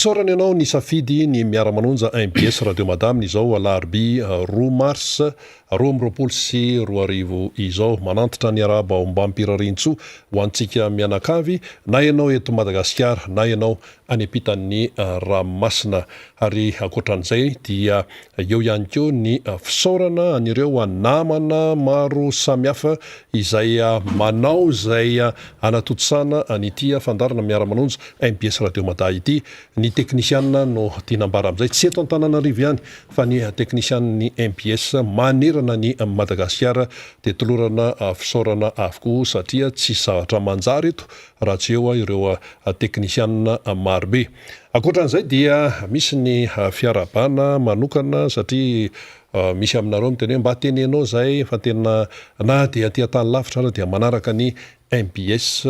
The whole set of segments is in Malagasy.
isaorana ianao ny safidy ny miara-manonja MBS radio madame izao alarby 2 mars 2024 izao manantitra ny araba ao mbampirarintso ho antsika mianakavy na ianao eto Madagasikara na ianao any ampitan'ny Ranomasina ary ankoatran'izay dia eo ihany koa ny fisaorana anireo namana maro samihafa izay manao izay anatotsana an'ity fandarana miara-manonja MBS radio madame ity ny teknisianina no tianambara amin'izay tsy eto Antananarivo ihany fa ny teknisian'ny MBS manerana ny Madagasikara dia tolorana fisaorana avokoa satria tsy zavatra manjary eto raha tsy eo ireo teknisianina marobe. Ankoatran'izay dia misy ny fiarabana manokana satria misy aminareo miteny hoe mba tenenao zay fa tena na dia aty tany lavitra ary dia manaraka ny MBS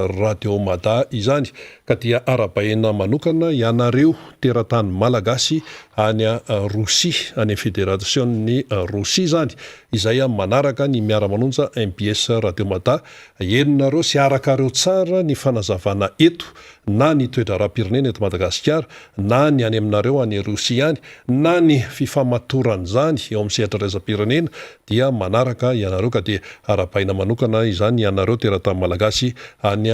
radio mada izany ka dia arabaina manokana ianareo teratany malagasy any Rosia any Federation'ny Rosia zany izay manaraka ny miara-manonja MBS radio mada henonareo sy arakareo tsara ny fanazavana eto na ny toetra ara-pirenena eto Madagasikara na ny any aminareo any Rosia any na ny fifamatorany zany eo amin'ny sehatra raisam-pirenena dia manaraka ianareo ka dia arabaina manokana izany ianareo teratany malagasy any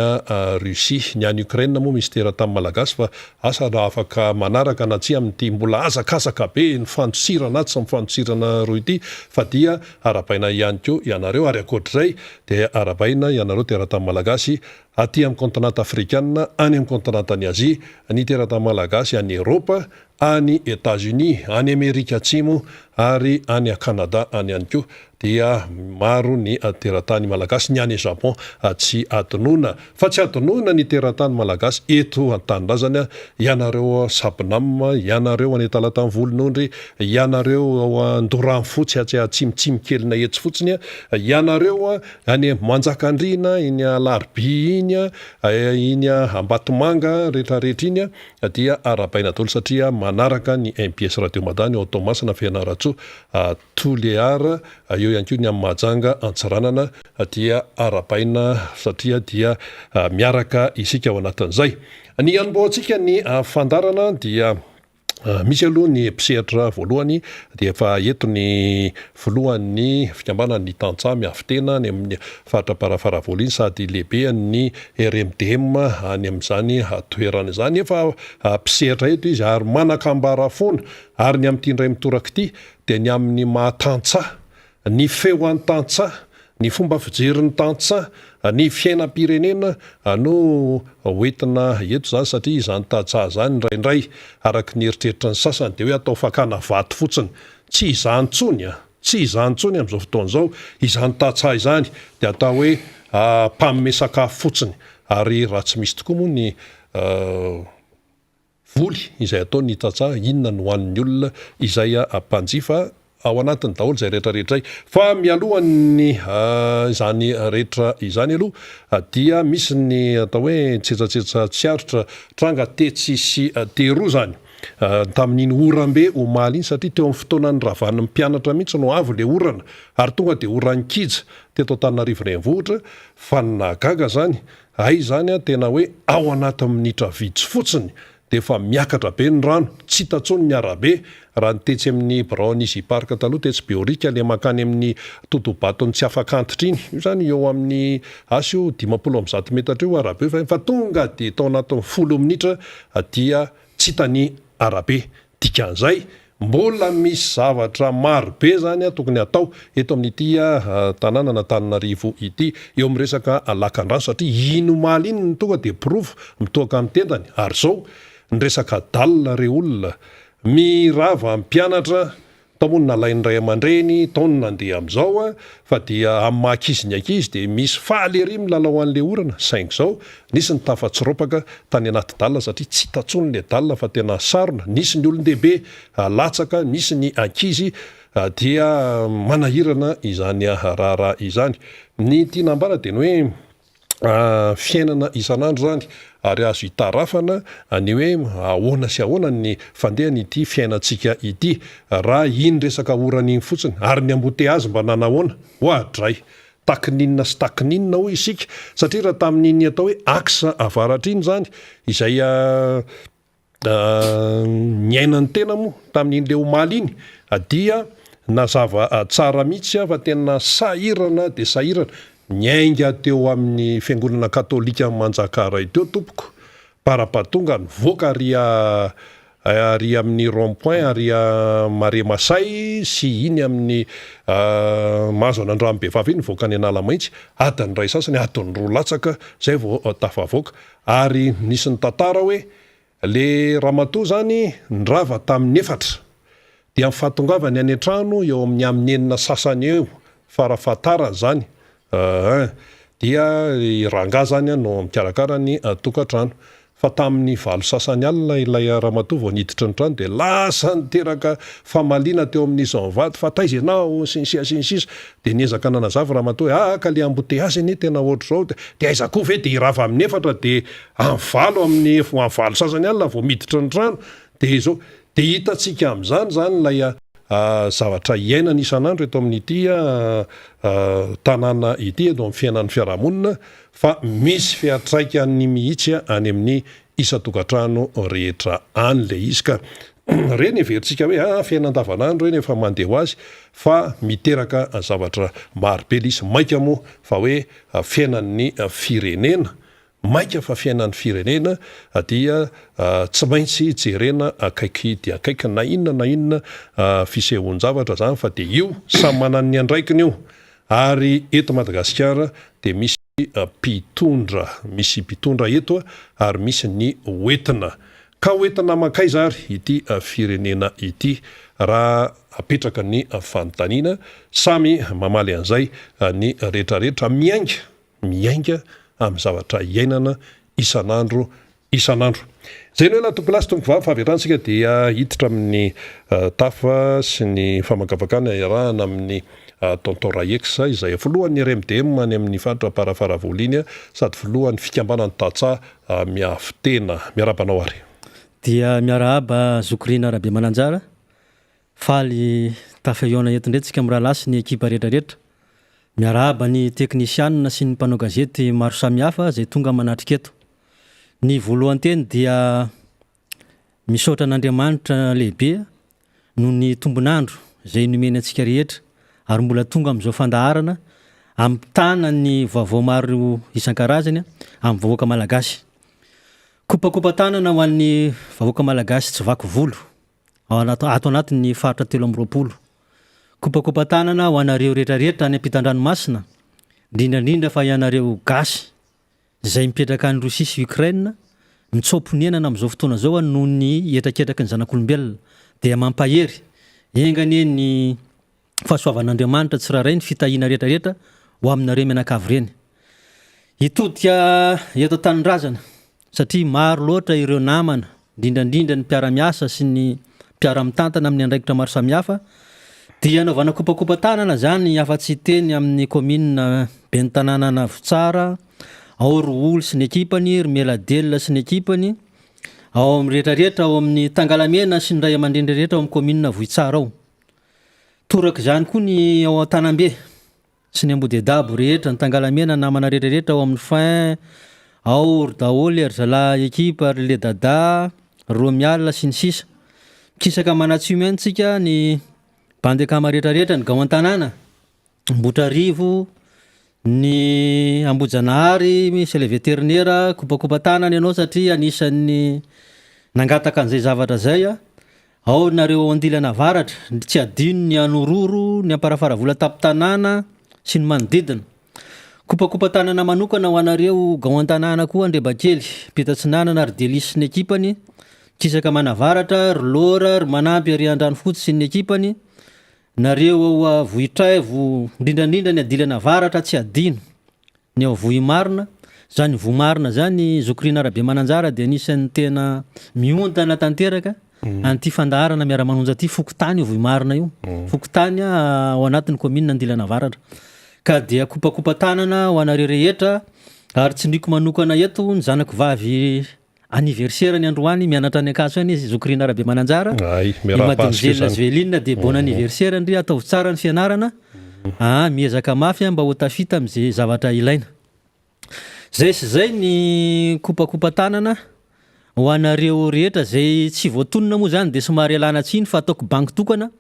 Rosia ny any Ukraine moa misy teratany malagasy fa asa raha afaka manaraka na tsy amin'ity mbola azakazaka be ny fandosirana sy mifandosirana roy ity fa dia arabaina ihany koa ianareo ary akoatr'izay dia arabaina ianareo teratany malagasy aty amin'ny kontinanta afrikanina any amin'ny kontinanta ny Azia ny teratany malagasy any Europa any États-Unis any Amerika Atsimo ary any Kanada any ihany koa dia maro ny teratany malagasy ny any Japon tsy atonona fa tsy atonona ny teratany malagasy eto an-tanindrazana ianareo Sabinam ianareo any Talatany Volonondry ianareo ao Andorano fotsy atsimotsimotkelina etsy fotsiny ianareo any Manjakandriana iny Alarby iny Ambatomanga rehetrarehetra iny dia arabaina daholo satria manaraka ny MBS radio madany ao Tomasina Fianaratso Toliara eo ihany koa ny amin'ny Mahajanga Antsiranana dia arabaina satria dia miaraka isika ao anatin'izay. Ny anomboantsika ny fandarana dia misy aloha ny mpisehatra voalohany dia efa eto ny voalohan'ny fikambana ny tantsaha miafitena ny amin'ny faraparafara voaliny sady lehibe ny RMDM any amin'izany toerana izany efa mpisehatra eto izy ary manakambara foana ary ny amin'ity indray mitoraka ity dia ny amin'ny mahatantsaha ny feo an-tantsaha ny fomba fijeriny tantsaha ny fiainam-pirenena no hoentina eto zany satria izany tantsaha zany indraindray araka ny eritreritra ny sasany dia hoe atao fakana vato fotsiny tsy izany tsony tsy izany tsony amin'izao fotoana izao izany tantsaha izany dia atao hoe mpamme sakafo fotsiny ary raha tsy misy tokoa moa ny voly izay atao ny tantsaha inona no hoan'ny olona izay mpanjifa ao anatiny daholo zay rehetrarehetra fa mialohan'ny izany rehetra izany aloha dia misy ny atao hoe tsetratsetsa tsiaritra tranga tetsy sy teroa zany tamin'iny orambe omaly iny satria teo amin'ny fotoanany ravan'ny mpianatra mihitsy no avy le orana ary tonga dia oran'ny kija teto Antananarivo renivohitra fa nagaga zany ay zany tena hoe ao anaty minitra vitsy fotsiny dia fa miakatra be ny rano tsy tatsony ny arabe raha nitetsy amin'ny Braonisy parka taloha tetsy Beorika le makany amin'ny totobatony tsy afakantitra iny io zany eo amin'ny asy io 50 metatra io arabe fa tonga dia tao anatin'ny 10 minitra dia tsy tany arabe dikan'izay mbola misy zavatra marobe zany tokony atao eto amin'ity tanàna Antananarivo ity eo amin'ny resaka lakan-drano satria inomaly iny tonga dia prova mitoaka amin'ny tendany ary zao ny resaka dalina re olona mirava mpianatra tao moa nalainy ray aman-dreny taony nandeha amin'izao fa dia amin'ny mahakizy ny ankizy dia misy fahaly ery milalao an'le orana saingy izao nisy ny tafatsiropaka tany anaty dalina satria tsy tatsony le dalina fa tena sarona nisy ny olon-dehibe latsaka nisy ny ankizy dia manahirana izany raharaha izany ny tianambara dia ny hoe fiainana isan'andro zany ary azo hitarafana ny hoe ahoana sy ahoana ny fandehany ity fiainantsika ity raha iny resaka orana iny fotsiny ary ny amboteazy mba nanahoana hoadray takininna sy takininna hoy isika satria raha tamin'iny atao hoe aksa avaratra iny zany izay ny ainany tena moa tamin'in'le omaly iny dia nazava tsara mihitsy fa tena sahirana de sahirana nyainga teo amin'ny fiangonana katolika manjakara teo tompoko parapatonga nyvoaka ary amin'ny rond-point ary mare masay sy iny amin'ny mahazo anandrano behivavy iny voaka ny anala maitsy adiny ray sasany adiny roa latsaka zay vao tafavoaka ary nisy ny tantara hoe le ramatoa zany ndrava tamin'ny efatra dia mifatongavany any an-trano eo amin'ny enina sasany eo farafatarany zany dia ranga zany no mikarakara ny tokantrano fa tamin'ny valo sasany alina ilay ramatoa vao niditra ny trano dia lasa niteraka famaliana teo amin'izao vady fa taiza ianao sinsisa dia niezaka nanazava ramatoa ka le amboteazy anie tena ohatr' zao dia aiza koa ve dia irava amin'ny efatra dia am'valo amin'ny valo sasany alina vao miditra ny trano dia izao dia hitatsika amin'izany zany lay zavatra iainana isan'andro eto amin'ity tanàna ity eto amin'ny fiainan'ny fiarahamonina fa misy fiatraikany mihitsy any amin'ny isa-tokantrano rehetra any le izy ka reny everitsika hoe fiainan-davanandro reny efa mandeha ho azy fa miteraka zavatra marobe le izy maika moa fa hoe fiainan'ny firenena maika fa fiainan'ny firenena dia tsy maintsy jerena akaiky dia akaiky na inona fisehoan-javatra zany fa dia io samy manany andraikiny io ary eto Madagasikara dia misy mpitondra eto ary misy ny oentina ka oentina makaiza ary ity firenena ity raha apetraka ny fanontaniana samy mamaly an'izay ny rehetrarehetra miainga amin'ny zavatra iainana isan'andro zay no hoe latoplasy tompo vavy fahaverantsika dia hiditra amin'ny tafa sy ny famakafakana iarahana amin'ny tonton Raex izay filohan'ny RMDM any amin'ny faritra Parafaravolinia sady filohan'ny fikambanany Tatsa miafitena miarabanao ary dia miarahaba Zokrina Rabe Mananjara faly tafaiona eto ndretsika amin'ny raha lasy ny ekipa rehetrarehetra miarahaba ny teknisianina sy ny mpanao gazety maro samihafa zay tonga manatrika eto ny voalohany teny dia misaotra an'Andriamanitra lehibe noho ny tombonandro zay nomeny antsika rehetra ary mbola tonga amin'izao fandaharana amin'ny tanany vaovao maro isan-karazany amin'ny vahoaka malagasy kopakopa tanana ho an'ny vahoaka malagasy tsy vaky volo ato anatin'ny faritra 320 kopakopa tanana ho anareo rehetrarehetra any ampitan-dranomasina indrindrandrindra fa ianareo gasy zay mipetraka any Rosia sy Ukraine mitsoponenana amin'izao fotoana zao noho ny etraketraky ny zanak'olombelona dia mampahery engany ny fahasoavan'Andriamanitra tsiraray ny fitahiana rehetrarehetra ho aminareo mianakavy reny hitodika eto tanindrazana satria maro loatra ireo namana indrindrandrindra ny mpiara-miasa sy ny mpiara-mitantana amin'ny andraikitra maro samihafa dia anaovana kopakopa tanana zany afa-tsy teny amin'ny commune ben'ny tanàna Navotsara ao Roolo sy ny ekipany Romeladel sy ny ekipany ao amin'ny rehetrarehetra ao amin'ny Tangalamena sy ny ray aman-dreny rehetra ao amin'ny commune Vohitsara ao toraka zany koa ny ao Tanambe sy ny Ambodedabo rehetra ny Tangalamena namana rehetrarehetra ao amin'ny Fin ao Daoly Erzala ekipa le Dada Romial sy ny sisa kisaka manatsimentsika ny bandekama rehetrarehetra ny gao an-tanàna Botrarivo ny Ambojanahary misy le veterinera kopakopa tanana ianao satria anisan'ny nangataka an'izay zavatra zay ao nareo andilana avaratra tsy adino ny anororo ny amparafaravola tapitanàna sy ny manodidina kopakopa tanana manokana ho anareo gao an-tanàna koa Andrebakely Pitatsinanana ary Delisy ny ekipany kisaka manavaratra Rolora manampy ary andrano fotsy sy ny ekipany nareo Vohitraivo indrindrandrindra ny adilana avaratra tsy adino ny ao Vohimarina zany Vohimarina zany Zokrina Rabe Mananjara dia anisan'ny tena miondana tanteraka an'ity fandaharana miara-manonja ity Fokotany Vohimarina io Fokotany ao anatin'ny commune andilana avaratra ka dia kopakopa tanana ho anareo rehetra ary tsindriko manokana eto ny zanako vavy anniversaire ny androany mianatra any akaso any izy Zokrina Rabe Mananjara Mademoiselle Sveline dia bon anniversaire andry ataovy tsara ny fianarana miezaka mafy mba ho tafita amin'izay zavatra ilaina zay sy zay ny kopakopa tanana ho anareo rehetra zay tsy voatonona moa zany de somary alana tsiny fa ataoko banky tokana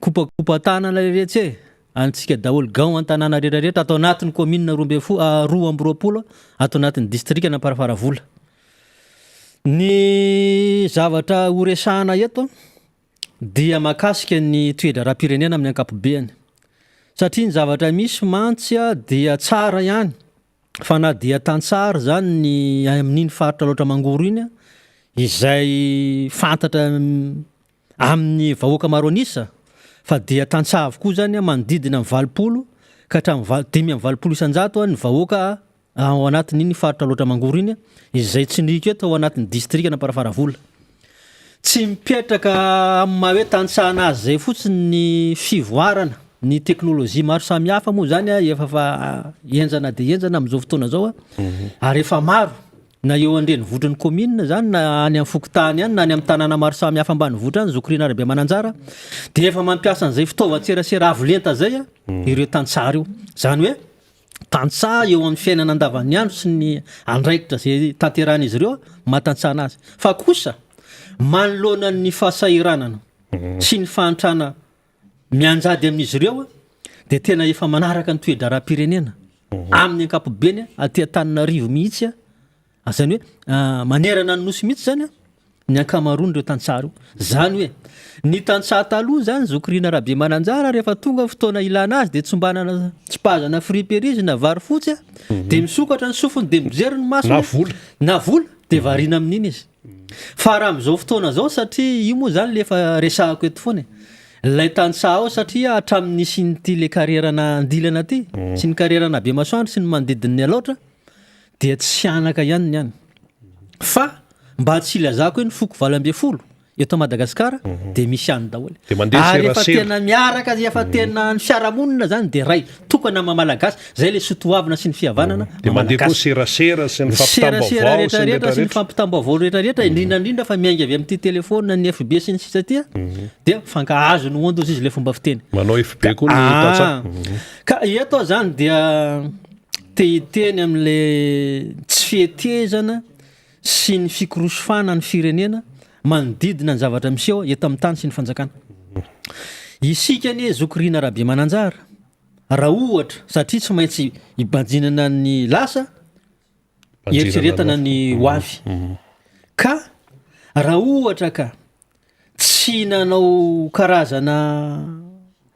kopakopa tanana rehetra e antsika daholo gao an-tanàna rehetrarehetra atao anatin'ny commune roa amby roapolo atao anatin'ny district na Parafaravola. Ny zavatra horesahana eto dia mahakasika ny toedra raha-pirenena amin'ny ankapobeny satria ny zavatra misy mantsy dia tsara ihany fa na dia tantsara zany ny amin'iny faritra loatra mangoro iny izay fantatra amin'ny vahoaka maro anisa fa dia tantsara avokoa zany manodidina amin'ny 20 ka hatramin'ny 520 isanjato ny vahoaka ao anatin'iny faritra loatra mangoro iny izay tsiniko eto ao anatin'ny district na Parafaravola. Tsy mipetraka amin'ny maha hoe tantsahana azy zay fotsiny ny fivoarana ny teknôlôjia maro samihafa moa zany efa fa enjana dia enjana amin'izao fotoana zao ary efa maro na eo andrenivohitr'ny commune zany na any amin'ny fokotany ihany na any amin'ny tanàna maro samihafa ambanivohitra any Zokorina Arabe Mananjara dia efa mampiasa an'izay fitaovan-tserasera avo lenta zay ireo tantsara io zany hoe tantsaha eo amin'ny fiainana andavanandro sy ny andraikitra zay tanterahan'izy ireo mahatantsahana azy fa kosa manoloana ny fahasahiranana sy ny fahantrana mianjady amin'izy ireo dia tena efa manaraka ny toedra raha-pirenena amin'ny ankapobeny aty Antananarivo mihitsy zany hoe manerana ny nosy mihitsy zany ny ankamaroany ireo tantsara io zany hoe ny tantsara taloha zany Zokorina Arabe Mananjara rehefa tonga fotoana ilana azy dia tsombanana tsipazana friperise na vary fotsy dia misokatra ny sofiny dia mijery ny maso na vola dia variana amin'iny izy fa raha amin'izao fotoana zao satria io moa zany lefa resahako eto foana lay tantsara ao satria hatramin'ny sy ny ty le karierana andilana ty sy ny karierana be masoandro sy ny manodidin'ny aloatra dia tsy anaka ihany fa mba tsy ilazako hoe ny foko 20 eto Madagasikara dia misy ihany daholo ary efa tena miaraka efa tena ny fiarahamonina zany dia ray tokana mamalagasy zay le sotoavina sy ny fihavanana dia mandeha koa serasera sy ny fampitambaovao sy ny fampitambaovao rehetrarehetra indrindra fa miainga avy amin'ity telefona ny FB sy ny sisa ty dia fankahazo ny ondos izy le fomba fiteny manao FB koa ny tantsara ka eto zany dia tehiteny amin'le tsy fihetezana sy ny fikorosofana ny firenena manodidina ny zavatra miseho eto amin'ny tany sy ny fanjakana. Isika ny Zokorina Arabe Mananjara raha ohatra satria tsy maintsy ibanjinana ny lasa eritreretana ny hoavy ka raha ohatra ka tsy nanao karazana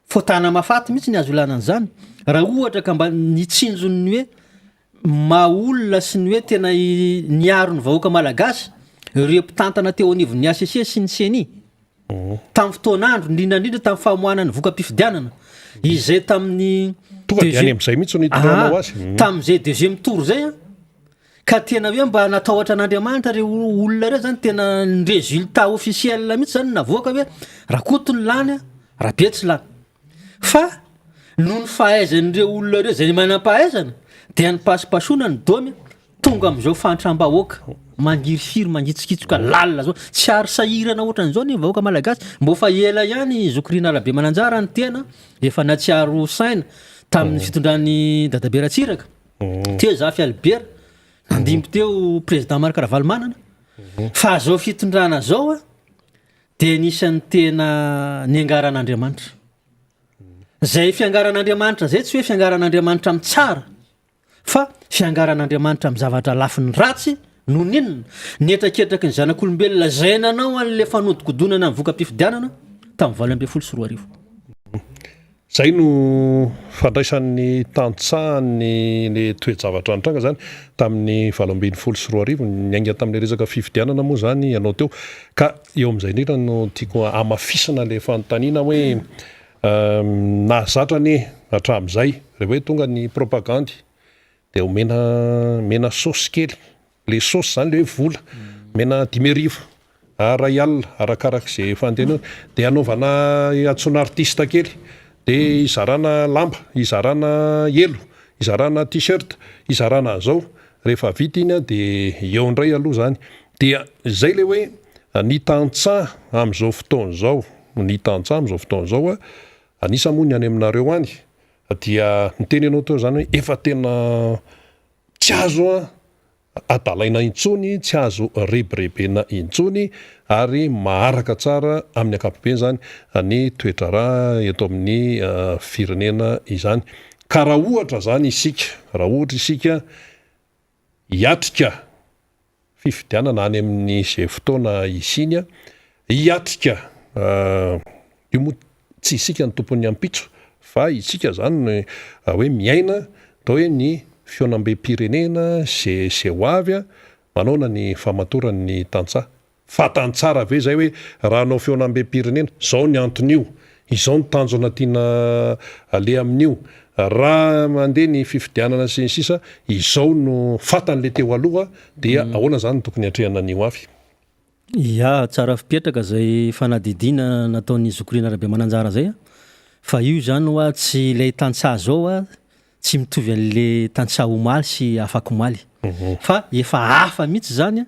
fotana mafaty mihitsy ny azo ilana an'izany raha ohatra ka mba nitsinjony hoe maolona sy ny hoe tena niaro ny vahoaka malagasy ireo mpitantana teo anivon'ny ACC sy ny CNI tamin'ny fotoanandro indrindrandrindra tamin'ny famoahana ny voka-pifidianana izay tamin'ny tamin'izay deuxième tour zay ka tena hoe mba natahotra an'Andriamanitra reo olona reo zany tena ny résultat officiel mihitsy zany navoaka hoe raha koto ny lany raha be tsy lany fa noho ny fahaizan'ireo olona reo zay manam-pahaizana dia ny pasipasona ny domy tonga amin'izao fantram-bahoaka mangiry mangitsikitsoka lalina zao tsy ary sahirana ohatran'izao ny vahoaka malagasy mbo fa ela ihany Zokorina Arabe Mananjara ny tena efa natsiaro saina tamin'ny fitondran'ny Dadabe Ratsiraka teo Zafy Albert nandimby teo président Marc Ravalomanana fa zao fitondrana zao dia nisan'ny tena ny angaran'Andriamanitra zay fiangaran'Andriamanitra zay tsy hoe fiangaran'Andriamanitra amin'ny tsara fa fiangaran'Andriamanitra amin'ny zavatra lafiny ratsy no ninona netraketraky ny zanak'olombelona zay nanao an'le fanodikodonana amin'ny voka-pifidianana tamin'ny 20 zay no fandraisan'ny tantsahany le toe-javatra antranga zany tamin'ny 20 ny ainga tamin'le resaka fifidianana moa zany ianao teo ka eo amin'izay ndrindra no tiako amafisana le fanontaniana hoe nahazatrany hatramin'izay rehefa hoe tonga ny propagandy dia omena saosy kely le saosy zany le hoe vola mena 10,000 ray alina arakarak'izay fantena dia anaovana atsona artista kely dia izarana lamba izarana elo izarana t-shirt izarana zao rehefa vita iny dia eo indray aloha zany dia zay le hoe ny tantsaha amin'izao fotoana zao ny tantsaha amin'izao fotoana zao anisa moa ny any aminareo any dia miteny ianao teo zany hoe efa tena tsy azo adalaina intsony, tsy azo rebirebena intsony, ary maharaka tsara amin'ny ankapobeny zany ny toetra raha eto amin'ny firenena izany. Ka raha ohatra zany isika hiatrika fifidianana any amin'ny zay fotoana isinya, hiatrika io moa tsy isika ny tompony hampitso fa isika zany hoe miaina atao hoe ny fionam-be-pirenena zay ho avy manona ny famatorany tantsaha. Fatantsara ve zay hoe raha anao fionam-be-pirenena zao ny anton'io, izao ny tanjona tiana ale amin'io, raha mandeha ny fifidianana sy ny sisa izao no fatan'le teo aloha, dia ahoana zany tokony hatrehana an'io avy. Ya, tsara fipetraka zay fanadidina nataon'ny Zokorina Rabemananjara zay, fa io zany hoa tsy ilay tantsaha zao tsy mitovy an'le tantsaha omaly sy afaka omaly, fa efa hafa mihitsy zany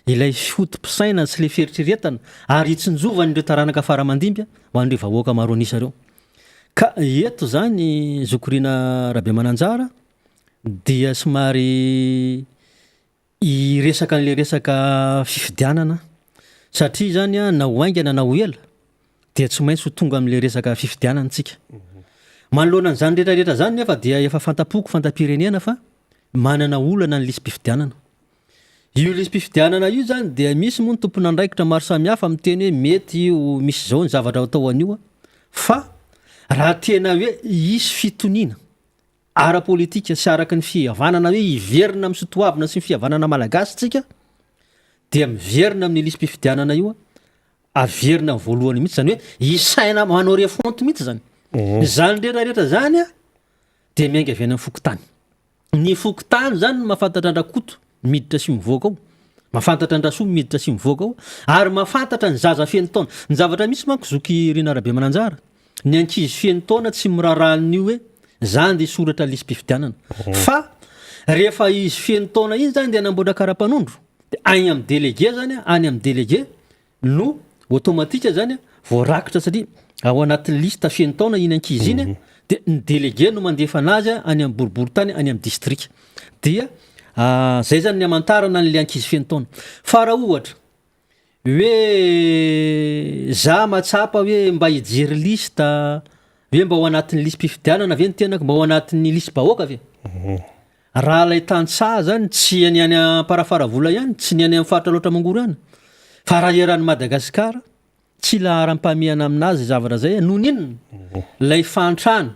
ilay fotom-pisaina sy le fieritreretana ary itsinjovany ireo taranaka faramandimbya ho an'ireo vahoaka maro anisa reo. Ka eto zany Zokorina Rabemananjara dia somary iresaka an'le resaka fifidianana, satria zany na ho aingana na ho ela dia tsy maintsy ho tonga amin'le resaka fifidianana antsika. Manoloana an'izany rehetrarehetra zany nefa dia efa fantapoko fantam-pirenena fa manana olana ny lisam-pifidianana. Io lisam-pifidianana io zany dia misy moa ny tompona andraikitra maro samihafa miteny hoe mety io misy zao ny zavatra atao an'io, fa raha tena hoe hisy fitoniana ara-politika sy araka ny fihavanana hoe hiverina amin'ny sotoavina sy ny fihavanana malagasy tsika, dia miverina amin'ny lisam-pifidianana io, averina voalohany mihitsy zany hoe isaina manao refonty mihitsy zany. Zany rehetrarehetra zany dia miainga avy any amin'ny fokotany. Ny fokotany zany mahafantatra andrakoto miditra sy mivoaka ao, mahafantatra andrasoa miditra sy mivoaka ao, ary mahafantatra ny zaza feno taona. Ny zavatra misy manko Zokorina Rabemananjara, ny ankizy feno taona tsy miraran'io hoe zany dia soratra lisam-pifidianana, fa rehefa izy feno taona iny zany dia namboatra kara-panondro, dia any amin'ny délégué zany, any amin'ny délégué no automatika zany voarakitra, satria ao anatin'ny lista feno taona iny ankizy iny, dia ny délégué no mandefa anazy any amin'ny boriboritany, any amin'ny district. Dia zay zany ny amantarana n'le ankizy feno taona. Fa raha ohatra hoe za matsapa hoe mba hijery lista, hoe mba ao anatin'ny lisam-pifidianana ve ny tenako, mba ao anatin'ny lisam-bahoaka ve? Raha lay tantsaha zany tsy any am-parafaravola ihany, tsy ny any amin'ny faritra loatra mangoro ihany, fa raha eran'ny Madagasikara tsy laharam-pahamehana aminazy zavatra zay, noho ninona lay fantrana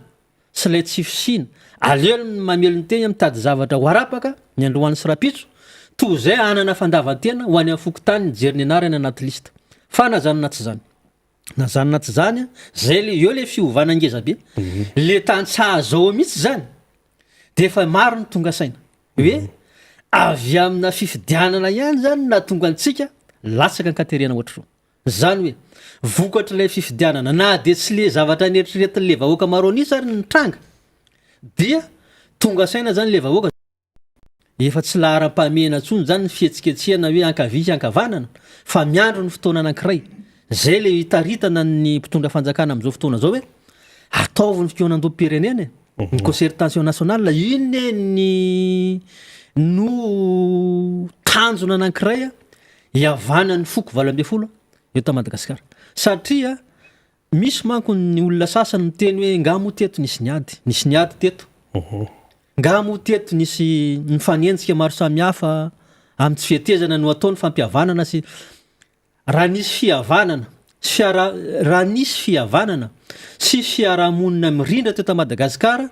sy lay tsy fisina aleo ny mamelony teny mitady zavatra ho arapaka ny androany sy rapitso, toy zay anana fandavan-tena ho any amin'ny fokotany nijery ny anarany anaty lista. Fa na zany na tsy zany, na zany na tsy zany, zay eo le fiovana ngeza be, le tantsaha zao mihitsy zany dia efa maro ny tonga saina hoe avy amina fifidianana ihany zany na tonga antsika latsaka ny katerena ohatr'izao. Zany hoe vokatra ilay fifidianana na dia tsy le zavatra nieritreretin'le vahoaka maro anisa ary ny tranga, dia tonga saina zany le vahoaka efa tsy laharam-pahamehana intsony zany ny fihetsiketsehana hoe ankavia ankavanana, fa miandro ny fotoana anankiray. Zay le hitaritana ny mpitondra fanjakana amin'izao fotoana zao hoe ataovy ny fikonan-doham-pirenena, ny concertation nationale, iny ny no tanjona anankiray hiavana ny foko 20 eto Madagasikara. Satria misy manko ny olona sasany miteny hoe ngamo teto nisy niady teto, ngamo teto nisy nifanenjika maro samihafa amin'ny tsy fihetezana no ataony fampihavanana, sy raha nisy fihavanana raha nisy fihavanana sy fiarahamonina mirindra teto Madagasikara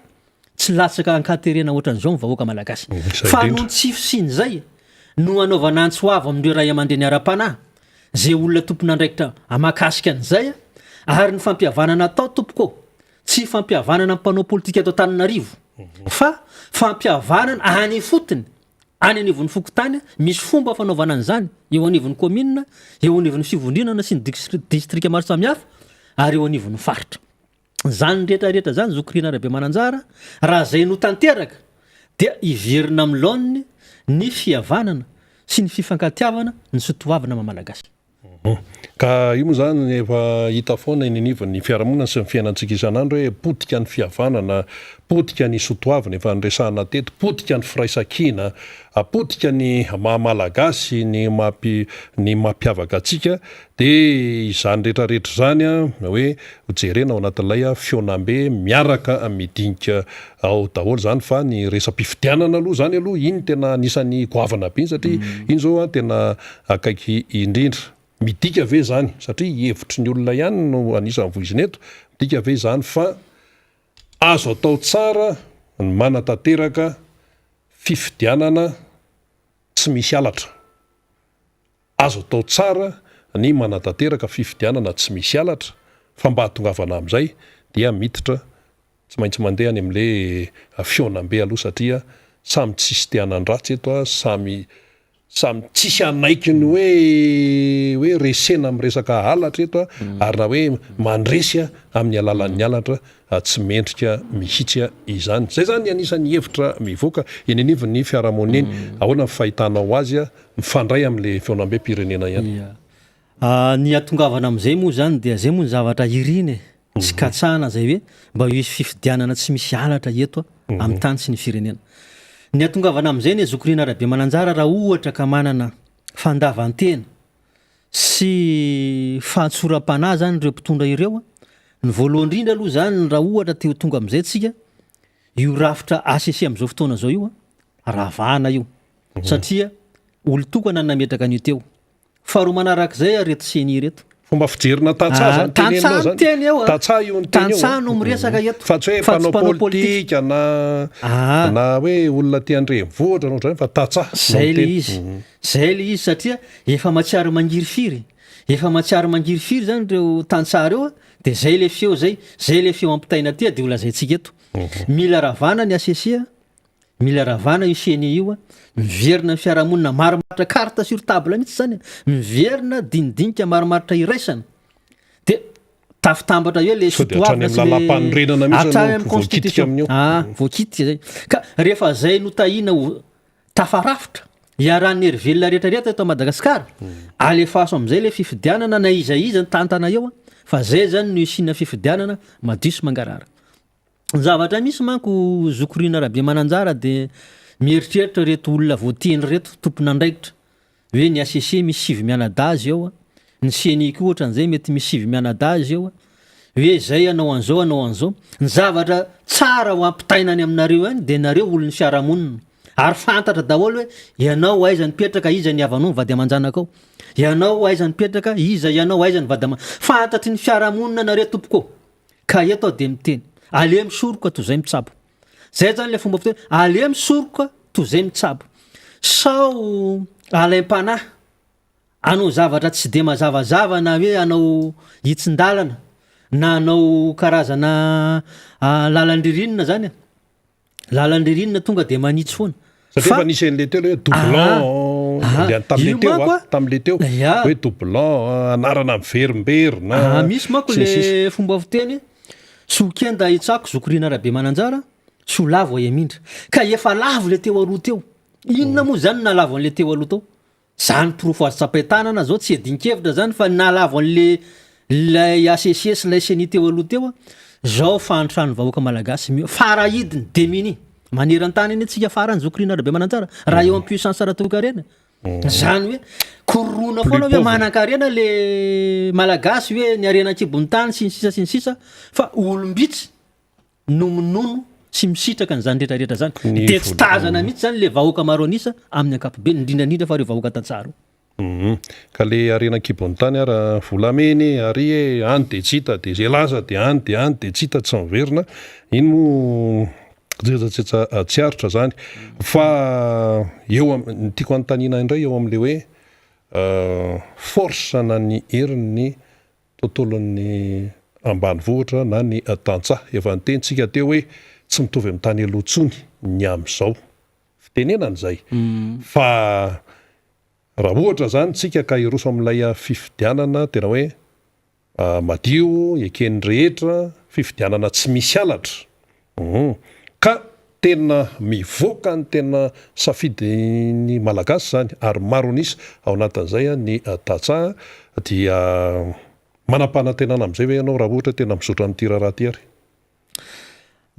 tsy latsaka ankaterena ohatran'izao ny vahoaka malagasy. Fa noho tsy fisiny zay no anaovana antsoava amin'ireo ray aman-dreny ara-panahy, zay olona tompona andraikitra amakasika an'izay, ary ny fampihavanana atao tompoko tsy fampihavanana mpanao politika atao Antananarivo, fa fampihavanana any fotony, any anivon'ny fokotany. Misy fomba fanaovana an'izany eo anivon'ny commune, eo anivon'ny fivondrinana sy ny distrika maro samihafa, ary eo anivon'ny faritra. Zany rehetrarehetra zany Zokorina Rabemananjara, raha zay no tanteraka dia iverina amin'ny laoniny ny fihavanana sy ny fifankatiavana ny sotoavana malagasy. Ka io moa zany efa hita foana ny fiarahamonina sy ny fiainantsika isan'andro hoe potika ny fihavanana, potika ny sotoavana efa nyresahana teto, potika ny firaisan-kina, potika ny mahamalagasy ny mampiavaka atsika dia izany rehetrarehetra zany hoe hojerena ao anatin'ilay fionambe miaraka midinika ao daholo zany fa ny resam-pifidianana aloha zany aloha iny tena anisan'ny goavana be satria iny zao tena akaiky indrindra. Midika ve zany satria hevitry ny olona ihany no anisan'ny voiziny eto, midika ve zany fa azo atao tsara ny manatanteraka fifidianana tsy misy alatra. Azo atao tsara ny manatanteraka fifidianana tsy misy alatra fa mba hatongavana amin'izay dia miditra tsy maintsy mandeha any amin'ilay fionambe aloha satria samy tsisy tianan-dratsy eto samy tsisy anaikiny hoe resena amin'ny resaka halatra eto ary na hoe mandresy amin'ny alalan'ny halatra tsy mendrika mihitsy izany. Zay zany anisan'ny hevitra mivoaka eny anivon'ny fiarahamonina eny. Ahoana ny fahitanao azy mifandray amin'ilay fionam-be-pirenena ihany. Ny atongavana amin'izay moa zany dia zay moa ny zavatra iriny tsy katsahana zay hoe mba hisy fifidianana tsy misy halatra eto amin'ny tany sy ny firenena. Ny atongavana amin'izay ny Zokorina Rabemananjara raha ohatra ka manana fandavantena sy fahatsoram-panahy zany ireo mpitondra ireo, ny voalohany indrindra aloha zany raha ohatra te ho tonga amin'izay tsika io rafitra ACC amin'izao fotoana zao io ravahana io satria olo-tokana nametraka an'io teo. Faharoa manarak'izay reto seny reto fomba fijerina tantsaha zany teny eo tantsaha io ny teny eo tantsaha no miresaka eto fa tsy hoe mpanao politika na hoe olona te handrenivohitra no zany fa tantsaha zay le izy satria efa matsiaro mangirifiry zany reo tantsaha reo dia zay le feo zay le feo ampitaina aty dia olazaintsika eto mila ravana ny ACC, mila ravana io seny io miverina fiarahamonina marimaritra carte sur table mihitsy zany miverina dinidinika marimaritra iraisana dia tafitambatra eo le sotoavina sy hatrany amin'ny constitution voakitika zay ka rehefa zay notahina ho tafarafitra hiarahan'ny hery velona rehetrarehetra eto Madagasikara alefaso amin'izay le fifidianana na iza ny tantana eo fa zay zany no isina fifidianana madio sy mangarara. Ny zavatra misy manko Zokorina Rabemananjara dia mieritreritra reto olona voateny reto tompon'andraikitra hoe ny ACC misy 7 mianadazy eo, ny CNI koa ohatran'izay mety misy 7 mianadazy eo hoe zay anao an'izao. Ny zavatra tsara ho ampitainany aminareo any dia nareo olon'ny fiarahamonina ary fantatra daholo hoe ianao aiza nipetraka iza ny havanao ny vady aman-janakao, ianao aiza nipetraka ianao aiza ny vady fantatry ny fiarahamonina nareo tompoko ka eto dia miteny ale misoroka toy izay mitsabo. Zay zany le fomba fiteny ale misoroka toy izay mitsabo. Sao alaim-panahy anao zavatra tsy dia mazavazava na hoe anao hitsin-dalana na anao karazana lalan-dririnina zany lalan-dririnina tonga dia manitsy foana. Satria efa nisy an'le teo hoe doublon tamin'le teo hoe doublon anarana miverimberina. Misy manko le fomba fiteny sokenda hitsako Zokorina Rabemananjara so lavo emindra ka efa lavo le teo aloha teo. Inona moa zany na lavo an'le teo aloha teo? Zany profo azo tsapahitanana zao tsy edinkevitra zany fa na lavo an'le lay ACC sy lay CNI teo aloha teo zao fahantrano vahoaka malagasy farahidiny demini maneran-tany eny antsika farany Zokorina Rabemananjara raha eo ampuissance ara-toe-karena zany hoe korona foana hoe manan-karena le malagasy hoe ny arena-kibony tany sy ny sisa fa olombitsy nomonono sy misitraka n'izany rehetrarehetra zany dia tsy tazana mihitsy zany le vahoaka maro anisa amin'ny ankapobeny indrindrandrindra fa reo vahoaka tantsara. Ka le arena-kibony tany ara volameny ary any dia tsy hita dia zay laza dia any dia tsy hita tsy miverina iny moa jetsajetsa tsy aritra zany fa eo ny tiako anontaniana indray eo amin'le hoe force na ny herin'ny tontolon'ny ambanivohitra na ny tantsaha efa nitentsika teo hoe tsy mitovy amin'ny tany aloha tsony ny amin'izao fitenenana zay fa raha ohatra zany tsika ka iroso amin'ilay fifidianana tena hoe madio eken'ny rehetra fifidianana tsy misy alatra ka tena mivoaka ny tena safidiny malagasy zany ary maro nisy ao anatin'izay ny tatsaha dia manam-panantenana amin'izay ve ianao raha ohatra tena mizotra amin'ity raharaha ty ary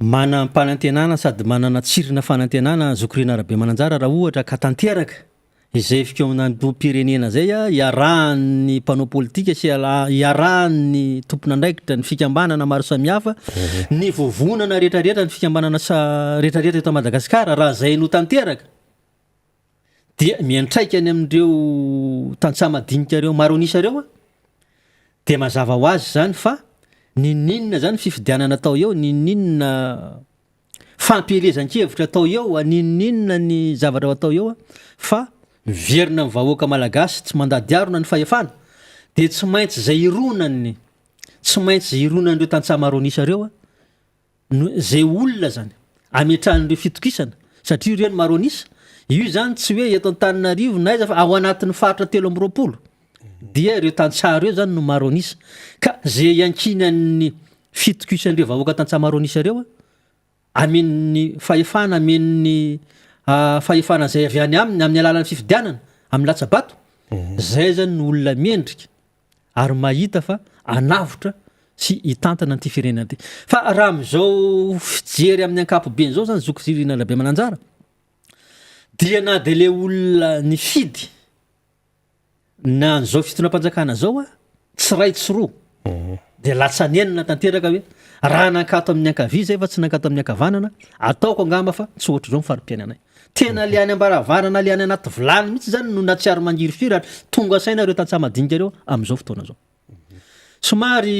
manam-panantenana sady manana tsirina fanantenana Zokorina Rabemananjara raha ohatra ka tanteraka izay fikeo amin'am-pirenena zay iarahan'ny mpanao politika sy iarahan'ny tompon'andraikitra ny fikambanana maro samihafa ny vovonana rehetrarehetra ny fikambanana rehetrarehetra eto Madagasikara raha zay no tanteraka dia miantraika any amin'ireo tantsaha madinika reo maro anisareo dia mazava ho azy zany fa ninninona zany fifidianana tao eo ninninona fampielezan-kevitra tao eo ninninona ny zavatra atao eo fa miverina ny vahoaka malagasy tsy mandadiarona ny fahefana dia tsy maintsy zay ironany tsy maintsy zay ironan'ireo tantsaha maro anisareo zay olona zany ametrahan'ireo fitokisana satria ireo ny maro anisa io zany tsy hoe eto Antananarivo na aiza fa ao anatin'ny faritra 320 dia ireo tantsaha ireo zany no maro anisa ka zay ankinan'ny fitokisan'ireo vahoaka tantsaha maro anisa ireo amen'ny fahefana amen'ny fahefana zay avy any aminy amin'ny alalan'ny fifidianana amin'ny latsabato zay zany ny olona mendrika ary mahita fa anavotra sy hitantana an'ity firenena ty fa raha am'izao fijery amin'ny ankapobe zao zany Zokorina Rabemananjara dia na dia le olona ny fidy na an'izao fitonam-panjakana zao tsy ray tsy roa dia latsanenina tanteraka hoe raha nankato amin'ny ankavia zay fa tsy nankato amin'ny ankavanana ataoko angamba fa tsy ohatr'izao mifarim-piainanay tena liany ambaravarana liany anaty vilany mihitsy zany no natsiary mangiry firy ary tonga saina ireo tantsaha madinika reo amin'izao fotoana zao somary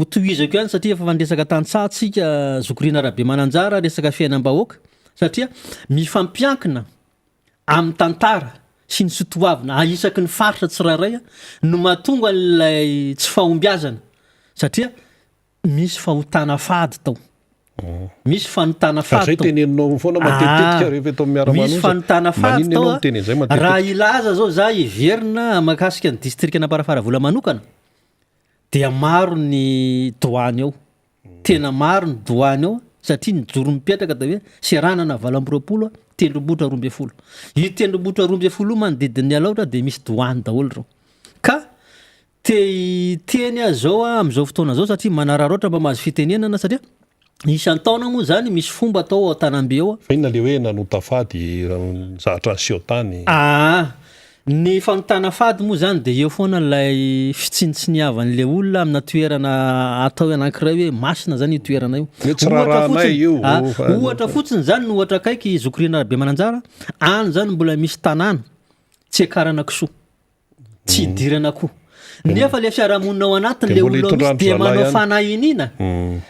hotohizako ihany satria efa mandresaka tantsaha tsika Zokorina Rabemananjara resaka fiainam-bahoaka satria mifampiankina amin'ny tantara sy ny sotoavina aisaky ny faritra tsirairay no mahatonga n'ilay tsy fahombiazana satria misy fahotana fady tao misy fanotana fady tao teneninao foana matetika rehefa eto miara-manoza misy fanotana fady tao raha ilaza zao za iverina makasika ny distrikta Naparafara vola manokana dia maro ny douane ao tena maro ny douane ao satria nijoro mipetraka da hoe seranana 20 tendrombohitra 12 io tendrombohitra 12 manodidiny alaotra dia misy douane daholo reo ka teny zao amin'izao fotoana zao satria manararoatra mba mahazo fitenenana satria isan-taona moa zany misy fomba atao ao Tanambe ao fa inona le hoe nanota fady zahatra ny siotany ny fanotana fady moa zany dia eo foana ilay fitsinitsiniavan'le olona amina toerana atao anankiray hoe masina zany io toerana io ohatra fotsiny zany no ohatra kaiky Zokorina Rabemananjara any zany mbola misy tanàna tsy akarana kisoa tsy idirana koa nefa le fiarahamonina ao anatiny le olona misy dia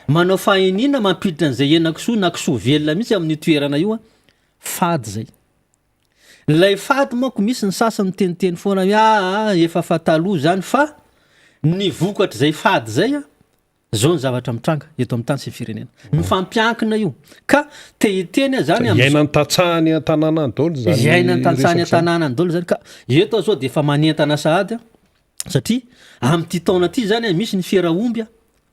manao fahinina mampiditra an'izay henan-kisoa na kisoa velona mihitsy amin'ny toerana io fady zay lay fady manko misy ny sasany teniteny foana hoe efa fataloha zany fa ny vokatra zay fady zay zao ny zavatra mitranga eto amin'ny tany sy firenena mifampiankina io ka tehiteny zany iainany tatsahany an-tanàna daholo zany iainany tatsahany an-tanàna daholo zany ka eto zao dia efa manentana sahady satria amin'ity taona ity zany misy ny fiaraomby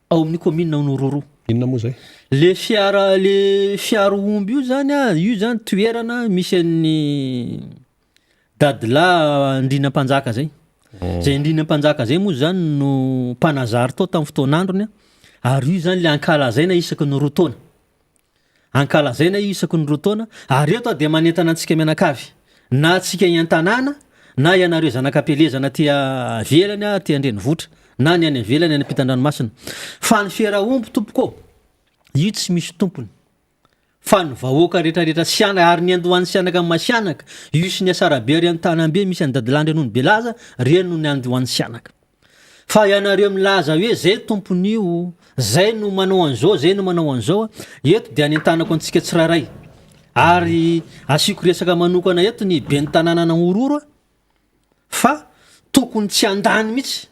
ao amin'ny commune Aonororo inona moa zay le fiaraomby io zany toerana misy an'ny dadila Andrinampanjaka zay zay Andrinampanjaka zay moa zany no mpanazary tao tamin'ny fotoan'androny ary io zany le ankalazaina isaky ny roa taona ankalazaina isaky ny roa taona ary eto dia manentana antsika mianakavy na atsika ian-tanàna na ianareo zanakam-pelezana tia velany tia Andrenivohitra na ny any velany any ampitan-dranomasina fa ny fiaraomby tompoko io tsy misy tompony fa ny vahoaka rehetrarehetra sianaka ary ny andohan'ny sianaka amin'ny masianaka io sy ny Asarabe ary an-Tanambe misy any Dadilandry noho ny Belaza reny no ny andohan'ny sianaka fa ianareo milaza hoe zay tompony io zay no manao an'izao zay no manao an'izao eto dia any an-tanako antsika tsirairay ary asiko resaka manokana eto ny ben'ny tanàna Aonororo fa tokony tsy andany mihitsy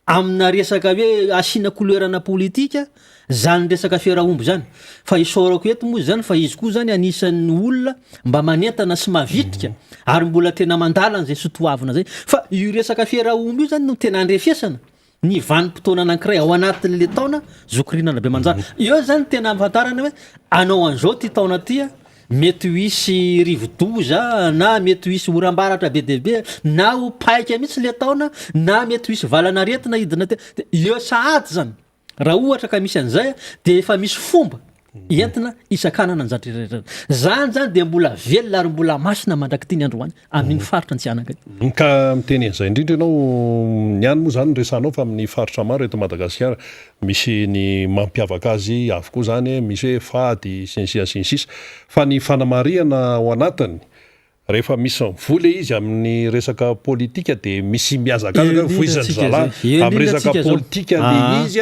amina resaka hoe asiana couleurana politika zany resaka fiaraomby zany fa isorako eto moa zany fa izy koa zany anisan'ny olona mba manentana sy mavitrika ary mbola tena mandalan' zay sotoavina zay fa io resaka fiaraomby io zany no tena andrefesana ny vanim-potoana anankiray ao anatin'le taona zokirinana be manjara eo zany tena afantarana hoe anao an'izao ty taona tya mety ho isy rivodoza na mety ho isy oram-baratra be deaibe na ho paika mihitsy le taona na mety ho isy valana retina idina ty de eo sahady zany raha ohatra ka misy an'izay de efa misy fomba entina isan-kanana nyzatreretra zany de mbola velona ary mbola masina mandraky ty ny androany amin'ny faritra Antsianaka ka miteny an'izay indrindra ianao niany moa zany resanao fa amin'ny faritra maro eto Madagasikara misy ny mampiavaka azy avokoa zany misy hoe fady sinsisa fa ny fanamariana ao anatiny rehefa misy vola izy amin'ny resaka politika de misy miazakazaka voizany zala amin'ny resaka politika le izy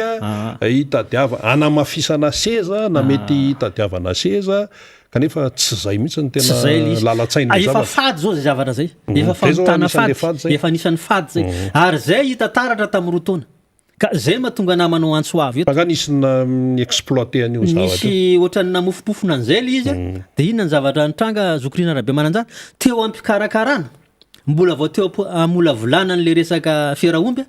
hitadiava anamafisana seza na mety hitadiavana seza kanefa tsy zay mihitsy ny tena lalatsaina efa fady zao zay zavatra zay efa famitana fady efa nisan'ny fady zay ary zay hita taratra tamin'ny rotaona ka zay mahatonga namanao antsoavy eto ka nisy exploité an'io zavatra nisy ohatran'ny namofopofona an'izay le izy de inona ny zavatra nitranga Zokrina Rabe Mananjara teo ampikarakarana mbola vao teo amola volana n'le resaka fiarahaomby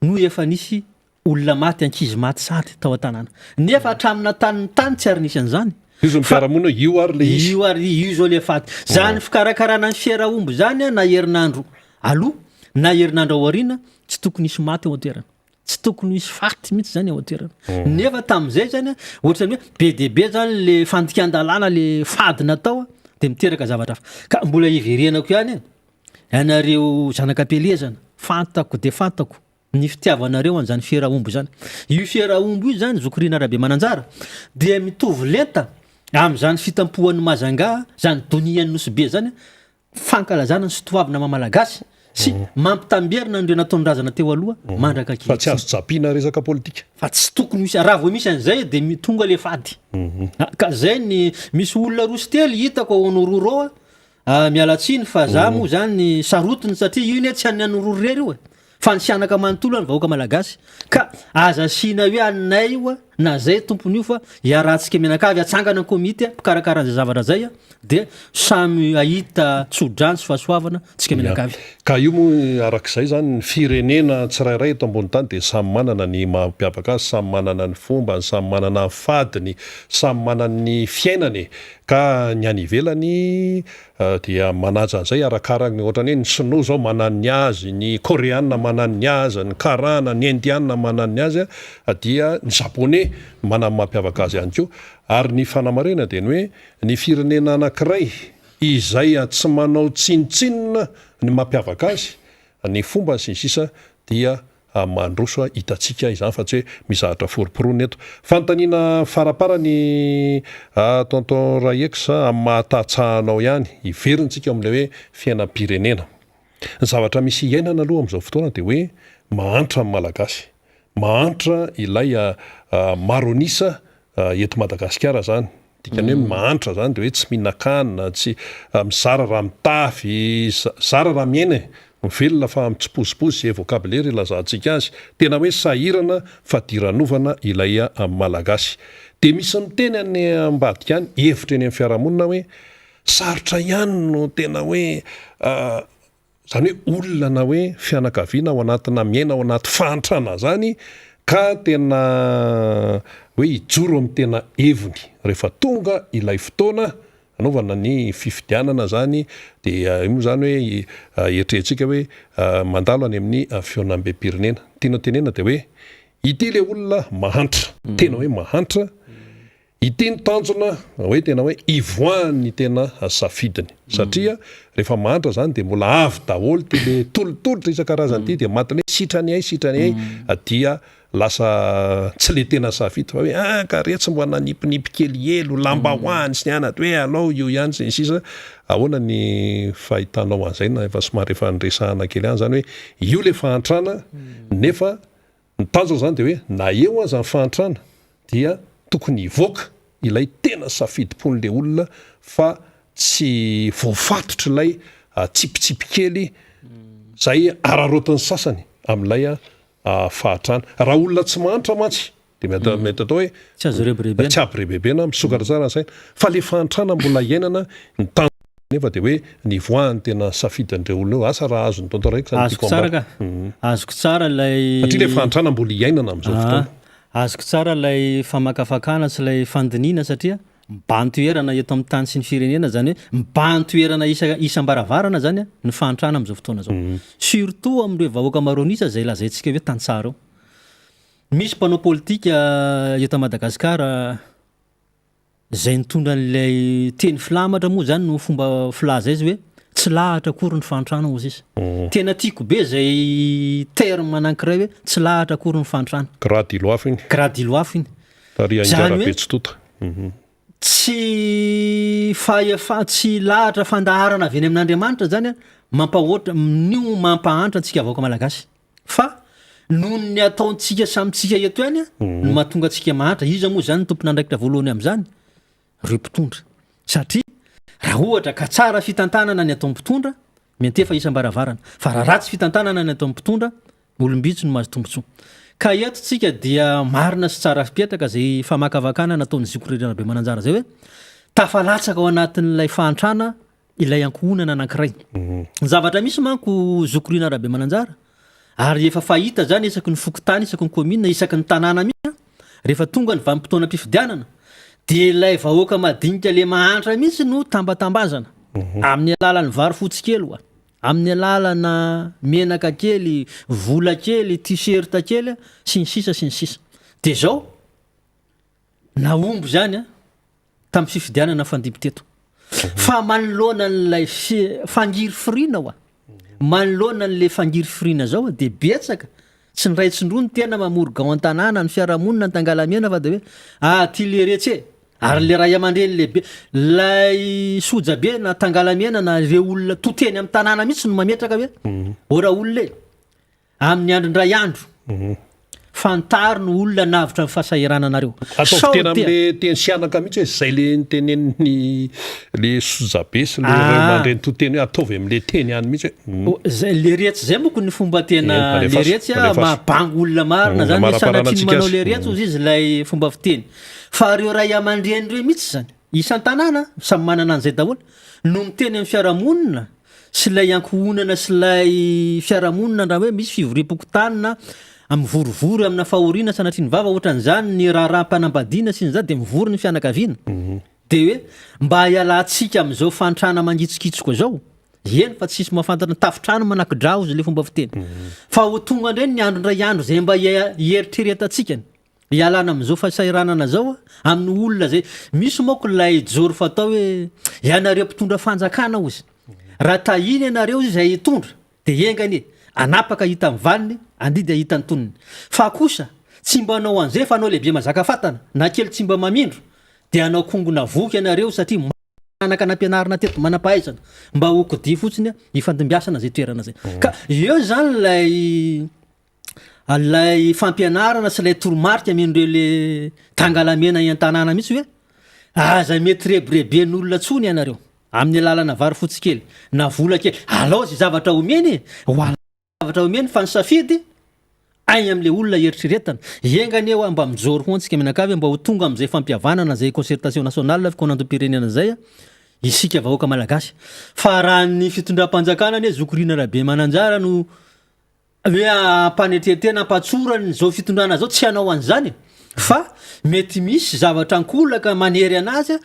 no efa nisy olona maty ankizy maty sady tao an-tanàna nefa hatramina tany tsy ary nisy an'izany izy mifiarahamonina io ary le izy io ary io zao le faty zany fikarakarana ny fiarahaomby zany na herinandro aloha na herinandro aoriana tsy tokony hisy maty ao an-toerana tsy tokony hisy faty mihitsy zany ao an-toerana nefa tamin'izay zany ohatrany hoe be deaibe zany le fandikan-dalàna le fady natao de miteraka zavatra ka mbola hiverenako ihany ianareo zanakam-pelezana fantako de fantako ny fitiavanareo an'izany fiarahaomby zany io fiarahaomby io zany Zokrina Rabe Mananjara de mitovy lenta amin'izany fitampohan'ny Mazanga zany donian'ny Nosy be zany fankalazana ny sotoavina mamalagasy sy mampitamberina ndreo nataon-drazana teo aloha mandraka fa tsy azo japina resaka politika fa tsy tokony misy raha vao misy an'izay de tonga le fady ka zay ny misy olona roa sy telo hitako ao anororo mialatsiny fa za moa zany sarotiny satria io ne tsy any anororo rery io fa ny sianaka manontolo any vahoaka malagasy ka aza sina hoe anay io na zay tompony io fa hiarantsika menakavy atsangana komity mpikarakarahan'izay zavatra zay de samy ahita tsodrano sy fahasoavana tsika menakavy ka io moa arak'izay zany ny firenena tsirairay eto ambony tany de samy manana ny mampiavaka azy samy manana ny fombany samy manana ny fadiny samy manana ny fiainany ka ny any ivelany dia manaja an'izay arakarany ohatrany hoe ny sinoa zao manany azy ny koreana manany azy ny karana ny indiana manany azy dia ny japonais manany mampiavaka azy ihany koa ary ny fanamarena dia ny hoe ny firenena anankiray izay tsy manao tsinitsinina ny mampiavaka azy ny fomba sy ny sisa dia mandroso hitatsika izany fa tsy hoe mizahatra foroporona eto fanontaniana faraparany tonton Rayex amin'ny mahatatsahanao ihany iverintsika amin'ilay hoe fiainam-pirenena ny zavatra misy iainana aloha amin'izao fotoana dia hoe mahantra amin'ny malagasy mahantra ilay maronisa eto Madagasikara zany dikany hoe mahantra zany dia hoe tsy mihinan-kanina tsy mizara raha mitafy zara raha miaina mivelona fa mitsiposiposy zay vocabulaire ilazantsika azy tena hoe sahirana fa diranovana ilay amin'ny malagasy de misy miteny any ambadika any hevitra eny amin'ny fiarahamonina hoe sarotra ihany no tena hoe zany hoe olona na hoe fianakaviana ao anatina miaina ao anaty fahantrana zany ka tena hoe hijoro amin'ny tena heviny rehefa tonga ilay fotoana anaovana ny fifidianana zany dia io zany hoe eritreretintsika hoe mandalo any amin'ny feonam-be-pirenena tiana tenena dia hoe ity le olona mahantra tena hoe mahantra ity ny tanjona hoe tena hoe ivoany tena safidiny satria rehefa mahantra zany dia mbola avy daholo ty le tolotolotra isan-karazany ity dia matiny hoe sitrany ay dia lasa tsy le tena safidy fa hoe ka retsy mbo nanipinipy kely elo lamba hoany sy ny anat hoe alao io ihany sy ny sisa ahoana ny fahitanao an'izay na efa somary efa nyresahana kely ihany zany hoe io le fahantrana nefa ny tanjona zany dia hoe na eo aza ny fahantrana dia tokony hivoaka ilay tena safidim-pon'le olona fa tsy voafatotra ilay tsipitsipy kely zay ararotin'ny sasany amin'ilay fahatrana raha olona tsy mahantra mantsy dia mety atao hoe tsy azo rebebena misokatra tsara ny saina fa le fahantrana mbola iainana ny nefa de hoe ny voany tena safidandreo olona eo asa raha azony tonto raiky zany azoko tsara ka azoko tsara lay satria le fantrana mbola iainana amin'izao fotoana azoko tsara lay famakafakana sy lay fandiniana satria mibantoerana eto amin'ny tany sy ny firenena zany hoe mibantoerana isam-baravarana zany ny fantrana amin'izao fotoana zao surtout amin'ireo vahoaka maronisa zay lazaintsika hoe tantsara eo misy mpanao politika eto Madagasikara zay nitondra n'ilay teny filamatra moa zany no fomba filaza izy hoe tsy lahatra akory ny fantrana ozy izy tena tiako be zay terme anankiray hoe tsy lahatra akory ny fantrana gradiloafy iny gradiloafy iny tariangarabetsototra tsy lahatra fandaharana avy eny amin'Andriamanitra zany mampahoatra nio mampahantra antsika vahoaka malagasy fa noho ny ataontsika samitsika eto ihany no mahatonga antsika mahantra iza moa zany tompona andraikitra voalohany amin'izany reo mpitondra satria raha ohatra ka tsara fitantanana ny atao mpitondra mentefa isam-baravarana fa raha ratsy fitantanana ny atao mpitondra olombitsy no mahazo tombontsoa ka eto tsika dia marina sy tsara fipetraka zay famakavakana nataony Zokirinarabe Mananjara zay hoe tafalatsaka ao anatin'ilay fahantrana ilay ankohonana anankiray ny zavatra misy manko Zokirinarabe Mananjara ary efa fahita zany isaky ny fokotany isaky ny commune isaky ny tanàna mihitsy rehefa tonga ny vanim-potoana mpifidianana dia ilay vahoaka madinika le mahantra mihitsy no tambatambazana amin'ny alalan'ny vary fotsy kely oa amin'ny alalana menaka kely vola kely t-shirt kely sy ny sisa dia zao naomby zany tamin'ny fifidianana fandimby teto fa manoloana n'ilay fangiry firina oa manoloana n'le fangiry firina zao dia betsaka tsy ny ray tsindroa ny tena mamory gao an-tanàna ny fiarahamonina ny tangalamena fa dia hoe ty le retsy ary le ray aman-dreny lehibe lay soja be na tangalamena na ireo olona toteny amin'ny tanàna mihitsy no mametraka hoe ora olona amin'ny andron-dray andro fantary no olona navitra ny fahasahirananareo ataovy tena amin'le teny sianaka mihitsy hoe zay le niteneniny le sojabe sy le mandreny toteny hoe ataovy amin'le teny ihany mihitsy hoe le retsy zay moko ny fomba tena le retsy mahabango olona marina zany hoe sanatriny manao le retsy ozy izy lay fomba fiteny fa reo ray aman-dreny reo mihitsy zany isan-tanàna samy manana an'izay daholo no miteny amin'ny fiarahamonina sy lay ankohonana sy lay fiarahamonina raha hoe misy fivoriam-pokotanina mivorivory amina fahoriana sanatriny vava ohatran'izany ny raharam-panambadiana sy ny zany dia mivory ny fianakaviana dia hoe mba hialantsika amin'izao fantrana mangitsikitsiko zao eny fa tsisy mahafantatra tafitrano manakidra ozy le fomba fiteny fa ho tonga indreny ny andro-ndray andro zay mba hieritreretatsika hialana amin'izao fahasahiranana zao amin'ny olona zay misy moko lay joro fatao hoe ianareo mpitondra fanjakana ozy raha tahiny ianareo izy zay hitondra dia engany anapaka hita amin'ny vaniny andidy hita ny toniny fa kosa tsy mba anao an'izay fa anao lehibe mazaka fatana na kely tsy mba mamindro dia anao kongona voky ianareo satria manaka nampianarina teto manam-pahaizana mba hokodi fotsiny hifandimbiasana zay toerana zay ka eo zany lay fampianarana sy lay toromarika amin'ireo le tangalamena an-tanàna mihitsy hoe aza mety rebirebe n'olona tsony ianareo amin'ny alalana vary fotsy kely na vola kely alao zay zavatra omeny zavatra omeny fa ny safidy aigny amin'le olona eritreretana engany eo mba mijoro ho antsika menakavy mba ho tonga amin'izay fampihavanana zay concertation nationale fikonantom-pirenena zay isika vahoaka malagasy fa raha ny fitondram-panjakana anie Zokirinarabe Mananjara no hoe ampanetretena ampatsorany zao fitondrana zao tsy hanao an'izany fa mety misy zavatra ankolaka manery anazy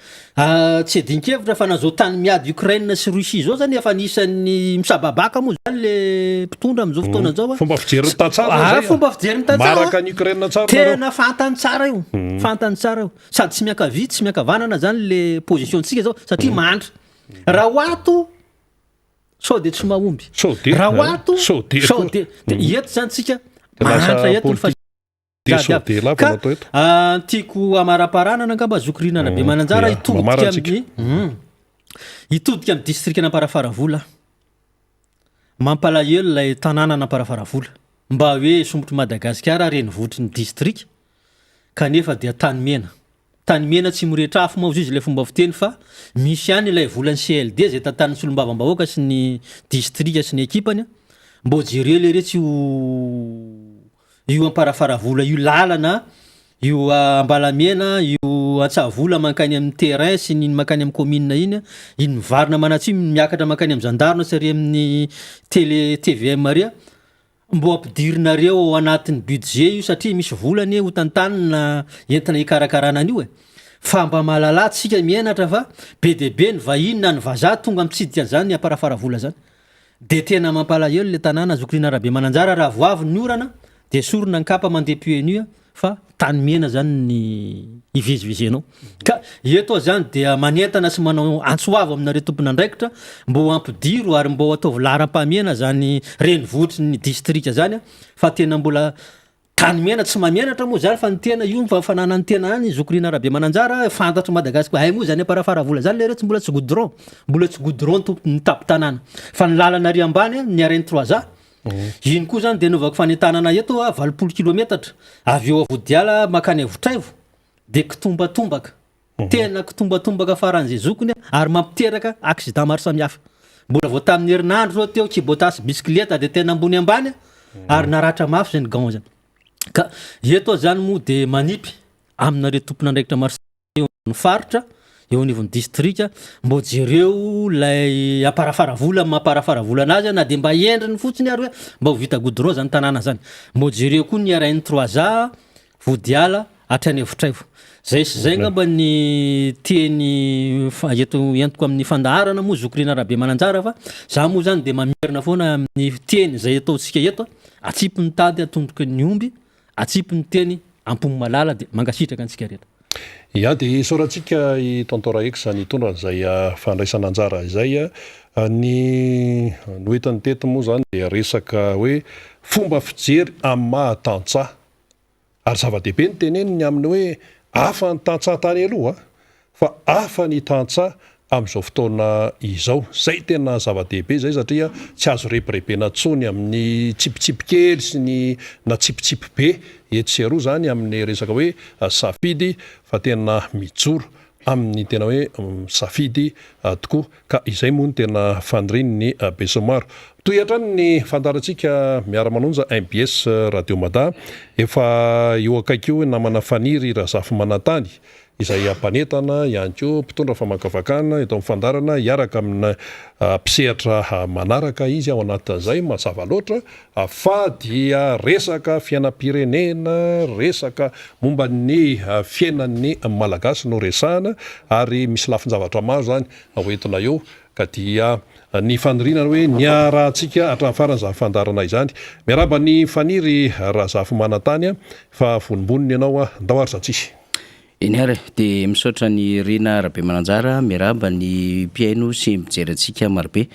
tsy edinkevitra fa na zao tany miady Ukraine sy Russie zao zany efa nisan'ny misababaka moa zany le mpitondra amin'izao fotoana zao fomba fijeriny tantsara fomba fijeriny maraka ny Ukraine tsara tena fantany tsara io fantany tsara io sady tsy miakavy tsy miakavanana zany le positiontsika zao satria mantra raha oato sao de tsy mahomby raha oato sao de eto zany tsika mantra eto ny tiako amaraparanana angamba Zokirinarabe Mananjara hitodika amin'ny district n'Amparafaravola mampalahelo lay tanàna n'Amparafaravola mba hoe sombotry Madagasikara renivohitry ny district kanefa dia tany mena tsy miretrafo moa izy le fomba fiteny fa misy ihany ilay volany CLD zay tantan'ny solombavam-bahoaka sy ny district sy ny ekipany mbo jereo le retsy io Amparafaravola io lalana io ambalamena io atsavola mankany amin'ny terrain sy ny mankany amin'ny commune iny mivarina manatsy miakatra mankany amin'ny gendarme sy ary amin'ny télé TVM maria mbo ampidirinareo anatin'ny budget io satria misy volany ho tantanina entina hikarakarana an'io fa mba mahalala tsika mienatra fa be de be ny vahiny na ny vazaha tonga mitsidika zany aparafara vola zany de tena mampalahelo le tanàna Zokrina Rabe Mananjara raha voavy ny orana de sorona ny kapa mandeha PNU fa tany mena zany ny ivezivezenao ka eto zany dia manentana sy manao antsoavo aminareo tompona andraikitra mbo ampidiro ary mbo ataovy laharam-pahamiana zany renivohitry ny distrika zany fa tena mbola tany mena tsy mamianatra moa zany fa ny tena io fa fanana ny tena any Zokrina Rabe Mananjara fantatry Madagasikara ay moa zany aparafara vola zany le retsy mbola tsy goudron ny tapo tanàna fa ny lalana ary ambany ny areny 3A iny koa zany de novako fanentanana eto 80 kilometatra avy eo Avodiala makany Votraivo de kitombatombaka tena kitombatombaka faran'izay zokony ary mampiteraka accident maro samihafa mbola vao tamin'ny herinandro zao teo kibotasy bisikileta de tena ambony ambany ary naratra mafy zany gant zany ka eto zany moa de manipy aminareo tompona andraikitra maro ny faritra eo anivon'ny distrika mbo jereo lay aparafara vola maparafara vola anazy na de mba endriny fotsiny ary hoe mba ho vita goudron zany tanàna zany mbo jereo koa ny arainy 3A Vodiala hatrany Votraivo zay sy zay ngamba ny tiany eto entiko amin'ny fandaharana moa Zokrina Rabe Mananjara fa za moa zany de mamerina foana amin'ny tiany zay ataontsika eto atsipy ny tady atondroka ny omby atsipy ny teny ampomy malala de mangasitraka antsika rehetra ia de sorantsika i tontora eky zany hitondra zay fandraisana anjara izay ny noetany tety moa zany de resaka hoe fomba fijery amin'ny mahatantsaha ary zava-dehibe ny teneniny amin'ny hoe afa ny tantsaha tany aloha fa afa ny tantsaha amin'izao fotoana izao zay tena zava-dehibe zay satria tsy azo repirebena tsony amin'ny tsipitsipi-kely sy ny na tsipitsipi be etseroa zany amin'ny resaka hoe safidy fa tena mijoro amin'ny tena hoe safidy tokoa ka izay moa ny tena fandrininy Besomaro toy ny fantarantsika miara-manonja MBS Radio Mada efa eo akaiky eo namana faniry Razafy Manantany izay ampanetana ihany koa mpitondra famakafakana eto amin'ny fandarana hiaraka amina mpisehatra manaraka izy ao anatin'izay mazava loatra fa dia resaka fiainam-pirenena resaka momba ny fiainan'ny malagasy no resahana ary misy lafin-javatra maro zany hoentina eo ka dia ny fanirinana hoe niarahantsika hatramin'ny farany zany fandarana izany miaraba ny faniry Razafy Manantany fa vonimboniny ianao ndao ary zatsisy eny ary de misaotra ny Rina Rabe Mananjara miaraba ny mpiaino sy mijery antsika marobe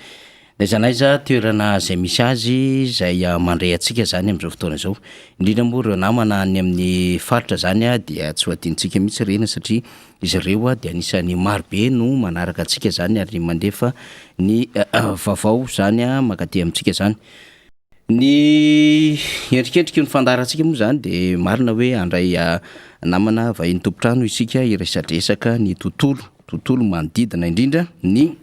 de zanaiza toerana zay misy azy zay mandray antsika zany amin'izao fotoana izao indrindra moa ireo namana ny amin'ny faritra zany dia tsy ho adintsika mihitsy Rina satria izy ireo dia anisan'ny marobe no manaraka antsika zany ary mandefa ny vaovao zany makaty amintsika zany ny endrikendriky ny fandarantsika moa zany de marina hoe andray namana vahiny tompotrano isika iresadresaka ny tontolo manodidina indrindra ny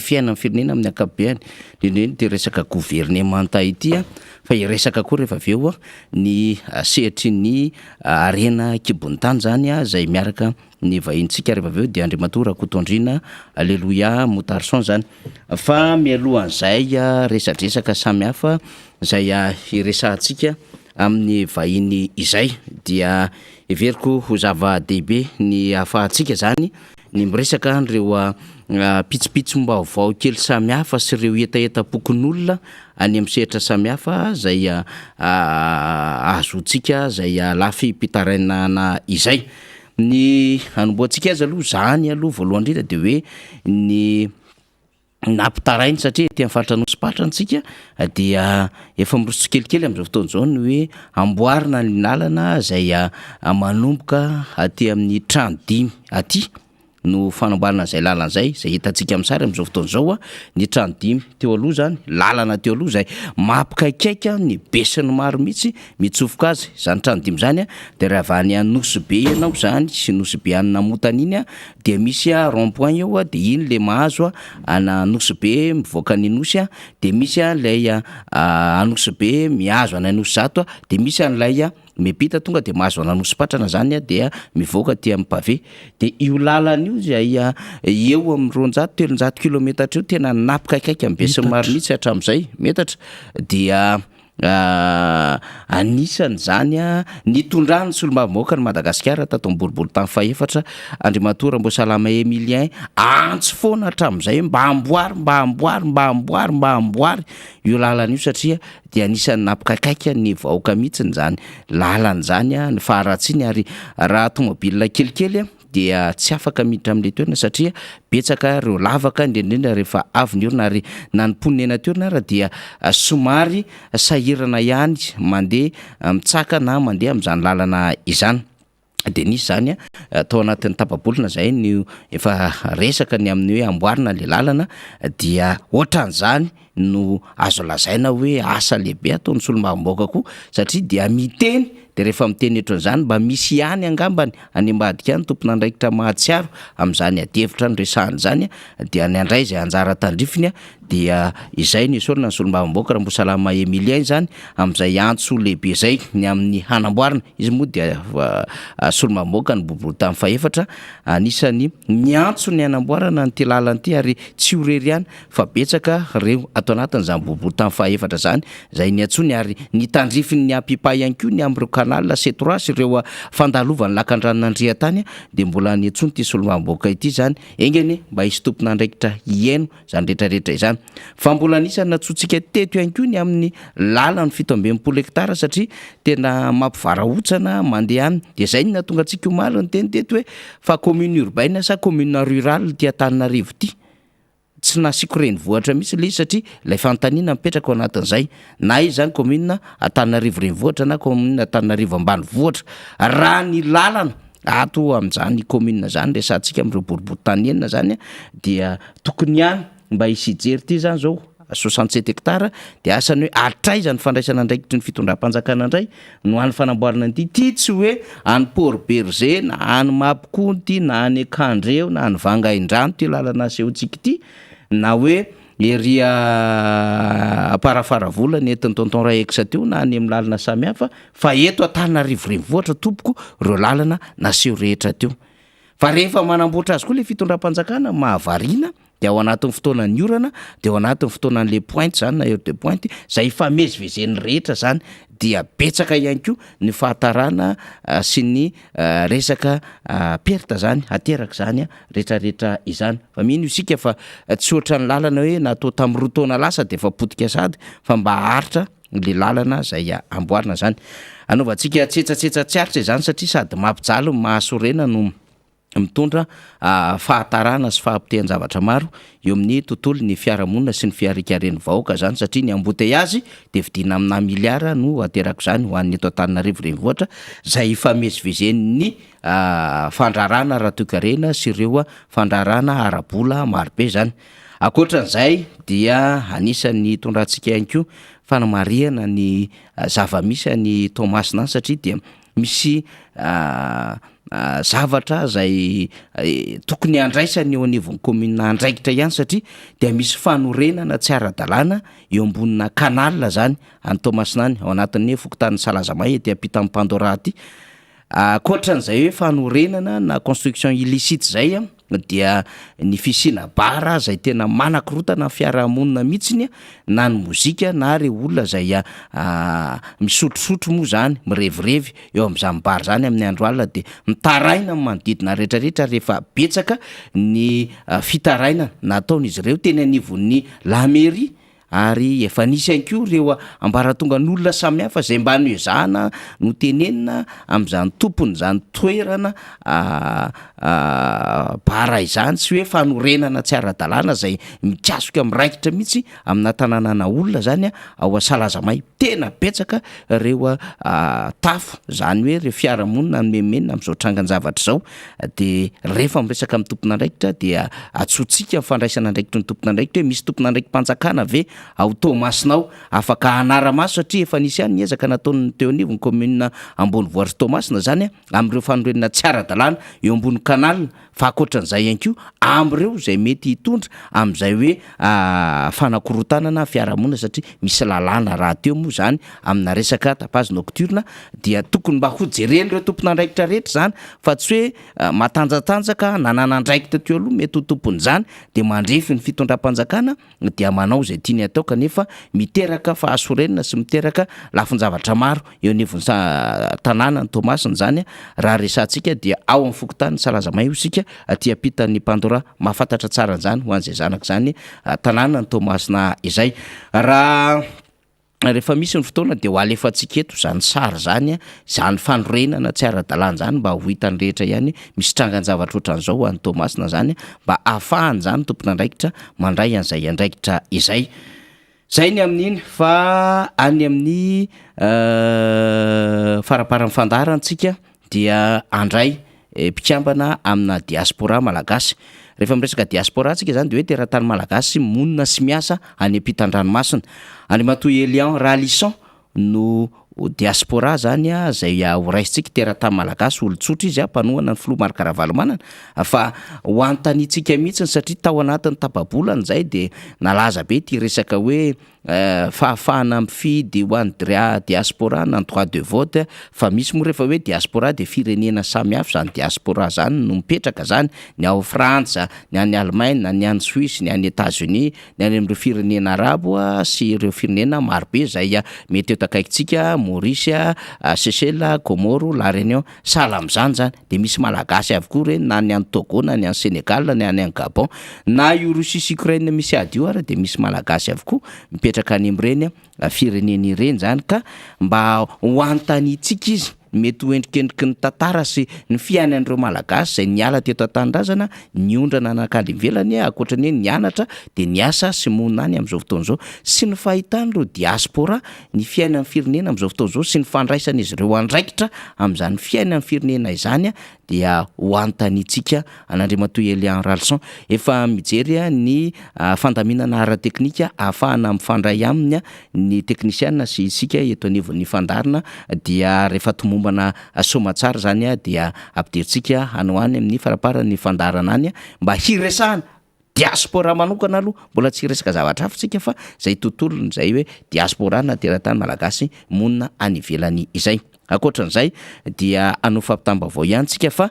fiainan'ny firenena amin'ny ankapobeny indrindra de resaka gouvernemanta ity fa iresaka koa rehefa avy eo ny sehitry ny arena kibontany zany zay miaraka ny vahintsika rehefa avy eo de Andriamatora Kotondrina Alleluia Motarson zany fa mialohan'izay resadresaka samihafa zay iresahantsika amin'ny vahiny izay dia everiko ho zava-dehibe ny afahantsika zany ny miresaka ireo pitsipitsy mbaovao kely samihafa sy ireo etaeta-pokon'olona any amin'ny sehatra samihafa zay azontsika zay lafim-pitarainana izay ny anomboantsika azy aloha zany aloha voalohany indrindra de hoe ny nampitarainy satria ty amin'ny faritra Nosipatra antsika dia efa miroso kelikely amin'izao fotoana izao ny hoe amboarina ny lalana zay manomboka aty amin'ny trano 5 aty no fanamboarana zay lalana zay hitantsika amin'ny sary amin'izao fotoana izao ny trano 5 teo aloha zany lalana teo aloha zay mampikaikaika ny besiny maro mihitsy mitsofoka azy zany trano 5 zany de raha avy any Nosy-be ianao zany sy Nosy-be any Namotana iny de misy rond-point eo de iny le mahazo ana Nosy-be mivoaka ny Nosy de misy lay Nosy-be mihazo ana Nosy zato de misy an'lay mepita tonga de mahazo ananosipatrana zany a dia mivoaka ty amin'ny pavé de io lalana io zay eo amin'ny 200-300 kilometatra io tena napikaikaiky amin'ny besin'ny maro mihitsy hatramin'izay metatra dia anisany zany a nitondrany solombamoaka ny Madagasikara tato amin'ny boribory tany faefatra Andriamatora Ramboasalama Emilien antsy foana hatramin'izay mba amboary io lalana io satria dia anisany napikaikaiky ny vahoaka mihitsy zany lalana zany a ny faharatsiny ary raha tomobile kelikely a dia tsy afaka miditra amin'le toerana satria betsaka reo lavaka indrindrindra rehefa avy ny orona ary na ny ponina toerana raha dia somary sahirana ihany mandeha mitsaka na mandeha amin'izany lalana izany de nisy zany atao anatin'ny tapabolona zay ny efa resaka ny amin'ny hoe amboarina le lalana dia ohatran'izany no azo lazaina hoe asa lehibe ataon'ny solombavam-bahoaka koa satria dia miteny de rehefa miteny etran'izany mba misy ihany angambany any ambadika any tompon'andraikitra mahatsiaro amin'izany adevitra ny resahany zany dia ny andray zay anjara tandrifiny dia izay ny esorina ny solombavam-bahoaka Ramboasalama Emilien zany amin'izay antso lehibe zay ny amin'ny hanamboarana izy moa dia solombavam-bahoaka ny boribory tany faefatra anisany miantso ny hanamboarana ny ty lalana ty ary tsy horery ihany fa betsaka reo atao anatin'izany boribory tany faefatra zany zay ny antsony ary ny tandrifiny ny ampipa ihany koa ny am'ireo canal C3 sy ireo fandalovany lakan-dranon'andria tany de mbola ny antsony ty solombavam-bahoaka ity zany engeny mba hisy tompon'andraikitra hiaino zany rehetrarehetra izany fa mbola anisany natsotsika teto ihany koa ny amin'ny lalany 17 hektara satria tena mampivarahontsana mandeha any de zay ny natonga antsika omaly ny teny teto hoe fa commune urbaine sa commune rurale ty Antananarivo ty tsy nasiko renivohitra mihitsy le izy satria lay fanontaniana mipetraka ao anatin'izay na izy zany commune Antananarivo renivohitra na commune Antananarivo ambanivohitra raha ny lalana ato amin'izany commune zany resantsika amin'ireo boribory tany enina zany dia tokony ihany mba hisy jery ty zany zao 67 hektara de asany hoe atraizany fandraisana andraikitry ny fitondram-panjakana indray no any fanamboarana an'ity ty tsy hoe any Port Berger na any Mapikonty na any Akandreo na any Vangaindrano ty lalana asehontsika ity na hoe ery aparafara vola ny entin'ny tonton Raexa teo na any amin'ny lalana samihafa fa eto Antananarivo renivohitra tompoko reo lalana naseho rehetra teo fa rehefa manamboatra azy koa le fitondram-panjakana mahavariana de ao anatin'ny fotoana ny orana de ao anatin'ny fotoanan'le pointe zany na heure de pointe zay famezivezen'ny rehetra zany dia betsaka ihany koa ny fahatarana sy ny resaka perta zany ateraka zany rehetrarehetra izany fa mino isika fa tsy ohatra ny lalana hoe natao tamin'ny roa taona lasa de efa potika sady fa mba haritra le lalana zay amboarina zany anaovantsika tsetsasetsa tsy aritra izany satria sady mampijalo mahasorena no mitondra fahatarana sy fahampitehan-javatra maro eo amin'ny tontolo ny fiarahamonina sy ny fiarikaren'ny vahoaka zany satria ny embouteillage de vidina amina miliara no aterako zany ho an'ny eto Antananarivo renivohitra zay famezivezen'ny fandrarana raha-toekarena sy ireo fandrarana arabola marobe zany akoatran'izay dia anisan'ny tondrantsika ihany koa fanamariana ny zava-misy ny Tomasina satria dia misy zavatra zay tokony andraisany eo anivon'ny commune andraikitra ihany satria dia misy fanorenana tsy ara-dalàna eo ambonina canal zany any Tomasina any ao anatin'ny fokontany Salazamay ety ampita amin'ny Pandora aty akoatran'izay hoe fanorenana na construction illicite zay dia ny fisina bara zay tena manakorotana fiarahamonina mihitsiny na ny mozika na reo olona zay misotrosotro moa zany mirevirevy eo amin'izany bara zany amin'ny andro alina de mitaraina manodidina rehetrarehetra rehefa betsaka ny fitaraina nataon'izy ireo teny anivon'ny la mairie ary efa nisy ihany koa reo ambaratonga n'olona samihafa zay mba noezahana no tenenina amin'izany tompony zany toerana bara izany sy hoe fanorenana tsy ara-dalàna zay mikasoka miraikitra mihitsy amina tanànana olona zany ao Salazamay tena betsaka reo tafo zany hoe reo fiarahamonina ny memenina amin'izao trangan-javatra zao de rehefa miresaka amin'ny tompon'andraikitra dia atsotsika mifandraisana andraikitra ny tompon'andraikitra hoe misy tompon'andraikimpanjakana ve Tomasinao afaka anaramaso satria efa nisy ihany ny ezaka nataony teo anivony commune ambony vohary Tomasina zany am'ireo fanorenana tsy ara-dalàna eo ambony kanalina fa akoatran'izay ihany koa am'ireo zay mety hitondra am'izay hoe fanakorotanana fiarahamonina satria misy lalàna raha teo moa zany amina resaka tapage nocturne dia tokony mba ho jereny ireo tompon'andraikitra rehetra zany fa tsy hoe matanjatanjaka nananandraikitra teo aloha mety ho tompon'izany de mandrefy ny fitondram-panjakana dia manao zay tiany atao kanefa miteraka fahasorenina sy miteraka lafin-javatra maro eo anivony tanàna ny Tomasina zany raha resantsika dia ao amin'ny fokotany Salazamay isika aty ampitan'ny Pandora mahafantatra tsara an'izany ho an'izay zanaka zany tanàna ny Tomasina izay raha rehefa misy ny fotoana de ho alefantsika eto zany sary zany zany fanorenana tsy ara-dalàna zany mba ho hitany rehetra ihany misy trangan-javatra ohatran'izao ho an'ny Tomasina zany mba ahafahany zany tompon'andraikitra mandray an'izay andraikitra izay zay ny amin'iny fa any amin'ny faraparan'ny fandarantsika dia andray mpikambana amina diaspora malagasy rehefa miresaka diaspora tsika zany de hoe teratany malagasy monina sy miasa any ampitan-dranomasina any matoy Elian Ralisson no diaspora zany zay horaisitsika teratany malagasy olo-tsotra izy mpanohana ny filoha Marc-Ravalomanana fa ho antanitsika mihitsiny satria tao anatin'ny tapabolana zay de nalaza be ty resaka hoe fahafahana mifidy ho an'ny diaspora na droit de vote fa misy moa rehefa hoe diaspora de firenena samihafa zany diaspora zany no mipetraka zany ny ao Frantsa ny any Allemagne ny any Suisse ny any États-Unis ny any amin'ireo firenena arabo sy ireo firenena marobe zay mety eto akaikitsika Maurice, Seychelles, Comoro, La Réunion sahala am'zany zany de misy malagasy avokoa reny na ny any Togo na ny any Sénégal na ny any Gabon na io Russie sy Ukraine misy ady io ary de misy malagasy avokoa mipetraka any am'ireny firenena ireny zany ka mba ho antanitsika izy mety ho endrikendriky ny tantara sy ny fiainan'ireo malagasy zay niala teto an-tanindrazana niondrana anakany ivelany akoatrany hoe nianatra de niasa sy monina any am'izao fotoana zao sy ny fahitan'ireo diaspora ny fiainan'ny firenena am'izao fotoana zao sy ny fandraisan'izy ireo andraikitra am'izany fiainan'ny firenena izany dia ho antanitsika an'Andriamatoa Elian Ralisson efa mijery ny fandaminana ara-teknika ahafahana mifandray aminy ny teknisiana sy isika eto anivon'ny fandarina dia rehefa tomombana somatsara zany dia ampidiritsika anoany amin'ny faraparan'ny fandarana any mba hiresahana diaspora manokana aloha mbola tsy resaka zavatra hafa tsika fa zay tontolony zay hoe diaspora na teratany malagasy monina any ivelany izay akoatran'izay dia anofampitambavao ihany tsika fa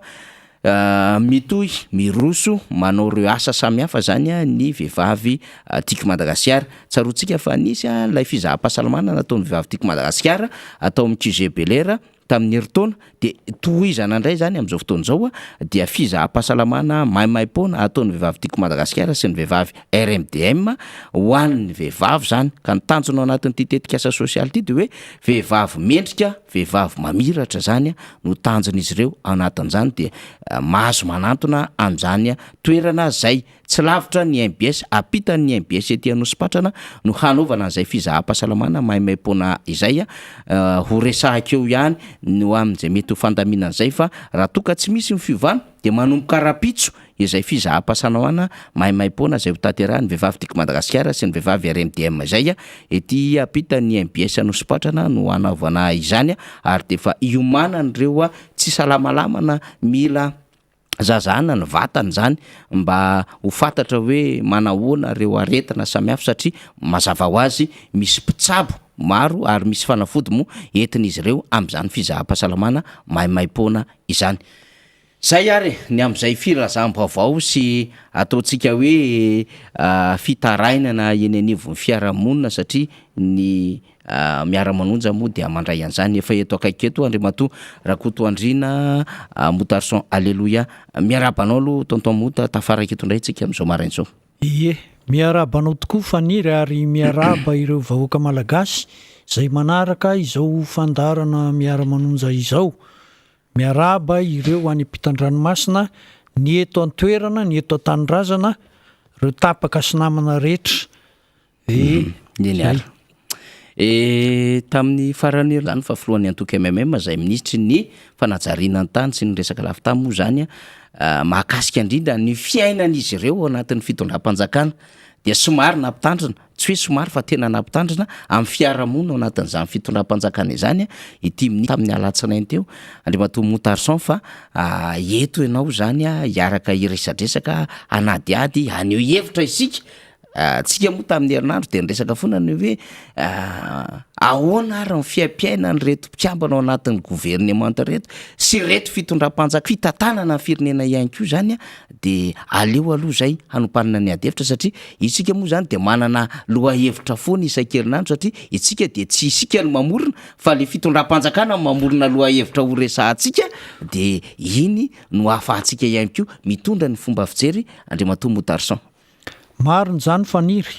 mitohy miroso manao reo asa samihafa zany ny vehivavy tiako Madagasikara tsarotsika fa nisy lay fizaham-pahasalamana nataon'ny vehivavy tiako Madagasikara atao amin'ny QG Belair tamin'ny heritaona de tohizana indray zany am'izao fotoana zao dia fizaham-pahasalamana maimaim-poana ataon'ny vehivavy tiako Madagasikara sy ny vehivavy RMDM ho an'ny vehivavy zany ka nitanjona ao anatin'ity tetikasa sosialy ity de hoe vehivavy mendrika vehivavy mamiratra zany no tanjon'izy ireo ao anatin'izany de mahazo manantona am'izany toerana zay tsy lavitra ny MBS apitan'ny MBS ety Anosipatrana no hanaovana an'izay fizaham-pahasalamana maimaim-poana izay ho resahakeo ihany no amin'izay mety ho fandaminan'izay fa raha toka tsy misy ny fiovana de manomboka rapitso izay fizaham-pahasalamana maimaim-poana zay ho tanterahany vehivavy tiako Madagasikara sy ny vehivavy RMDM izay ety apitan'ny MBS Anosipatrana no hanaovana izany ary de fa iomanan'ireo tsy salamalamana mila zazana ny vatany zany mba ho fantatra hoe manahoana reo aretina samihafa satria mazava ho azy misy mpitsabo maro ary misy fanafody moa entin'izy ireo am'izany fizaham-pahasalamana maimaim-poana izany zay ary ny am'izay filazam-baovao sy ataontsika hoe fitarainana eny anivon'ny fiarahamonina satria ny miara-manonja moa dia mandray an'izany efa eto akaiky eto Andriamatoa Rakoto Andrina Motarson Alleluia miarabanao aloha tonton Mota tafaraka eto indray tsika am'izao maraina zao ie miarabanao tokoa faniry ary miaraba ireo vahoaka malagasy zay manaraka izao fandarana miara-manonja izao miaraba ireo any ampitan-dranomasina ny eto an-toerana ny eto an-tanindrazana reo tapaka sy namana rehetra tamin'ny farany zany fa filohan'ny antoky MMM zay ministry ny fanajariana ny tany sy ny resaka lavitany moa zany mahakasika indrindra ny fiainan'izy ireo anatin'ny fitondram-panjakana dia somary nampitandrina tsy hoe somary fa tena nampitandrina amin'ny fiarahamonina ao anatin'izany fitondram-panjakana izany ity tamin'ny alatsinainy teo Andriamatoa Motarson fa eto ianao zany hiaraka iresadresaka anadiady aneo hevitra isika tsika moa tamin'ny herinandro de niresaka foana ny hoe ahoana ary ny fiapiaina ny reto mpikambana ao anatin'ny gouvernemanta reto sy reto fitondram-panjaka fitantanana ny firenena ihany koa zany de aleo aloha zay hanompanana ny adevitra satria isika moa zany de manana lohahevitra foana isan-kerinandro satria itsika de tsy isika no mamorona fa le fitondram-panjakana mamorona lohahevitra ho resahantsika de iny no ahafahantsika ihany koa mitondra ny fomba fijery Andriamatoa Motarson. Mariny zany faniry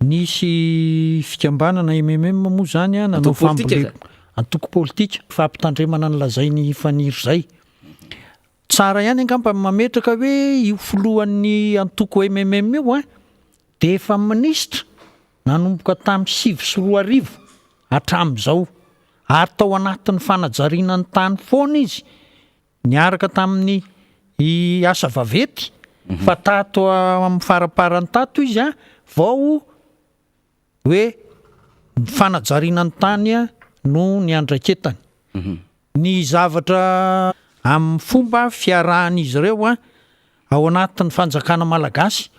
nisy fikambanana MMM moa zany nanao antoko politika fampitandremana nylazainy faniry zay tsara ihany angamba mametraka hoe io filohan'ny antoko MMM io de efa minisitra nanomboka tamin'ny 2024 hatramin'izao ary tao anatin'ny fanajariana ny tany foana izy niaraka tamin'ny asa vavety fa tato amin'ny faraparany tato izy vao hoe fanajariana ny tany no ny andraiketany ny zavatra amin'ny fomba fiarahan'izy ireo ao anatin'ny fanjakana malagasy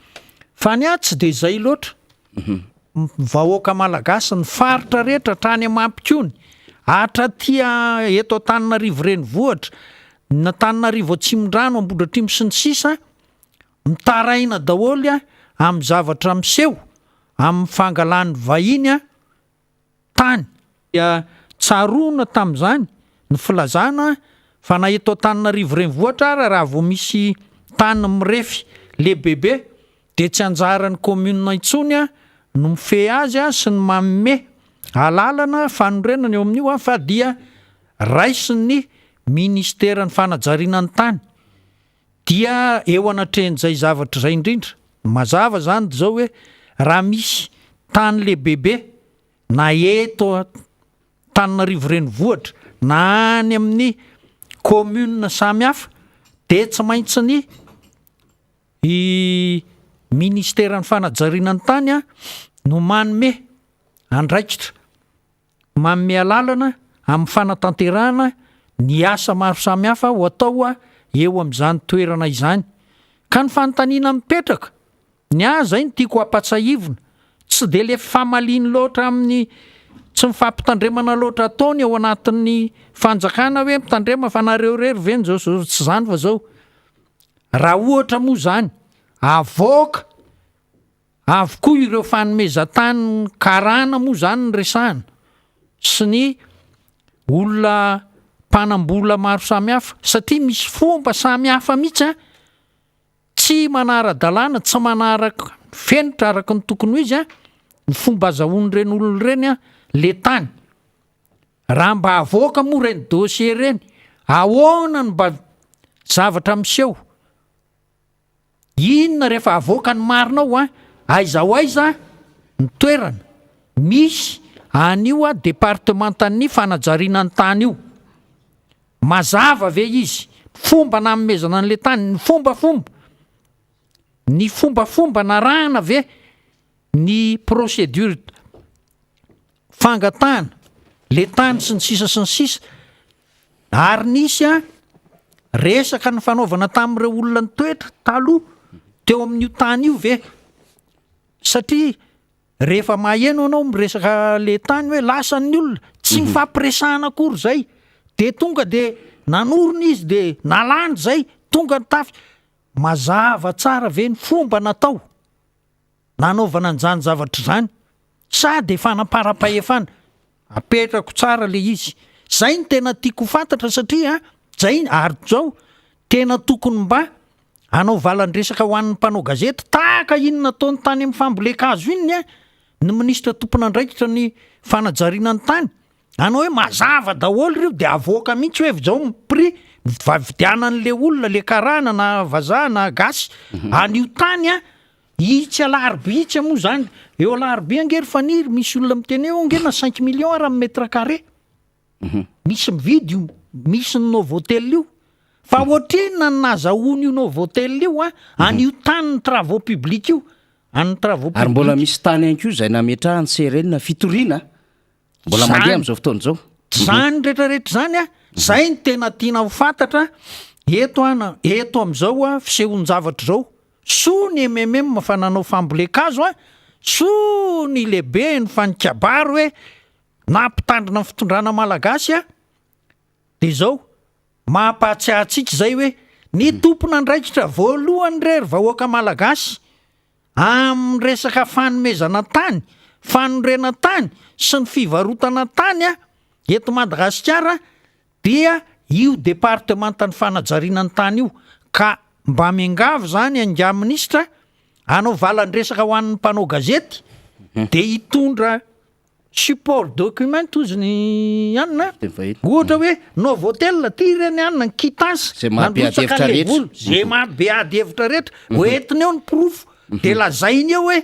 fa ny tsy de zay loatra vahoaka malagasy ny faritra rehetra trany Mampikony hatratia eto Antananarivo renivohitra na Antananarivo Atsimondrano Ambohidratrimo sy ny sisa mitaraina daholy amin'ny zavatra miseho amin'ny fangalan'ny vahiny tany tsaroana tamin'izany ny filazana fa na eto Antananarivo renivohitra raha vao misy tany mirefy lehibe de tsy anjaran'ny commune intsony no mife azy sy ny manome alalana fanorenana eo amin'io fa dia raisin'ny ministeran'ny fanajariana ny tany dia eo anatrehan'izay zavatra zay indrindra mazava zany zao hoe raha misy tany lehibe na eto Antananarivo renivohitra na any amin'ny commune samihafa de tsy maintsy ny ministeran'ny fanajariana ny tany no manome andraikitra manome alalana amin'ny fanatanterahana ny asa maro samihafa ho atao eo amin'izany toerana izany ka ny fanontaniana mipetraka ny zay ny tiako ampatsahivina tsy de le famaliny loatra amin'ny tsy mifampitandremana loatra ataony ao anatin'ny fanjakana hoe mitandrema fa nareo rery veny zao tsy zany fa zao raha ohatra moa zany avoaka avokoa ireo fanomezan-tany karana moa zany ny resahana sy ny olona mpanambola maro samihafa satria misy fomba samihafa mihitsy tsy manara-dalàna tsy manaraka fenitra araka ny tokony ho izy ny fomba azahoany reny olona reny le tany raha mba avoaka moa reny dossier reny ahoana ny mba zavatra miseho inona rehefa avoaka ny marinao aiza ny toerana misy anio departementan'ny fanajariana ny tany io mazava ve izy fomba namezana an'le tany ny fombafomba narahana ve ny procédure fangatahana le tany sy ny sisa ary nisy resaka ny fanaovana tamin'ireo olona ny toetra taloha teo amin'io tany io ve satria rehefa maheno anao miresaka le tany hoe lasan'ny olona tsy mifampiresahana akory zay de tonga de nanorona izy de nalandry zay tonga ny tafy mazava tsara ve ny fomba natao nanaovana an'izany zavatra zany sady fanapara-pahefana apetrako tsara le izy zay ny tena tiako fantatra satria zay ary zao tena tokony mba anao valandresaka ho an'ny mpanao gazety tahaka inona ataony tany amin'ny famboleka-hazo iny ny ministra tompon'andraikitra ny fanajariana ny tany anao hoe mazava daholo reo de avoaka mihitsy hoe zao prix vavidianan'le olona le karana na vazaha na gasy an'io tany itsy alarobitsy moa zany eo alarobia angery faniry misy olona miteny eo angena 5 millions raha metre carré misy mividy io misy ny Novotel io fa ohatrina ny nazahoany io Novotel io an'io tany ny travaux publics io any travaux Ary mbola publics. misy tany ihany koa zay nametrahany serenina fitoriana mbola Zany. mandeha amin'izao fotoana izao. Zany rehetrarehetra zany a zay ny tena tiana ho fantatra eto am'izao a fisehon-javatra zao so ny MMM fa nanao fambolekazo a so ny lehibe ny fanikabaro hoe nampitandrina ny fitondrana malagasy a de zao mampahatsiahtsika zay hoe ny tompona ndraikitra voalohany rery vahoaka malagasy amin'ny resaka fanomezana tany fanorena tany sy ny fivarotana tany a eto Madagasikara dia io departementany fanajarinany tany io ka mba miangavy zany anga ministra anao valandresaka ho an'ny mpanao gazety de hitondra support document ozy ny anina ohatra hoe Novotel ty reny anina ny quittance Zay mahabeady hevitra rehetra. zay mahabeady hevitra rehetra hoentiny eo ny proof de lazainy eo hoe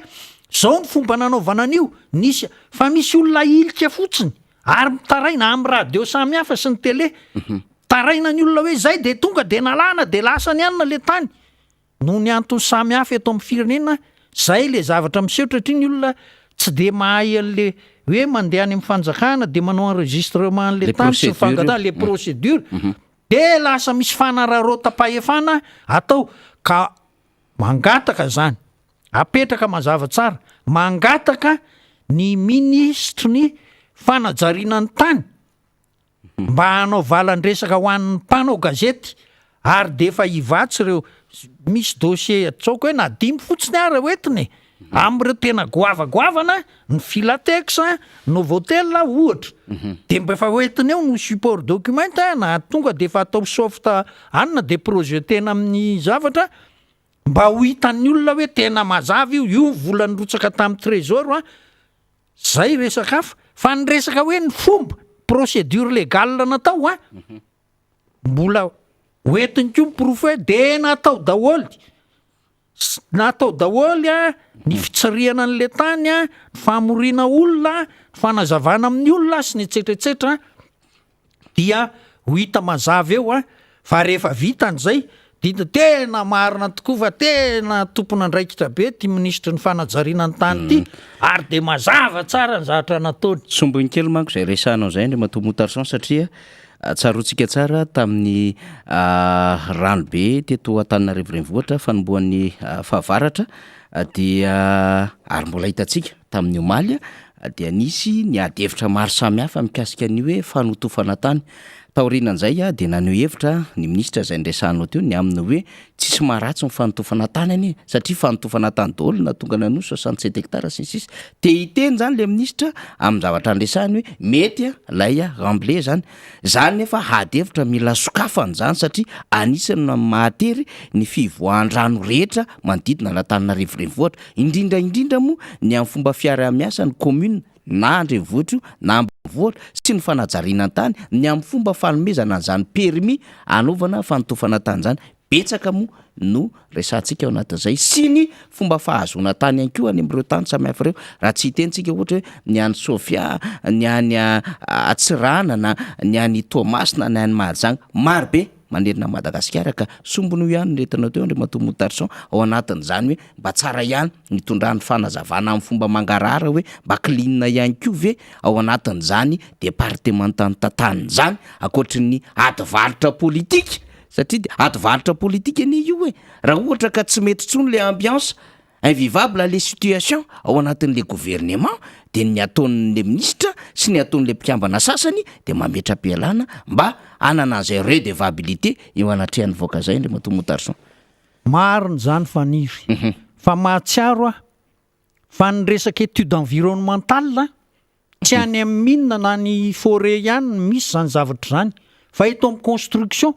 zao ny fomba nanaovana an'io nisy fa misy olona ilika fotsiny ary mitaraina amin'ny radio samy hafa sy ny télé taraina ny olona hoe zay de tonga de nalana de lasa ny anina le tany no ny antony samy hafa eto amin'ny firenena zay le zavatra misehotra tri ny olona tsy de mahay an'le hoe mandeha any amin'ny fanjakana de manao enregistrement an'le tany sy fangatana le procédure de lasa misy fanararota-pahefana atao ka mangataka zany apetraka mazava tsara mangataka ny ministry ny fanajarinany tany mba hanao valandresaka ho an'ny mpanao gazety ary de efa hivatsy ireo misy dossier atsaoko hoe na 5 fotsiny ary hoetiny am'ireo tena goavagoavana ny Filatex Novotel ohatra de mba efa hoetiny eo no support document na tonga de efa atao softa anina de projet tena amin'ny zavatra mba ho hitan'ny olona hoe tena mazava io volany rotsaka tamin'ny trésor zay resaka hafa fa ny resaka hoe ny fomba procédure légale natao mbola hoetiny koa miprofo hoe de natao daholy ny fitsiriana an'le tany ny famorina olona ny fanazavana amin'ny olona sy ny etsetretsetra dia ho hita mazava eo fa rehefa vitan'zay dia tena marina tokoa fa tena tompona andraikitra be ty ministra ny fanajariana ny tany ty ary de mazava tsara ny zavatra nataony sombony kely manko zay resanao zay ndre matomotarson satria tsarotsika tsara tamin'ny ranobe teto Antananarivo renivohitra fanomboan'ny fahavaratra dia ary mbola hitatsika tamin'ny omaly dia nisy ny adevitra maro samihafa mikasika ny hoe fanotofana tany taorinan'izay de naneho hevitra ny ministra zay nresanao teo ny aminy hoe tsisy maharatsy ny fanotofana tany any satria fanotofana tany daholo na tonga nano 67 hectara sisisy de hiteny zany le ministra amin'ny zavatra andresany hoe mety lay ramble zany nefa hadevitra mila sokafany zany satria anisany mahatery ny fivoahan-drano rehetra manodidina n'Antananarivo renivohitra indrindra moa ny amin'ny fomba fiara-miasa ny commune na Andrenivohitra na Ambanivohitra sy ny fanajariana tany ny amin'ny fomba fanomezana an'izany permis anaovana fanotofana tany zany betsaka moa no resantsika ao anatin'izay sy ny fomba fahazoana tany ihany koa any amin'ireo tany samy hafa ireo raha tsy hitentsika ohatra hoe ny any Sofia ny any Atsirana na ny any Tomasina ny any Mahajanga marobe manerina Madagasikara ka sombony ihany netinao teo ndre matomotarson ao anatin'izany hoe mba tsara ihany nitondrany fanazavana amin'ny fomba mangarara hoe mba kilinina ihany koa ve ao anatin'izany departementany tantany zany akoatry ny adivalitra politika satria adivalitra politika any io hoe raha ohatra ka tsy mety tsony le ambiance invivable les situations ao anatin'le gouvernement de ny ataon'le ministra sy ny ataon'le mpikambana sasany de mametra-pialana mba anana an'izay redevabilité eo anatrehan'ny voaka zay ndre matomotarson mariny zany faniry fa mahatsiaro fa ny resaka étude environnementale tsy any amin'ny minina na ny forêt ihany misy zany zavatra zany fa eto amin'ny construction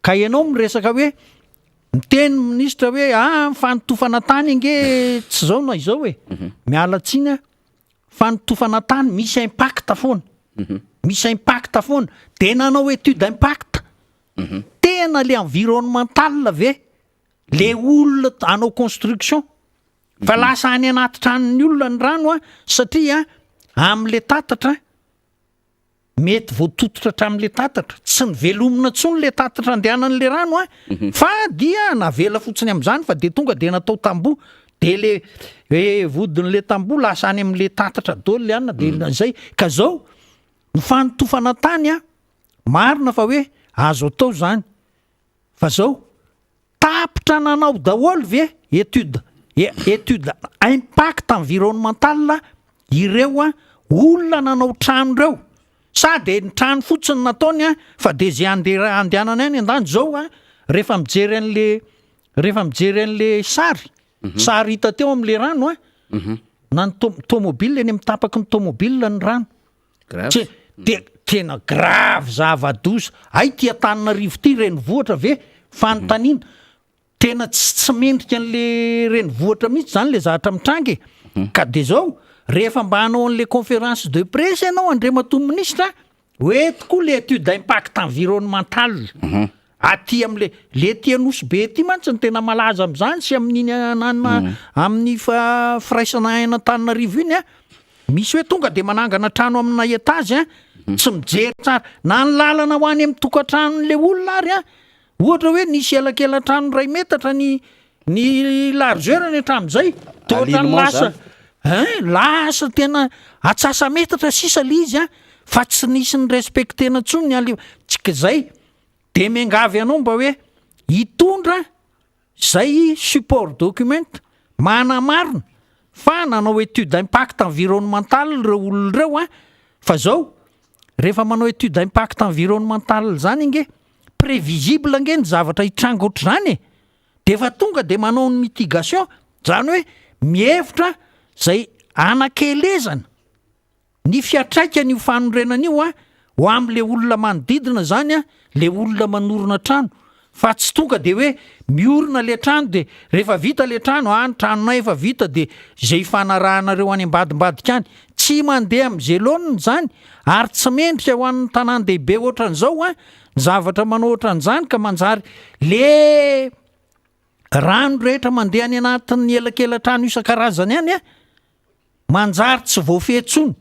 ka ianao miresaka hoe miteny ministra hoe fanotofana tany inge tsy zao na izao hoe miala tsiny fanotofana tany misy impact foana misy impact foana de nanao étude d'impact tena le environnemental ve le olona anao construction fa lasa any anaty tranony olona ny rano satria am'le tatatra mety voatototra hatramin'le tatatra tsy ny velomina tsony le tatatra andehanan'le rano fa dia navela fotsiny amin'izany fa de tonga de natao tamboho de le hoe vodin'le tamboho lasa any amin'le tatatra dolo le anina de zay ka zao ny fanotofana tany a marina fa hoe azo atao zany fa zao tapitra nanao daholo ve étude impact environnemental ireo a olona nanao trano reo sady ny trano fotsiny nataony a fa de zay andehanana any andany zao a rehefa mijery an'le sary hita teo am'le rano a na ny tomobile eny mitapaky ny tomobile ny rano de tena grave zava-doza ty Antananarivo ty renivohitra ve fanontaniana tena tsy mendrika an'le renivohitra mihitsy zany le zavatra mitrangy ka de zao rehefa mba hanao an'le conférence de presse ianao Andriamatoa Ministra hoe tokoa le étude d'impact environnemental aty am'le ty Anosy-be ty mantsy ny tena malaza am'zany sy amin'iny anana amin'ny firaisana aina Antananarivo iny a misy hoe tonga de manangana trano amina etazy a tsy mijery tsara na ny lalana ho any amin'ny tokantranon'le olona ary a ohatra hoe nisy elakelan-trano 2 metatra ny largeur-ny hatramin'izay de ohatra lasa tena atsasa metatra sisa le izy a fa tsy nisy ny respectena tsony ny tsika zay de miangavy anao mba hoe hitondra zay support document manamarina fa nanao étude d'impact environnemental reo olona reo a fa zao rehefa manao étude d'impact environnemental zany inge prévisible nge ny zavatra hitranga ohatr'izany de fa tonga de manao ny mitigation zany hoe mihevitra zay anakelezana ny fiatraikany io fanorenana io a ho am'le olona manodidina zany a le olona manorina trano fa tsy tonga de hoe miorina le trano de rehefa vita le trano ny tranonay efa vita de zay fanarahanareo any ambadimbadika any tsy mandeha am'zay loniny zany ary tsy mendrika ho an'ny tanan-dehibe ohatran'izao a zavatra manao ohatran'izany ka manjary le rano rehetra mandeha any anatin'ny elakela-trano isan-karazany any a manjary tsy voafehitsony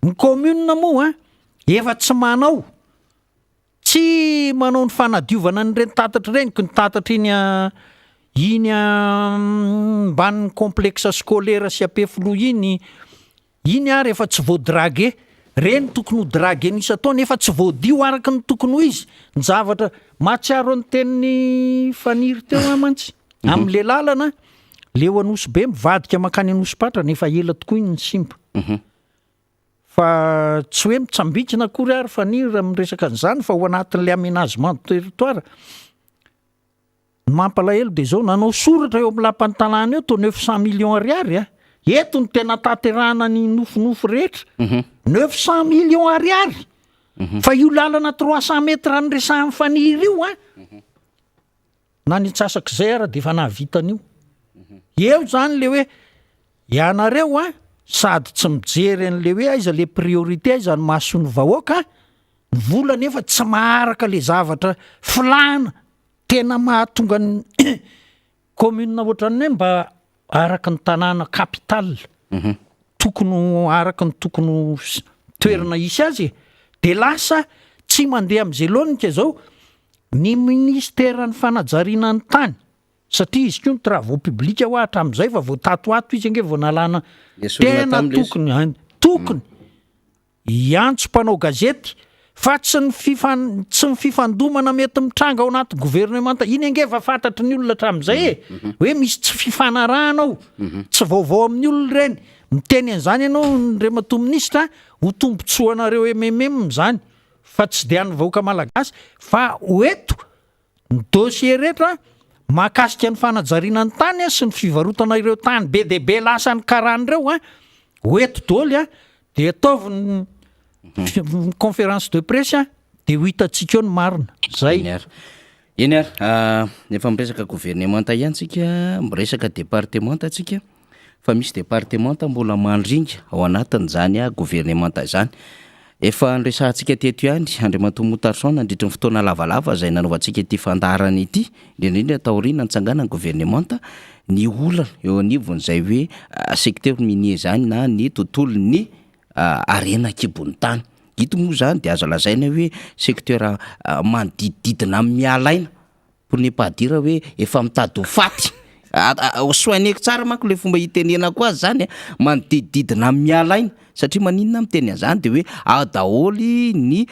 ny commune moa efa tsy manao ny fanadiovana nyreny tatatra reny ko ny tatatra iny mban'ny complexe scolaire sy apefilo iny ary efa tsy voadrage reny tokony ho drague nisy ataony efa tsy voadio araka ny tokony ho izy ny zavatra matsiaro ny tenin'ny faniry teo amantsy am'le lalana leo Anosy-be mivadika makany Anosy-patra nefa ela tokoa iny ny simba fa tsy hoe mitsambikina akory ary faniry am'resaka an'izany fa ho anatin'le aménagement de territoire ny mampalahelo de zao nanao soratra eo am'lapan'ny tanàna eo to 900 millions ariary a eto ny tena taterahana ny nofinofo rehetra 900 millions ariary fa io lalana 300 metra ny resahan'ny faniry io a na ny tsasaky zay ara de efa nahavitan'io eo zany le hoe ianareo a sady tsy mijery an'le hoe aiza le priorité aiza ny mahasoa ny vahoaka ny vola nefa tsy maharaka le zavatra filana tena mahatonga ny commune ohatran'ny hoe mba araka ny tanàna capital tokony araka ny tokony toerana isy azy de lasa tsy mandeha am'zay lonika zao ny ministèran'ny fanajariana ny tany satria izy koa ny travaux publics ho hatramin'izay fa voatatoato izy ange vao nalana tena tokony iantso mpanao gazety fa tsy ny fifandomana mety mitranga ao anaty gouvernement iny ange fa fantatry ny olona hatramin'izay hoe misy tsy fifanarahana ao tsy vaovao amin'ny olona reny miteny an'izany ianao Andriamatoa Ministra ho tombontsoanareo MMM zany fa tsy de an'ny vahoaka malagasy fa hoeto ny dossier rehetra mahakasika ny fanajariana ny tany sy ny fivarotana ireo tany be de be lasa ny karan'ireo hoeto dôly de ataovy ny conférence de presse de ho hitantsika eo ny marina zay eny ary efa miresaka gouvernementa ihany tsika miresaka départementa tsika fa misy départementa mbola mandringa ao anatin'izany gouvernementa zany efa nresahantsika teto ihany Andriamatoa Motarson nandritra ny fotoana lavalava zay nanaovantsika ity fandarana ity indrindrindra taoriana nitsangana ny gouvernementa ny olana eo anivon'izay hoe secteur minier zany na ny tontolon'ny arena kibony tany ito moa zany de azo lazaina hoe secteur manodidididina amin'ny mialaina pour ne pas dire hoe efa mitady ho faty soaneko tsara manko le fomba hitenenako azy zany manodidididina mialaina satria maninona miteny an'izany de hoe ao daholy ny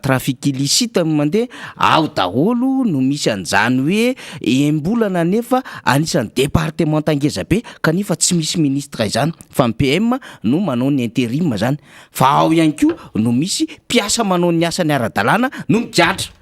trafic illicite mandeha, ao daholo no misy an'izany hoe embolana nefa anisan'ny département angeza be kanefa tsy misy ministre izany fa ny PM no manao ny intérim zany, fa ao ihany koa no misy mpiasa manao ny asany ara-dalàna no midratra.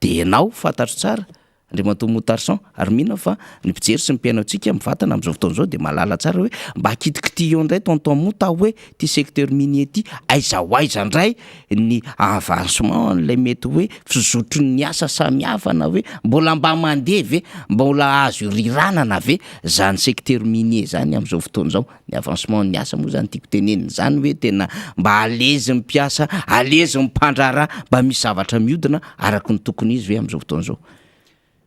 De ianao fantatro tsara Andriamantoa Motarson ary mino fa ny mpijery sy ny mpiainatsika mivatana amin'izao fotoana izao de malala tsara hoe mba kitikitio indray tonton Mota hoe ty secteur minier ty aiza indray ny avancement lay mety hoe fizotro ny asa samihafa na hoe mba mandeha ve mbola azo riranana ve zany secteur minier zany amin'izao fotoana izao, ny avancement ny asa moa zany tiako tenenina zany hoe tena mba alezy mpiasa, alezy mpandrara, mba misy zavatra mihodina araka ny tokony izy ve amin'izao fotoana izao.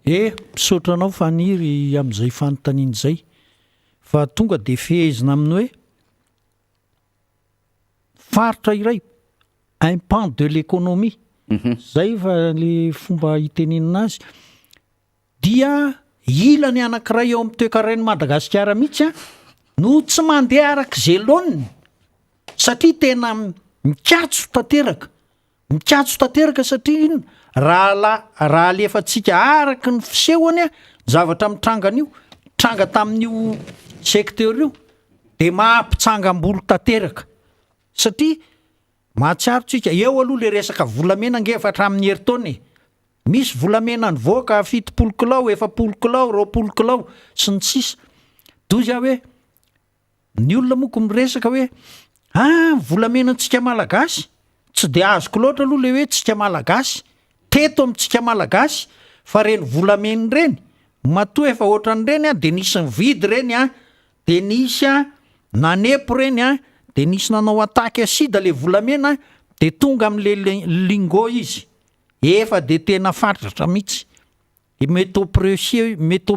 Misaotra anao faniry amin'izay fanontaniana izay fa tonga de fehezina amin'ny hoe faritra iray un pan de l'économie zay fa le fomba hitenenina azy dia ilany anankiray eo amin'ny toe-karain'i Madagasikara mihitsy no tsy mandeha araka zeloniny satria tena mikatso tanteraka satria ino raha alefantsika araka ny fisehoany zavatra mitrangana io tranga tamin'io secteur io de mahampitsangam-bolo tanteraka satria mahatsiarotsika eo aloha le resaka volamena ngefatra amin'ny heritaona misy volamena ny voaka 70 kilao 70 kilao 20 kilao sy ny sisa doza hoe ny olona moko miresaka hoe volamenantsika malagasy tsy de azoko loatra aloha le hoe tsika malagasy teto amintsika malagasy fa reny volameny reny matoa efa ohatran'ireny de nisy nividy reny de nisy nanepo reny de nisy nanao ataky asida le volamena de tonga am'le lingot izy efa de tena fatratra mihitsy métaux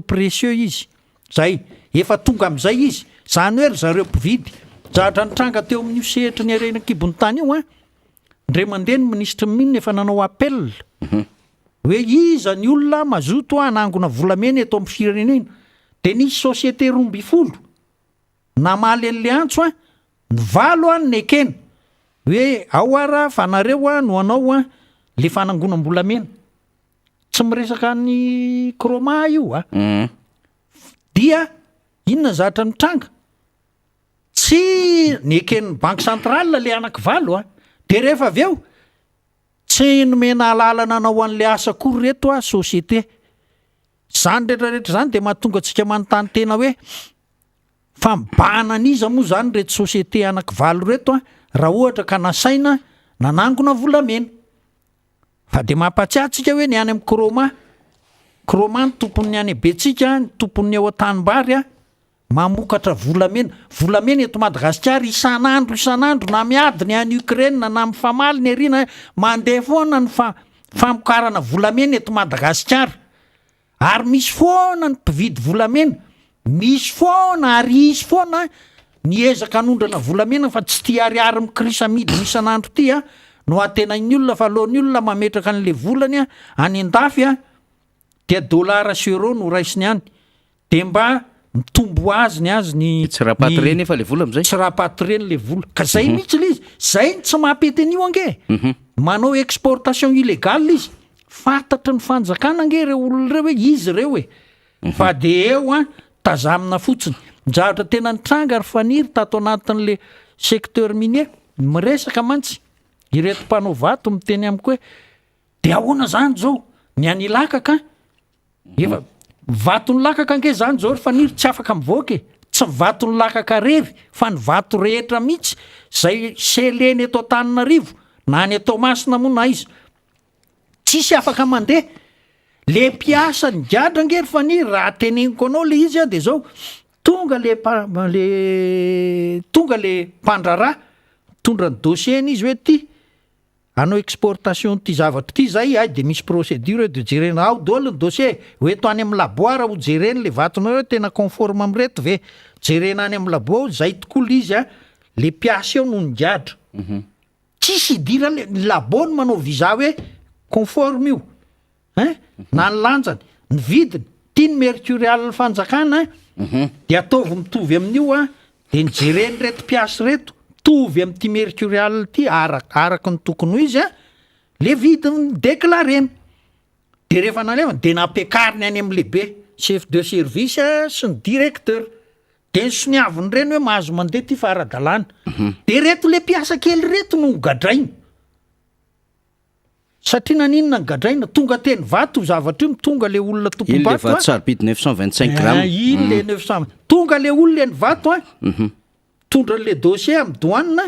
précieux izy zay efa tonga am'izay izy zany hoe ry zareo mpividy zahatra nitranga teo amin'io sehatra ny arena kibony tany io ndre mandeha ny ministre minina efa nanao appel hoe iza ny olona mazoto anangona volamena eto amin'ny firenena de nisy société romby folo namaly an'le antso ny valo ny ekena hoe ao ara fa nareo no anao le fanangonam-bolamena tsy miresaka ny kroma io dia inona zatra nitranga tsy ny eken'ny banque centrale le anankivalo de rehefa avy eo tsy nomena alalana anao an'le asa kory reto société zany rehetrarehetra zany de mahatonga antsika manontany tena hoe fa mibahana aniza moa zany reto société anankivalo reto raha ohatra ka nasaina nanangona volamena fa de mampatsiatsika hoe ny any amin'ny kroma ny tompony any betsika ny tompony eo an-tanimbary mamokatra volamena eto Madagasikara isan'andro na miadiny any Ukraine na mifamaly ny arina mandeha foana ny famokarana volamena eto Madagasikara ary misy foana ny mpividy volamena misy foana ary isy foana ny ezaka anondrana volamena fa tsy tia ariary mikrisa midiny isan'andro ty no atenan'ny olona fa alohan'ny olona mametraka an'le volany any an-dafy dia dollara sy euro no raisiny any de mba mitombo azy ny tsy rahapaty efa le vola am'izay tsy rahapaty reny le vola ka zay mihitsy le izy zay ny tsy mampety an'io ange manao exportation illégale izy fantatry ny fanjakana ange reo olona reo hoe izy reo fa de eo tazamina fotsiny zavatra tena nitranga ary faniry tato anatin'le secteur minier miresaka mantsy ireto mpanao vato miteny amiko hoe de ahoana zany zao ny any lakaka efa vaton'ny lakaka ange zany zao faniry tsy afaka mivoaka tsy vaton'ny lakaka rery fa ny vato rehetra mihitsy zay seleny eto Antananarivo na any Toamasina moa na izy tsisy afaka mandeha le mpiasa ny giadra angery faniry raha teneniko anao le izy de zao tonga le mpandrarà tondra ny dossier izy hoe ty anao exportation ty zavatra ty zay de misy procédure de jerena ao daholo ny dossier hoe to any amin'ny laboara ho jereny le vatonareo tena conforme am'reto ve jerena any amin'ny labo zay tokoa le izy le mpiasa eo no ny giadra tsisy idira le labo no manao visa hoe conforme io na ny lanjany ny vidiny ty ny mercurial fanjakana de ataovy mitovy amin'io a de nijereny reto mpiasy reto mitovy amin'ity mercurial ty araky ny tokony ho izy a le vidiny déclareny de rehefa nalevany de nampiakariny any amin'ny lehibe chef de service sy ny directeur de ny soniaviny reny hoe mahazo mandeha ty faradalàna de reto le mpiasa kely reto no gadrainy satria naninona ny gadraina tonga teny vato zavatra io tonga le olona tompom-bato vatsaripity 925 grammes iny le 900 tonga le olona ny vato a tondra le dossier amin'ny douane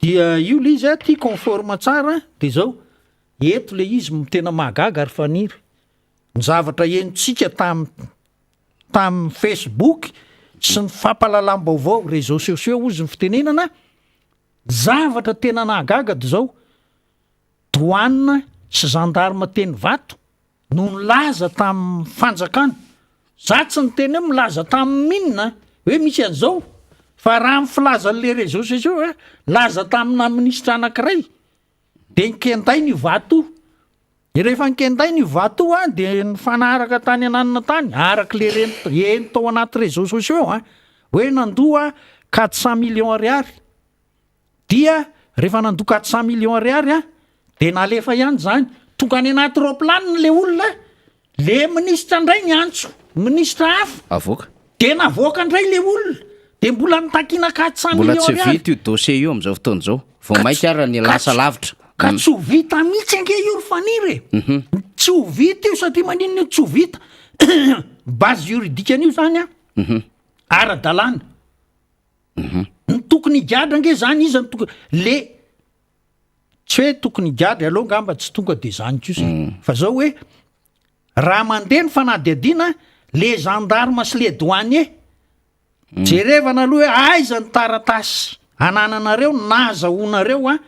dia io le izy ty conforme tsara de zao eto le izy tena mahagaga ary faniry ny zavatra enitsika tam Facebook sy ny fampalalam-baovao réseaux sociaux ozy ny fitenenana zavatra tena nahagaga de zao douane sy gendarme teny vato no nilaza tam fanjakana zatsy ny teny hoe milaza tam minina hoe misy an'izao fa raha amin'ny filazan'le réseaux sociaux laza tamina ministra anankiray de nikenday ny vato rehefa nikenday ny vato de nifanaraka tany ananina tany araky le reny tao anaty réseaux sociaux hoe nandoa 400 millions ariary dia rehefa nandoa 400 millions ariary de nalefa ihany zany tonga any anaty roplanina le olona le ministra ndray ny antso ministra hafa avoaka de navoaka ndray le olona de mbola nitakina 400 mbola millions tsy ariary vita io dossier io am'izao fotoana zao vao maika ara ny lasa lavitra ka tsy ho vita mihitsy ange io ry faniry tsy ho vita io satria maninona io tsy ho vita base juridique an'io zany ara-dalàna ny tokony higadra ange zany izy le tsy hoe tokony higadra aloha ngamba tsy tonga de zany kosa fa zao hoe raha mandeha ny fanadihadiana le gendarme sy le douanier jerevana aloha hoe aiza ny taratasy anananareo nazahoanareo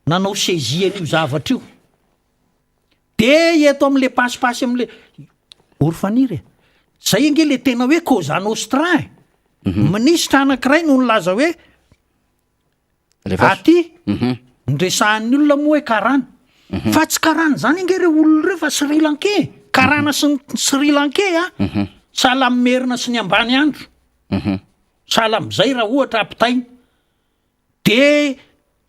nanao saisie an'io zavatra io de eto am'le pasipasy am'le orfaniry zay ange le tena hoe Cosa Nostra ministra anankiray no nilaza hoe aty ndresahan'ny olona moa hoe karana fa tsy karana zany ange reo olona reo fa Sri Lankais karana sy ny Sri Lankais sahala merina sy ny ambany andro sahala am'izay raha ohatra ampitainy de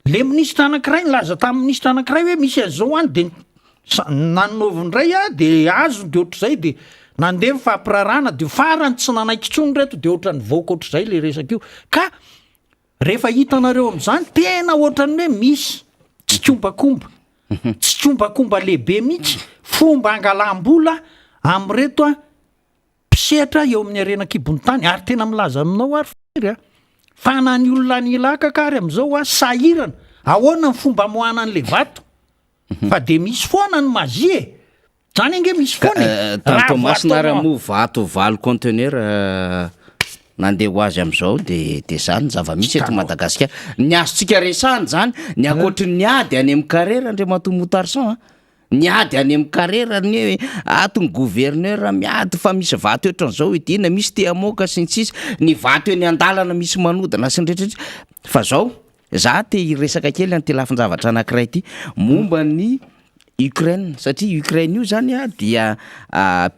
le ministra anankiray nilaza tamin'ny ministra anankiray hoe misy an'izao any de nanonovindray de azo de ohatr'izay de nandeha mifampirarana de farany tsy nanaiky tsony reto de ohatra ny voaka ohatr'izay le resaka io ka rehefa hitanareo am'izany tena ohatran'ny hoe misy tsy kombakomba tsy kombakomba lehibe mihitsy fomba angalam-bola am'reto mpisehatra eo amin'ny arenan-kibony tany ary tena milaza aminao ary firy fa na ny olona ny ilaka kary am'izao sahirana ahoana ny fomba moana an'le vato fa de misy foana ny mazie zany ange misy foana tantomasina raha mo vato valo conteneur nandeha ho azy am'izao de zany zava-misy eto Madagasikara ny azontsika resahany zany ny akoatry ny ady any amin'ny carrera Andriamato Motarson ny ady any amin'ny carrera ny hoe ato ny gouverneur miady fa misy vato ohatran'izao idina misy te amoka sy ny tsisy ny vato eny an-dalana misy manodana sy ny rehetrarehetra fa zao za te hiresaka kely any ty lafin-javatra anankiray ty momba ny Ukraine satria Ukraine io zany dia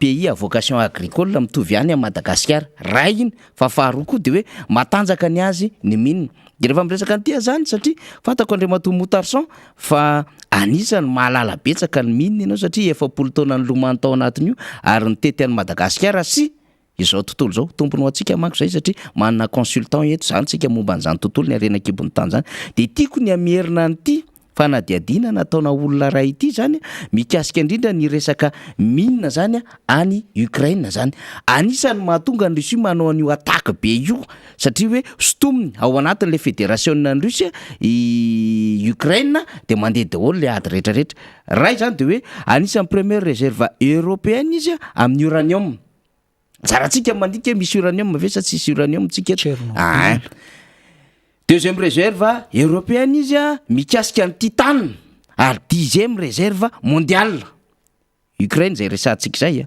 pays à vocation agricole mitovy ihany a Madagasikara ray iny fa faharoa koa de hoe matanjaka ny azy ny mine de rehefa miresaka an'ity zany satria fantako Andriamato Motarson fa anisany mahalala betsaka ny mine ianao satria 70 taona ny lomany tao anatin'io ary nitety any Madagasikara sy izao tontolo zao tompony ho antsika manko zay satria manana consultant eto zany tsika momba an'izany tontolo ny arenan-kibony tany zany de tiako ny amierina an'ity fanadiadiana nataona olona ray ity zany mikasika indrindra ny resaka mine zany any Ukraine zany anisany mahatonga ny Russie manao an'io ataka be io satria hoe stominy ao anatin'le fédération ny Russia Ukraine de mandeha daholo le ady rehetrarehetra ray zany de hoe anisany première réserve européenne izy amin'ny uranium zaratsika mandika misy uranium ve sa tsisy uranium tsika deuxième réserve européenne izy mikasika ny titane ary 10e réserve mondiale Ukraine zay resantsika zay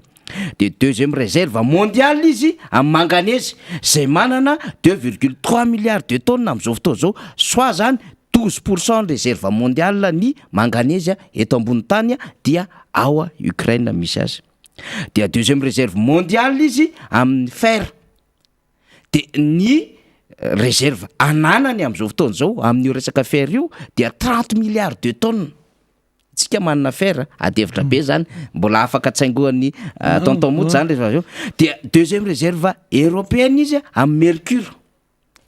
de deuxième réserve mondiale izy amin'ny manganèse zay manana 2,3 milliards de tonnes am'izao fotoana zao soit zany 12% réserve mondiale ny manganèse eto ambony tany dia ao Ukraine misy azy dia deuxième réserve mondial izy amin'ny fer. De ny réserve ananany am'izao fotoana zao amin'io resaka fer io dia 30 milliards de tonnes. Tsika manana fer adevitra be zany, mbola afaka tsaingohan'ny tonton moto zany rehefa avy eo. Dia deuxième réserve européenne izy amin'ny mercure.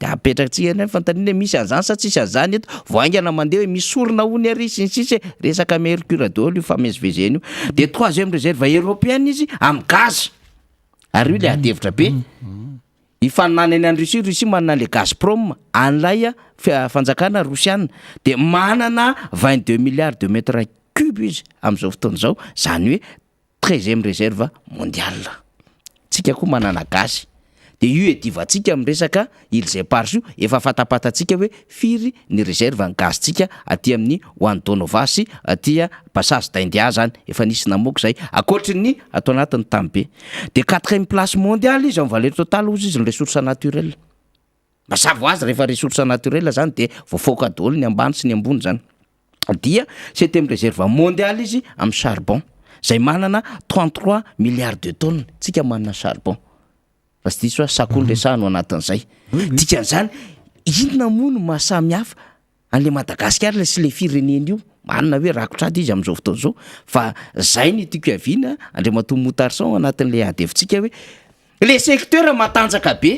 De apetrakantsika ny fantaniana misy an'zany sa tsisy an'zany eto, voaingana mandeha hoe misy sorona hony ary sinsisy resaka mercure daholo io famezivezeny io. De troisième réserve européenne izy amin'ny gaz. Ary io le adevitra be. Ifananany any Russie manana le Gazprom, an'ilay fanjakana Rosiana, de manana 22 milliards de mètres cubes izy am'izao fotoana zao, zany hoe 13e réserve mondiale. Tsika koa manana gaz. De io edivantsika amin'ny resaka îles éparses io, efa fatapatantsika hoe firy ny réserve ny gaztsika aty amin'ny Juan-Donova sy aty passage d'India zany, efa nisy namoaka zay, akoatrin'ny atao anatin'ny tany be. De 4e place mondiale izy en valeur totale ozy izy ny ressources naturelles. Mazava azy rehefa ressources naturelles zany de voafoaka daholo ny ambany sy ny ambony zany. Dia 7e réserve mondiale izy amin'ny charbon, zay manana 33 milliards de tonnes. Tsika manana charbon. Fa sy diso sakony resahano anatin'izay. Dikan'izany, inona moa no mahasamy hafa an'le Madagasikara sy le fireneny io? Manana hoe rakotrady izy am'izao fotoana zao. Fa zay ny tiako hiaviana Andriamatoa Motarson anatin'le adevintsika hoe le secteur matanjaka be,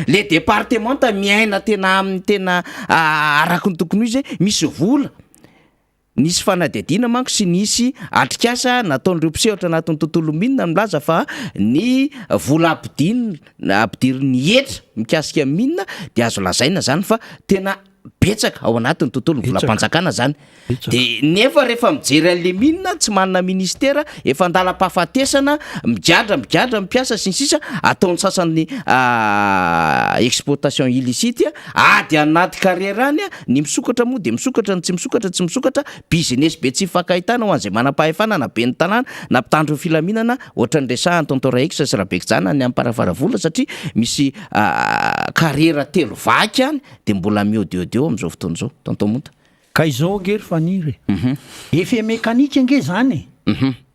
le département miaina tena araky ny tokony izy, misy vola. Nisy fanadihadiana manko sy nisy atrikasa nataon'ireo mpisehatra anatin'ny tontolo minina milaza fa ny vola ampidiriny hetra mikasika minina de azo lazaina zany fa tena betsaka ao anatin'ny tontolo volam-panjakana zany. De nefa rehefa mijery an'le minina tsy manana ministera, efa andalam-pahafatesana migadra mipiasa sinsisa, ataon'ny sasany exploitation illicite de anaty carrièrany ny misokatra moa de misokatra, ny tsy misokatra business be tsy fakahitana ho an'izay manam-pahefana na be ny tanàna na mpitandro filaminana, ohatran'ny resahany tonton Raix sy Rabekijana ny amparavaravola, satria misy carrière telo vaky any de mbola miodeo am'izao fotoana zao tonton Mota. Ka izao ngery faniry. Efe mécanique nge zany.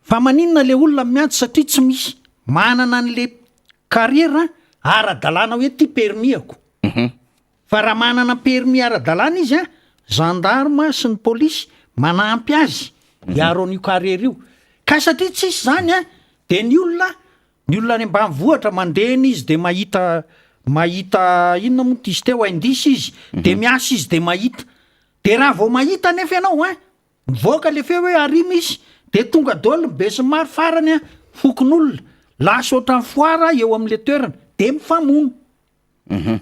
Fa maninona le olona miantso satria tsy misy manana an'le carrière ara-dalàna hoe ty permis-ako. Fa raha manana permis ara-dalàna izy gendarme sy ny polisy manampy azy hiaro an'io carrière io. Ka satria tsisy zany de ny olona any ambanivohitra mandehany izy de mahita inona moa izy teo indisy izy de miasa izy de mahita. De raha vao mahita nefa ianao mivoaka le feo hoe arima izy de tonga daholo besy maro farany fokon'olona lasa ohatran'ny foara eo amin'le toerana de mifamono.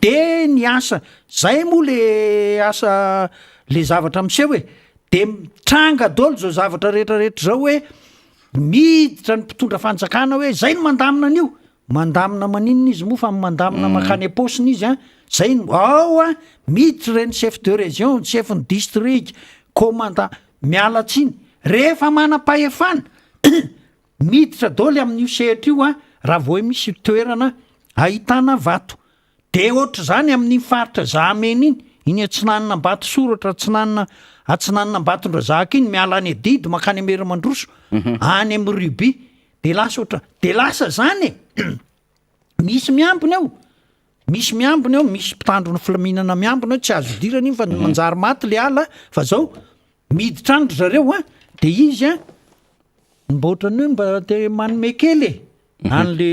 De ny asa zay moa le asa le zavatra miseho hoe de mitranga daholo zao zavatra rehetrarehetra zao hoe miditra ny mpitondra fanjakana hoe zay no mandamina an'io. Mandamina maninona izy moa fa mandamina makany aposiny izy zay miditra reny chef de région, chef de district, commandant miala tsiny rehefa manam-pahefana miditra daholo amin'io sehatra io raha vao misy toerana ahitana vato. De ohatra zany amin'ny faritra Zahamena iny atsinanana Ambato soratra atsinanana Ambatondrazaka iny miala any Didy makany Merimandroso any amin'ny Ruby de lasa zany misy miambina ao, misy mpitandro ny filaminana miambina tsy azo dirana iny fa manjary maty le ala fa zao miditra andro zareo de izy mba ohatrany hoe mba te manome kely an'le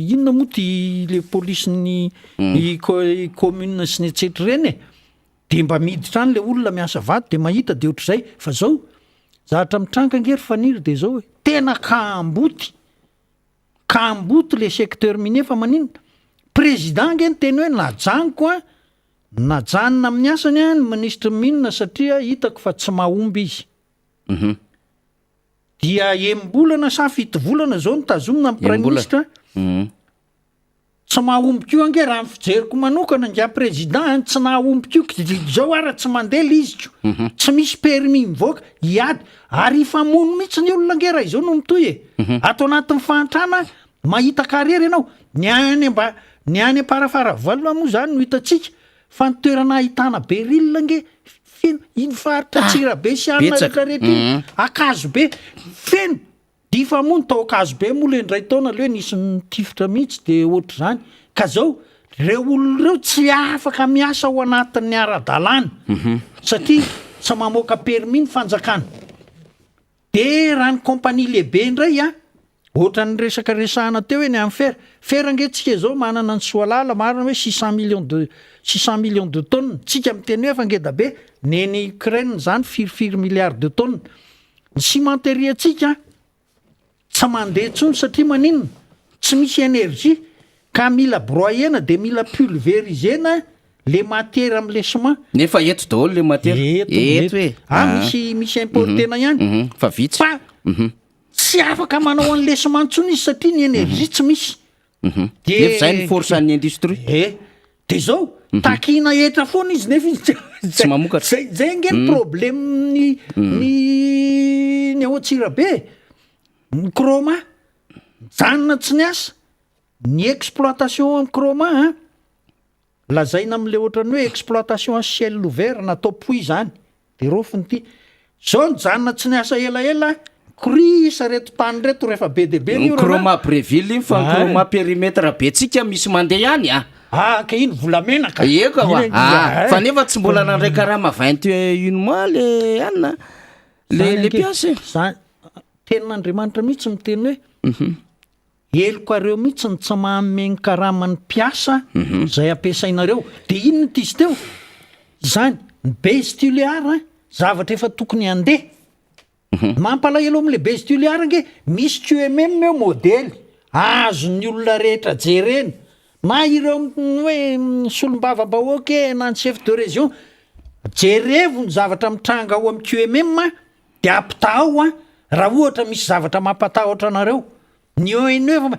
inona moa ty le polisiny commune sy ny etsetra reny de mba miditra any le olona miasa vato de mahita de ohatr'izay. Fa zao zahatra mitranga ngery faniry de zao hoe tena kamboty le secteur minier. Fa maninona président nge ny teny hoe najaniko najanona amin'ny asany ny ministre minina satria hitako fa tsy mahomby izy. Dia embolana sa fito volana zao ny tazomina amin'ny prime ministre tsy mahomby kio nge raha fijeriko manokana ngia président tsy nahomby kio zao ara tsy mandeha le izy tsy misy permis mivoaka hiady ary famono mihitsy ny olona nge raha izao no mitoy atao anatin'ny fahantrana mahita carrière ianao ny any amparafaravalona moa zany no hitatsika fa ny toerana ahitana beril nge feno iny faritra Tsirabe sy anona rehetrarehetra akazo be feno difa moa ny taokazo be moa le indray taona le hoe nisy nitifitra mihitsy de ohatr' zany ka zao reo olo reo tsy afaka miasa ao anatin'ny ara-dalàna satria tsy mamoaka permis ny fanjakana de raha ny compagnie lehibe indray ohatra ny resaka resahana teo hoe ny amin'ny ferangentsika zao manana ny soalala marina hoe 600 millions de tonnes tsika miteny hoe efa ngeda be neny Ukraine zany 4 milliards de tonnes ny cimenterie tsika tsy mandeha tsony satria maninona tsy misy énergie ka mila broyena de mila pulvérisena le matière am'le ciment nefa eto daholo le matière eto hoe misy importena ihany fa vitsy tsy afaka manao an'le ciment tsony izy satria ny énergie tsy misy nefa zay ny force an'ny industrie de zao takina etra foana izy nefa tsy mamokatra zay nge ny problème ny ahoatsirabe ny croma janona tsy ny asa ny exploitation am croma lazaina am'le ohatrany hoe exploitation a ciel ouvert natao puits zany de rofiny ty zao ny janona tsy ny asa elaela krisa reto tany reto rehefa be de be ny croma Bréville iny fa ny croma périmètre be tsika misy mandeha ihany ka iny volamenaka eka fa nefa tsy mbola nandray karama 21 mois le anina le piasy tenin'Andriamanitra mihitsy miteny hoe eloko areo mihitsy ny tsy mahameny karamany piasa zay ampiasainareo de inony tizy teo zany ny bestuliara zavatra efa tokony andeha mampalahelo am'le bestuliara nge misy QMM eo modely azony olona rehetra jereny ma ireo hoe solombavam-bahoaka na ny chef de région jerevo ny zavatra mitranga ao amin'ny QMM de ampitao raha ohatra misy zavatra mampatahotra anareo ny ONU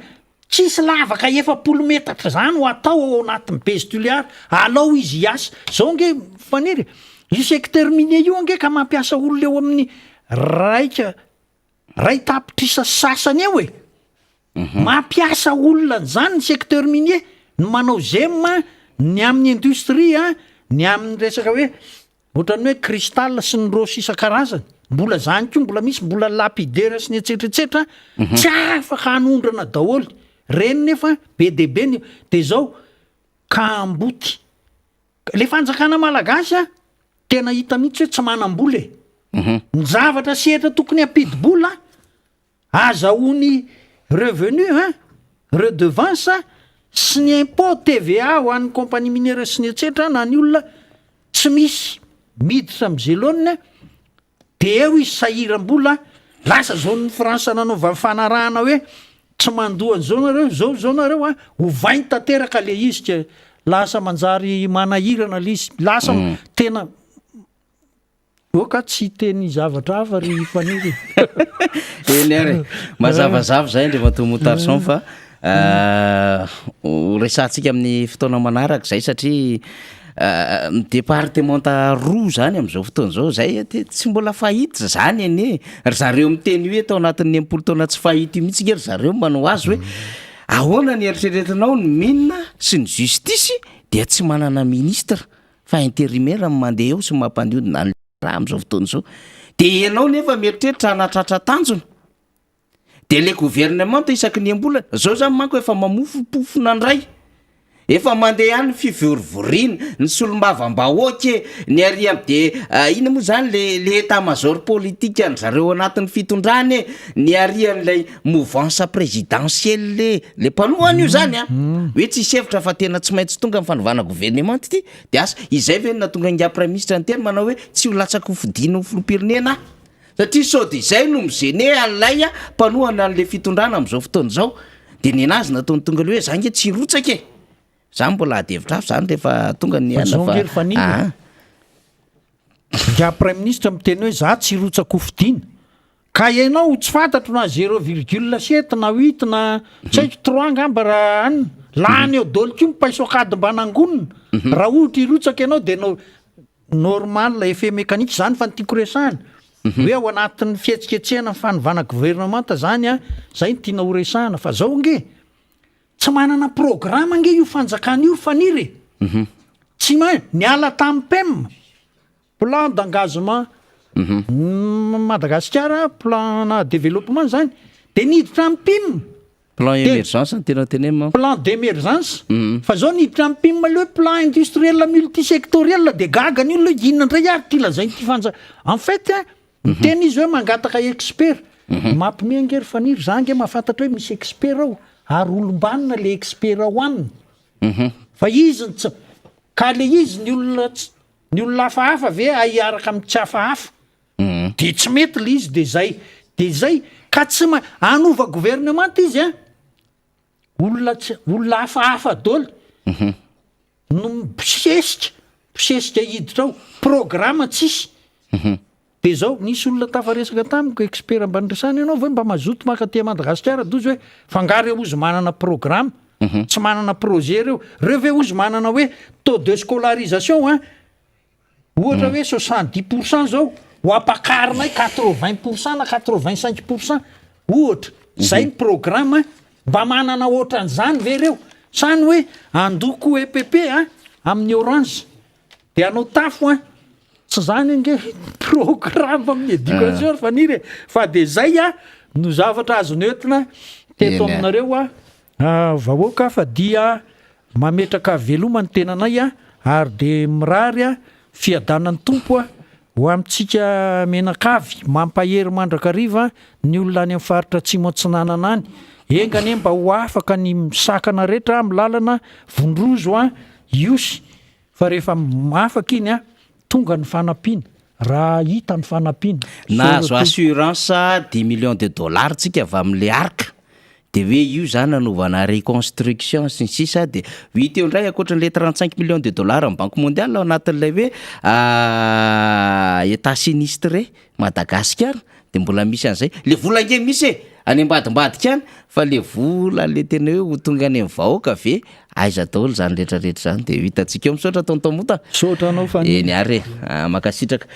tsisy lavaka 100 metatra zany ho atao ao anatin'ny bestuliara alao izy hiasa zao nge faniry io secteur minier io nge ka mampiasa olona eo amin'ny ray tapitrisa sasany eo mampiasa olona zany ny secteur minier ny manao zema ny amin'ny industrie ny amin'ny resaka hoe ohatrany hoe cristal sy ny rosy isan-karazany mbola zany ko mbola misy mbola lapidera sy ny etsetretsetra tsy afaka hanondrana daholo reny nefa be debe de zao ka amboty le fanjakana malagasy tena hita mihitsy hoe tsy manam-bola ny zavatra sehatra tokony ampidi-bola azahoany revenu redevance sy ny impôt TVA ho an'ny compagnie minière sy ny etsetra na ny olona tsy misy miditra am'zelona de eo izy sahiram-bola lasa zao ny Fransa nanaova fanarahana hoe tsy mandohany zao nareo zao nareo ho vainy tanteraka le izy ka lasa manjary manahirana le izy lasa tena oka tsy teny zavatra hafa ry faniry eny ary mazavazava zay ndre matomotarson fa resantsika amin'ny fotoana manaraka zay satria départementa roa zany am'izao fotoana zao zay tsy mbola fahita zany eny zareo miteny hoe tao anatin'ny 80 taona tsy fahita io mihitsy nge ry zareo manao azy hoe ahoana ny eritreretinao ny minina sy ny justisy dia tsy manana ministra fa intérimaire mandeha eo sy mampandiodina ny raha am'izao fotoana zao de ianao nefa mieritreritra anatratra tanjona de le gouvernement isaky ny ambolana zao zany manko efa mamofopofona ndray efa mandeha any fivorivorina ny solombavam-bahoaka ny ariam de ina moa zany le état-major politique any zareo anatin'ny fitondrany ny arian'lay mouvance présidentielle le mpanohany io zany hoe tsy isevitra fa tena tsy maintsy tonga amin'ny fanovana gouvernement ty de asa izay ve natonga nga premier ministre ny teny manao hoe tsy ho latsaka ho fidina ho filopirenena satria sao de izay no mizene an'lay mpanohana an'le fitondrana am'izao fotoana zao de ny anazy nataony tonga le hoe zange tsy rotsaka zany mbola adevitra afo zany rehefa tonga ny ana nga premier ministre miteny hoe za tsy rotsaka hofidiana ka ianao tsy fantatro na 0,7 na 8 na tsy haiko 3 ngamba raha any lany eo dolo ko mipaisokady mba nangonina raha ohatra irotsaka ianao de normal la effet mécanique zany fa nytiako resahana hoe ao anatin'ny fihetsiketsehana fanovana gouvernementa zany zay ny tiana ho resahana fa zao nge tsy manana programme nge io fanjakana io faniry tsy ny ala tamin'ny PEM plan d'engagement Madagascar plan na développement zany de niditra amin'ny PIM plan émergence ny tena tenema plan d'émergence fa zao niditra amin'ny PIM le plan industriel multisectoriel de gaga ny olona inona indray ary ty lazay ty fanja en fait ny tena izy hoe mangataka expert mampimengery faniry zange mahafantatra hoe misy expert ao ary olombanina le expert ao aminy fa izy ka le izy ny olona hafahafa ve aiaraka amin'ny tsy hafahafa de tsy mety le izy de zay ka tsy anova gouvernement izy olona hafahafa dôly no mpisesika hiditra ao programme tsisy de zao nisy olona tafaresaka tamiko expert ambaniresany ianao hoe mba mazoto makaty Madagasikara dozy hoe fangaro ozy manana programme tsy manana projet reo ve ozy manana hoe taux de scolarisation ohatra hoe 70% zao ho apakarinay 80% na 85% ohatra zay ny programme mba manana ohatran'izany ve reo sany hoe andoko EPP amin'ny orange de anao tafo tsy zany nge programme amin'ny éducation faniry fa de zay no zavatra azo nentina teto aminareo vahoaka fa dia mametraka veloma ny tenanay ary de mirary fiadanan'ny tompo ho amintsika menakavy mampahery mandrakariva ny olona any amin'ny faritra atsimo atsinanana any engany mba ho afaka ny misakana rehetra amin'ny lalana vondrozo iosy fa rehefa afaka iny tonga ny fanampiana raha hita ny fanampiana nahazo assurance 10 millions de dollars tsika avy amin'le arka de hoe io zany anaovana reconstruction sy ny sisa de hita eo indray ankoatran'le 35 millions de dollars amin'ny banque mondiale ao anatin'ilay hoe état sinistre Madagasikara de mbola misy an'izay le vola nge misy any ambadimbadika any fa le vola le tena hoe ho tonga any amin'ny vahoaka ve aiza daholo zany rehetrarehetra zany de hitantsika eo misaotra tontomota saotra anao fa eny ary makasitraka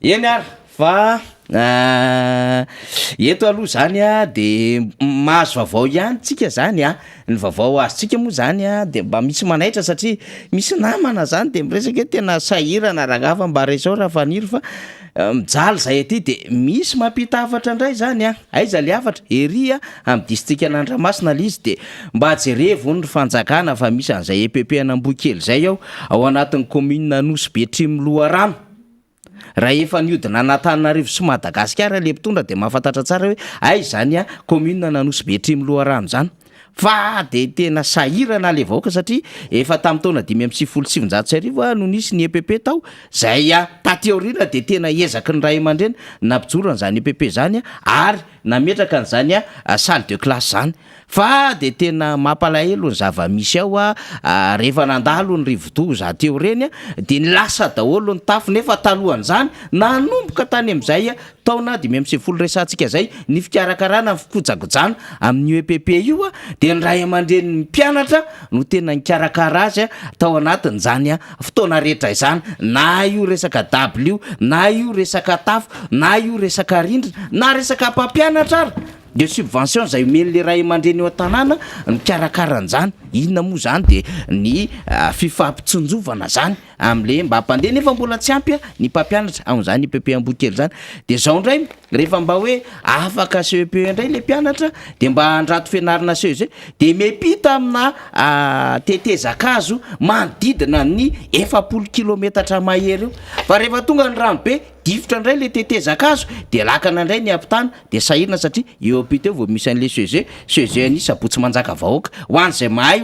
eny ary fa eto aloha zany de mahazo vavao ihany tsika zany ny vavao azotsika moa zany de mba misy manaitra satria misy namana zany de miresaka hoe tena sahirana rangafa mba resao raha faniry fa mijaly zay aty de misy mampita afatra indray zany aiza le afatra ery amin'ny district an'Andriamasina le izy de mba jerevo ny fanjakana fa misy an'izay EPP an'Ambokely zay ao anatin'ny commune Anosy Betrimo Loharano raha efa niodina Antananarivo sy Madagasikara le mpitondra de mahafantatra tsara hoe ay zany commune Anosy Betrimo Loharano zany fa de tena sahirana le vahoaka satria efa tamin'ny taona 577 no nisy ny EPP tao zay taty aoriana de tena ezaky ny ray aman-dreny nampijorana zany EPP zany ary nametraka an'izany salle de classe zany fa de tena mampalahelo ny zava-misy ao rehefa nandalo ny rivodo za teo reny de nilasa daholo ny tafo nefa talohan'izany nanomboka tany amin'izay taona 570 resantsika zay ny fikarakarana fikojakojana amin'ny EPP io de ny ray aman-dreny mpianatra no tena nikarakara azy tao anatin'izany fotoana rehetra izany na io resaka W na io resaka tafo na io resaka rindrina na resaka mpampianatra ary de subvention zay omen'le ray aman-dreny eo an-tanàna nikarakaran'izany inona moa zany de ny fifampitsonjovana zany amin'le mba hampandeha nefa mbola tsy ampy ny mpampianatra amin'izany EPP Ambokely zany de zao indray rehefa mba hoe afaka CEP indray le mpianatra de mba andrato fianarana CEG de mepita amina tetezakazo manodidina ny 700 kilometatra mahery eo fa rehefa tonga ny rano be difotra indray le tetezakazo de lakana indray ny ampitana de sahirana satria eo apita eo vao misy an'le CEG ny sabotsy manjaka vahoaka ho an'izay mahay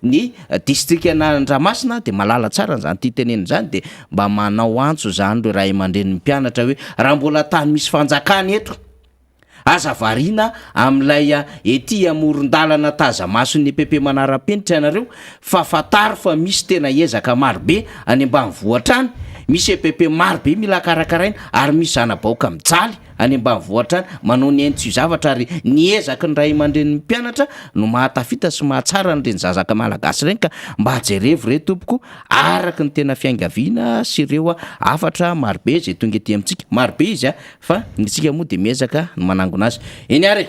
ny district an'Andriamasina de malala tsara zany ty teneniny zany de mba manao antso zany ro ray aman-dreny mpianatra hoe raha mbola tany misy fanjakana eto aza varina amin'ilay ety amoron-dalana tazamason'ny EPP manara-penitra ianareo fa fataro fa misy tena ezaka marobe any ambanivohitra any misy EPP marobe mila karakaraina ary misy zana-bahoaka mijaly any ambanivohitra any manao ny entso zavatra ary niezaky ny ray aman-dreny mpianatra no mahatafita sy mahatsara n'ireny zazaka malagasy reny ka mba jerevo re tompoko araky ny tena fiangaviana sy ireo afatra marobe zay tonga ety amintsika marobe izy fa nitsika moa de miezaka no manangona azy eny ary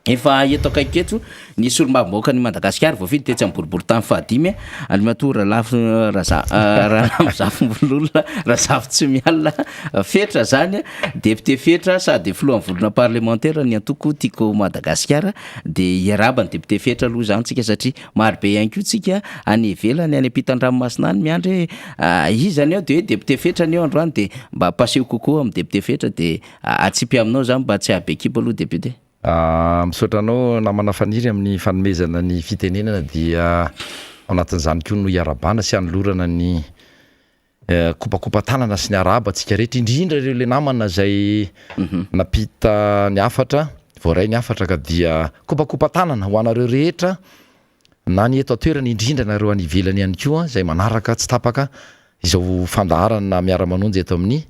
efa eto akaiketo ny solombavambahoaka ny Madagasikara voafidy tetsy amin'ny boribory tany fahadimy alimatoa rahazafon'olona razafy tsy miala fetra zany député fetra sady filohan'ny volona parlementaire ny antoko tiako Madagasikara de iaraba ny député fetra aloha zany tsika satria marobe ihany koa tsika any ivelany any ampitan-dranomasina any miandry izany eo de hoe député fetra ny eo androany de mba paseho kokoa amin'ny député fetra de atsipy aminao zany mba tsy abe ekipa aloha député. Misaotra anao namana faniry amin'ny fanomezana ny fitenenana dia ao anatin'izany koa no iarabana sy anolorana ny kopakopa tanana sy ny araba tsika rehetra indrindra ireo le namana zay napita ny afatra voaray ny afatra ka dia kopakopa tanana ho anareo rehetra na ny eto atoerana indrindra nareo any ivelany ihany koa zay manaraka tsy tapaka izao fandaharana miara-manonjy eto amin'ny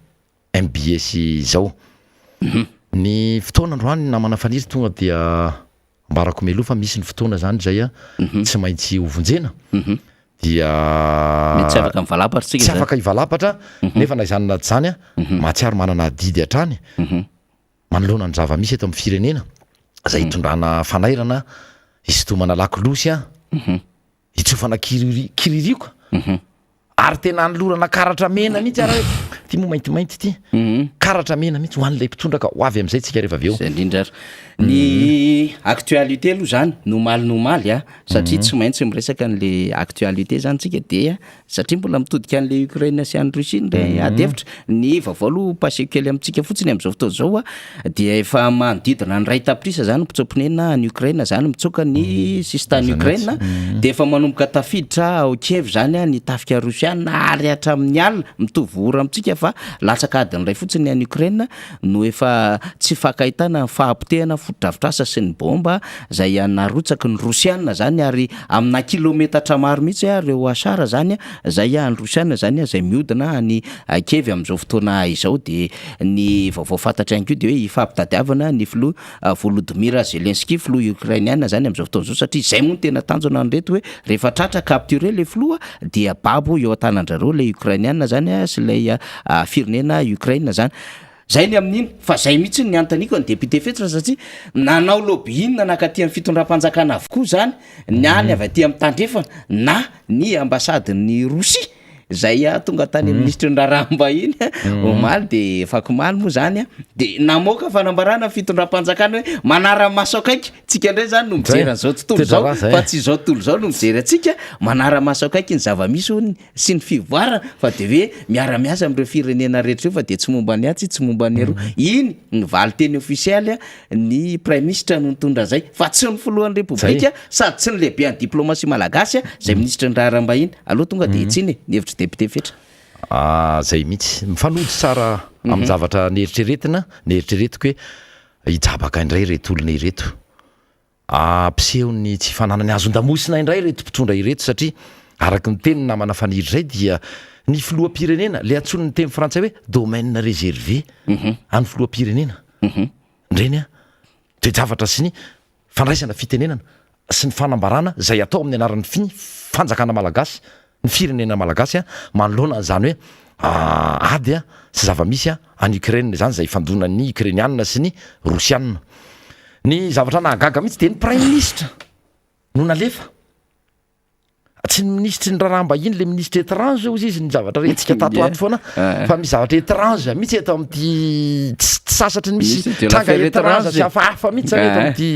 MBS izao. Ny fotoana androany namana faniry tonga dia ambarako meloa fa misy ny fotoana zany zay tsy maintsy hovonjena dia tsy afaka mivalapatra tsika tsy afaka hivalapatra nefa na izany naty zany mahatsiaro manana didy hatrany manoloana ny zava-misy eto amin'ny firenena zay hitondrana fanairana isitomana lakolosy hitsofana kiririoka ary tena nylorana karatra mena mihitsy ara ty mo maintimainty ty karatra mena mihitsy ho an'ilay mpitondraka ho avy amin'izay tsika rehefa avy eo. Zay indrindra ny actualité aloha zany nomaly satria tsy maintsy miresaka an'le actualité zany tsika de satria mbola mitodika an'le Ukraine sy any Russie ndray adevitra ny vaovao aloha paseho kely amintsika fotsiny amin'izao fotoana zao dia efa manodidina ny ray tapitrisa zany mitsopinena ny Ukraine zany mitsoka ny sistany Ukraine de efa manomboka tafiditra ao Kiev zany ny tafika Rusiana ary hatramin'ny alina mitovy ora amintsika fa latsaka adiny ray fotsiny any Ukraine no efa tsy fakahitana fahampitehana fotodrafitrasa sy ny bomba zay narotsaka ny Rusiana zany ary amina kilometatra maro mihitsy reo asara zany zay ny Rusiana zany zay miodina ny Kiev amin'izao fotoana izao de ny vaovao fantatra ihany koa de hoe ifampitadiavana ny filoha Volodymyr Zelensky filoha Ukrainiana zany amin'izao fotoana izao satria zay moa tena tanjona an'ireto hoe rehefa tratra capturé le filoha dia babo eo an-tanandrareo le Ukrainiana zany sy ilay firenena Ukraine zany. Zay ny amin'iny fa zay mihitsy ny antaniko ny député fetra satria nanao lobbying nakaty amin'ny fitondram-panjakana avokoa zany ny any avy aty amin'ny tandrefana na ny ambasady ny Rosia zay tonga tany ministre ndraraham-bahiny omaly de fakomaly moa zany de namoaka fanambarana fitondram-panjakana hoe manara-maso akaiky tsika ndray zany no mijery an'izao tontolo zao fa tsy izao tontolo zao no mijery atsika manara-maso akaiky ny zava-misy sy ny fivoarana fa de hoe miara-miasa amin'ireo firenena rehetra io fa de tsy momba ny atsy tsy momba ny ero iny ny vali teny ofisialy ny prime ministre no mitondra zay fa tsy ny filohan'ny repoblika sady tsy ny lehibe any diplomatie malagasy zay ministre ndraraham-bahiny aloha tonga de itsiny ny hevitra député fetra. Zay mihitsy mifanody tsara amin'ny zavatra neritreretiko hoe hijabaka indray reto olona ireto ampiseho ny tsy fananany azon-damosina indray reto mpitondra ireto satria araky ny teny namana faniry zay dia ny filoham-pirenena le antsony ny teny frantsay hoe domaine réservé any filoham-pirenena ndreny toejavatra sy ny fandraisana fitenenana sy ny fanambarana zay atao amin'ny anaran'ny fanjakana malagasy ny firenena malagasy manoloana zany hoe ady sy zava-misy any Ukraine zany zay fandonan'ny Ukrainianina sy ny Rusianina. Ny zavatra nahagaga mihitsy de ny prime ministre no nalefa tsy ny ministre ny raharaham-bahiny le ministre étrange ozy izy ny zavatra retsika tatoato foana fa misy zavatra étrange mihitsy eto amin'ity tsy sasatry ny misy tranga étrange sy hafahafa mihitsy eto amin'ity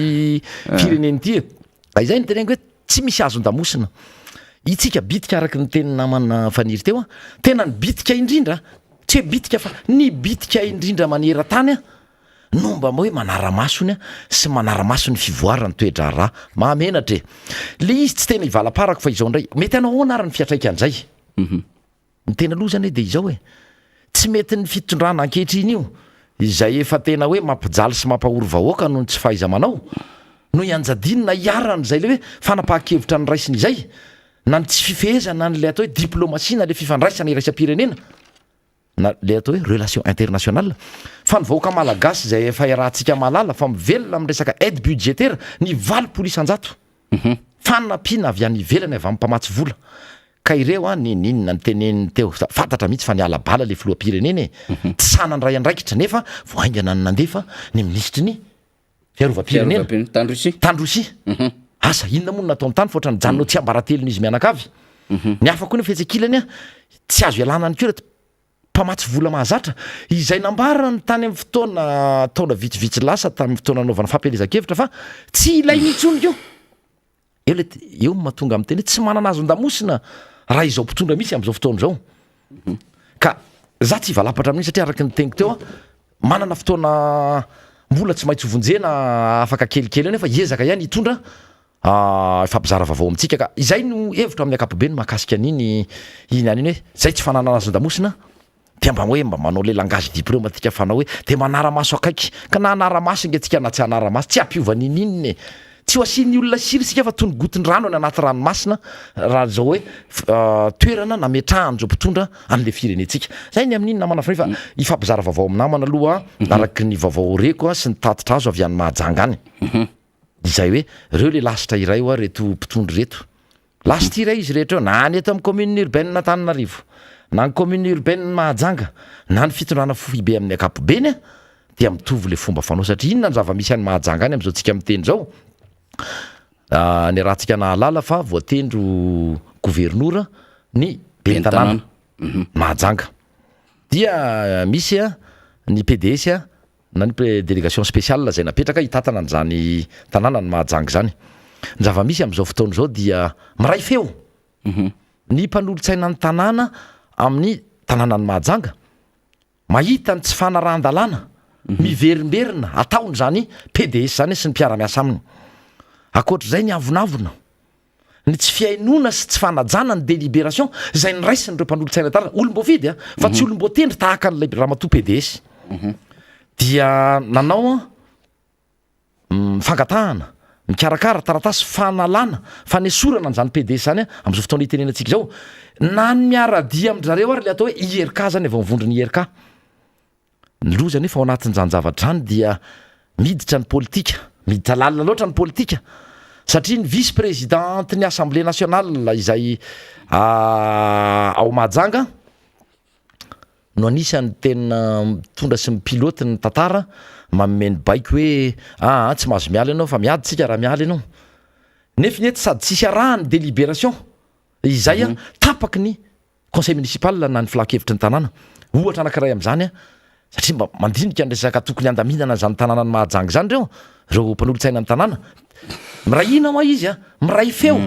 fireneny ity izay ny teneniko hoe tsy misy azon-damosina itsika bitika araky ny teny namana faniry teo tena ny bitika indrindra tsy hoe bitika fa ny bitika indrindra manera-tany no mba hoe manara-masony sy manara-maso ny fivoarana ny toedra raha mahamenatra le izy tsy tena hivalaparako fa izao ndray mety anao anarany fiatraika an'izay ny tena aloha zany hoe de izao hoe tsy mety ny fitondrana ankehitriny io izay efa tena hoe mampijaly sy mampahory vahoaka noho ny tsy fahaiza manao no ianjadinina iarana zay le hoe fanapahan-kevitra ny raisiny izay na ny tsy fifehezana n'le atao hoe diplomatie na le fifandraisana iraisam-pirenena na le atao hoe relation internationale fa ny vahoaka malagasy zay efa iarahantsika malala fa mivelona amin'ny resaka aide budgétaire ny 20 isan-jato fanampiana avy any ivelany avy amin'ny mpamatsy vola ka ireo ninina ny teneniny teo fantatra mihitsy fa ny alabala le filoha-pirenena tsy sanany ray andraikitra nefa voaingana ny nandefa ny ministry ny fiarovam-pirenena Tandrosia. tandrosia asa inona moa nataony tany fa ohatrany janonao tsy ambaratelony izy mianakavy ny hafa koa ny fihetsakilany a tsy azo ialana ny koa reto mpamatsy vola mahazatra izay nambarana ny tany amin'ny fotoana taona vitsivitsy lasa tamin'ny fotoana anaovana fampelezan-kevitra fa tsy ilay nitsony io eo mahatonga amin'ny teny tsy manana azo ndamosina raha izao mpitondra misy amin'izao fotoana izao ka za tsy valapatra amin'iny satria araky ny teniko teo a manana fotoana mbola tsy maintsy hovonjena afaka kelikely eo nefa iezaka ihany hitondra fampizara vaovao amintsika ka izay no hevitra amin'ny akapobe no mahakasika an'iny iny any iny hoe zay tsy fananana azo ndamosina dia mba hoe mba manao le langage diplomatika fanao hoe de manara-maso akaiky ka na anara-maso ingatsika na tsy anara-maso tsy ampiovan'in'ininy tsy ho asiany olona siry sika fa tonogotiny rano any anaty ranomasina raha zao hoe toerana nametrahany zao mpitondra an'le firenetsika zay ny amin'iny namana fa nefa ifampizara vaovao amin'ny namana aloha araky ny vaovao reko sy ny tatitra azo avy any Mahajanga any izay hoe reo le lasitra iray oa reto mpitondry reto lasitra iray izy rehetra eo na ny eto amin'ny commune urbaine Antananarivo na ny commune urbaine Mahajanga na ny fitondrana foibe amin'ny akapobeny dia mitovy le fomba fanao satria inona ny zava-misy any Mahajanga any am'izao tsika miteny zao ny rahantsika nahalala fa voatendro gouvernoura ny bentanàna Mahajanga dia misy ny PDS na ny délégation spéciale zay napetraka hitatana an'izany tanàna ny Mahajanga zany ny zava-misy am'izao fotoana zao dia miray feo ny mpanolotsaina ny tanàna amin'ny tanàna ny Mahajanga mahita ny tsy fanarahan-dalàna miverimberina ataony zany PDS zany sy ny mpiara-miasa aminy akoatr'izay ny avonavona ny tsy fiainona sy tsy fanajana ny délibération zay ny raisiny reo mpanolotsaina tanàna olom-boafidy fa tsy olom-boatendry tahaka n'ilay ramatoa PDS dia nanao fangatahana mikarakara taratasy fanalana fanesorana n'izany PDS zany am'izao fotoana itenenantsika zao na ny miaradia amin'zareo ary le atao hoe IRK zany avao mivondrony IRK ny loza nefa ao anatin'izany zavatra zany dia miditra ny politika miditra lalina loatra ny politika satria ny vice présidente ny assemblée nationale izay ao Mahajanga no anisan'ny tena mitondra sy mipilote ny tantara mameno baiko hoe tsy mahazo miala ianao fa miady tsika raha miala ianao nefa ny ety sady tsisy arahany délibération izay tapaky ny conseil municipal na ny filakevitry ny tanàna ohatra anankiray amin'izany satria mba mandinika ny resaka tokony andaminana zany tanàna ny Mahajanga zany reo mpanolotsaina ny tanàna miray ina moa izy miray feo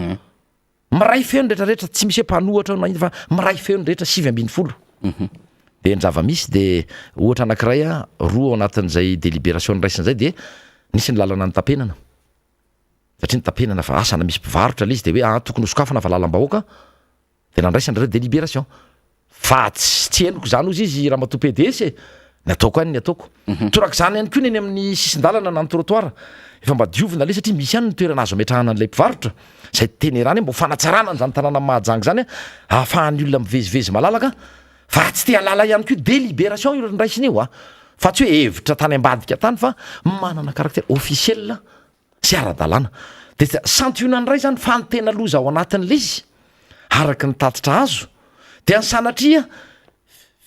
miray feo ny rehetrarehetra tsy misy hoe mpanohatra na ina fa miray feo ny rehetra 7-20 de ny zava-misy de ohatra anankiray roa ao anatin'izay délibération ny raisin'izay de nisy ny lalana ny tapenana satria ny tapenana fa asana misy mpivarotra le izy de hoe tokony hosokafana fa lalam-bahoaka de nandraisany reo délibération fa tsy henoko zany ozy izy ramatoa PDS ny ataoko any ny ataoko torak' zany ihany koa ny eny amin'ny sisin-dalana na ny trottoir efa mba diovina le satria misy ihany ny toerana azo ametrahana an'ilay mpivarotra zay tenerany mba fanatsarana n'izany tanàna Mahajanga zany ahafahan'ny olona mivezivezy malalaka fa tsy te halala ihany koa délibération io nraisiny io fa tsy hoe hevitra tany ambadika tany fa manana caractère officiel sy ara-dalàna de santionany ray zany fa ny tena loza ao anatin'le izy araky ny tatitra azo de ny sanatria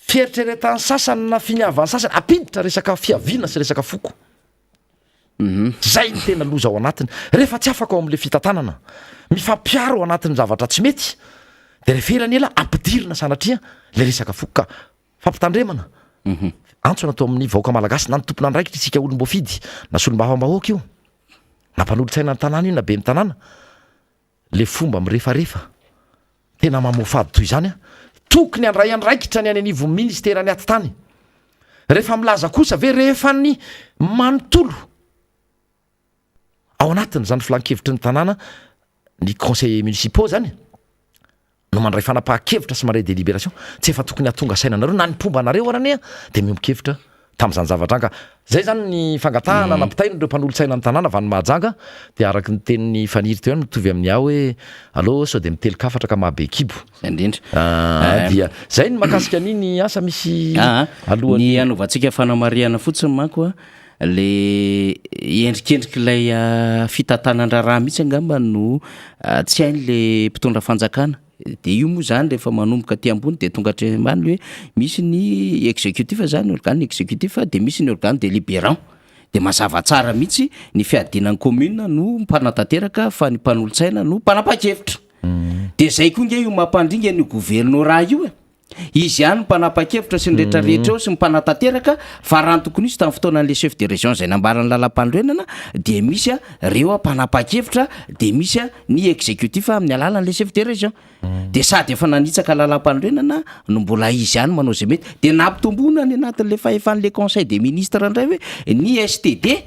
fieritreretany sasany na finiavany sasany apiditra resaka fiaviana sy resaka foko zay ny tena loza ao anatiny rehefa tsy afaka ao am'le fitantanana mifampiaro ao anatin'ny zavatra tsy mety de referany ela ampidirina sanatria le resaka foko ka fampitandremana antso natao amin'ny vahoaka malagasy na ny tompona andraikitra isika olom-boafidy na solom-bavambahoaka io na mpanolotsaina ny tanàna io na be ny tanàna le fomba mirefarefa tena mamofady toy zany tokony andray andraikitra ny any anivo ministera ny aty tany rehefa milaza kosa ve rehefa ny manontolo ao anatiny zany filan-kevitry ny tanàna ny conseil municipaux zany no mandray fanapahan-kevitra sy maray délibération tsy efa tokony atonga sainanareo na ny pomba anareo arany de mihomikevitra tam'izany zavatra ka zay zany ny fangatahana nampitainy reo mpanolotsaina ny tanàna avy any Mahajanga de araky ny tenin'ny faniry teo mitovy amin'ny ao hoe allo sao de mitely kafatra ka mahabe kibo indrindra dia zay ny makasika an'iny asa misy ny anovantsika fanamariana fotsiny manko le endrikendrik'ilay fitantanandraraha mihitsy angamba no tsy hain'le mpitondra fanjakana de io moa zany rehefa manomboka aty ambony de tonga hatrambany hoe misy ny exécutif zany organe exécutif de misy ny organe délibérant de mazava tsara mihitsy ny fiadinan'ny commune no mpanatateraka fa ny mpanolotsaina no mpanapa-kevitra de zay koa nge io mampandringa ny gouvernorat io izy ihany mpanapa-kevitra sy ny rehetrarehetra eo sy mpanatateraka fa raha ny tokony izy tamin'ny fotoanan'le chef de région zay nambarany lalam-pandroenana de misy a reo mpanapa-kevitra de misy a ny exécutif amin'ny alalan'le chef de région de sady efa nanitsaka lalam-pandroenana no mbola izy ihany manao zay mety de nampitomboana ny anatin'le fahefan'le conseil des ministres ndray hoe ny STD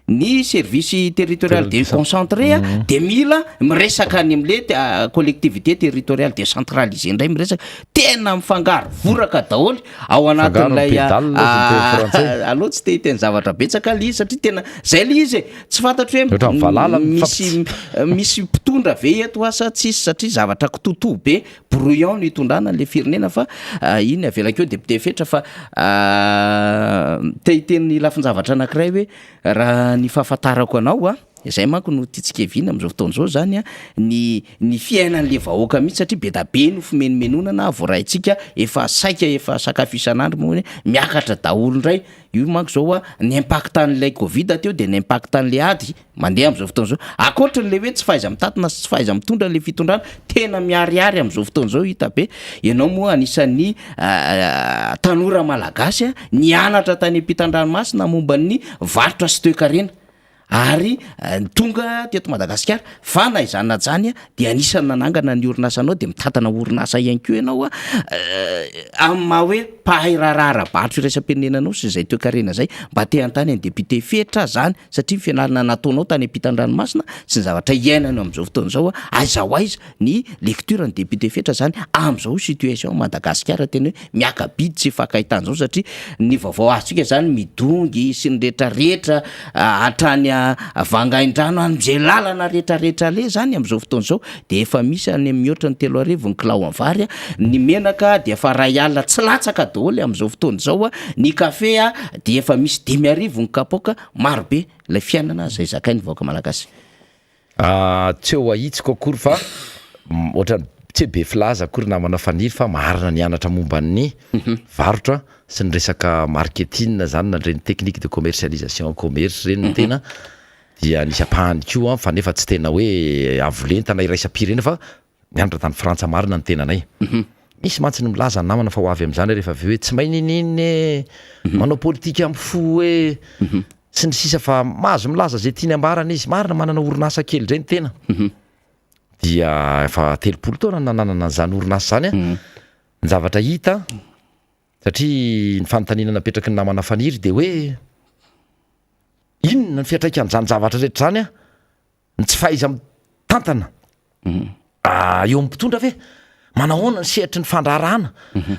ny service territorial déconcentré de mila miresaka any am'le collectivité territoriale décentralisée indray miresaka tena mifangaro voraka daholy ao anatin'lay aloha tsy te hiteny zavatra betsaka le izy satria tena zay le izy tsy fantatro hoe misy mpitondra ve eto asa tsisy satria zavatra kitoto be brouillon no hitondrana le firenena fa iny avelakeo député fetra fa te hiteny lafinjavatra anankiray hoe raha ny fahafantarako anao zay manko no titsikevina am'izao fotoan'izao zany ny fiainan'le vahoaka mihitsy satria be da be no fimenomenonana voaraintsika efa saika efa sakafo isan'andro moa hoe miakatra daholo ndray io manko zao ny impactan'lay covid teo de ny impactan'le ady mandeha am'izao fotoan'izao akoatran'le hoe tsy faiza mitatina sy tsy faiza mitondra le fitondrana tena miariary am'izao fotoan'izao hita be ianao moa anisan'ny tanora malagasy nianatra tany ampitan-dranomasina momba ny varotra sy toe-karena ary tonga teto Madagasikara fa na izany jany de anisany nanangana ny orinasanao de mitatana orinasa ihany koa ianao amma hoe pahay rarara batro irasam-pirenenanao sy zay toe-karena zay mba te antany any député fetra zany satria fianarana nataonao tany ampitan-dranomasina sy ny zavatra iainana am'izao fotoan'izao aizao aiza ny lecture ny député fetra zany am'izao situation Madagasikara tena hoe miakabidy tsy fakaitan'izao satria ny vaovao azontsika zany midongy sy ny rehetrarehetra hatrany vangain-drano am'zay lalana rehetrarehetra le zany am'izao fotoan'izao de efa misy any mihoatra ny 3 arivo ny kilao amin'ny vary ny menaka de efa ray alina tsy latsaka daholo am'izao fotoan'izao ny kafe de efa misy 5 arivo ny kapoka maro be lay fiainana zay zakay ny vahoaka malagasy tsy eo ahitsiko akory fa ohatrany tsy be filaza akory namana faniry fa marina ny anatra momban'ny varotra sy ny resaka marketing zany na reny technique de commercialisation commerce reny ny tena dia nisy apahany koa fa nefa tsy tena hoe avolentana iraisam-pirena fa mianatra tany frantsa marina ny tenanay misy mantsy ny milaza ny namana fa ho avy am'izany rehefa avy hoe tsy mainininy manao politika amin'ny fo hoe sy ny sisa fa mahazo milaza zay tiany ambarana izy marina manana orinasa kely zay ny tena dia efa 3 taona nananana an'izany orinasa zany ny zavatra hita satria ny fanontaniana napetraky ny namana faniry de hoe inona ny fiatraikan'izany zavatra rehetra zany ny tsy faiza mitantana eo am'mpitondra ve manahoana ny sehatry ny fandrarana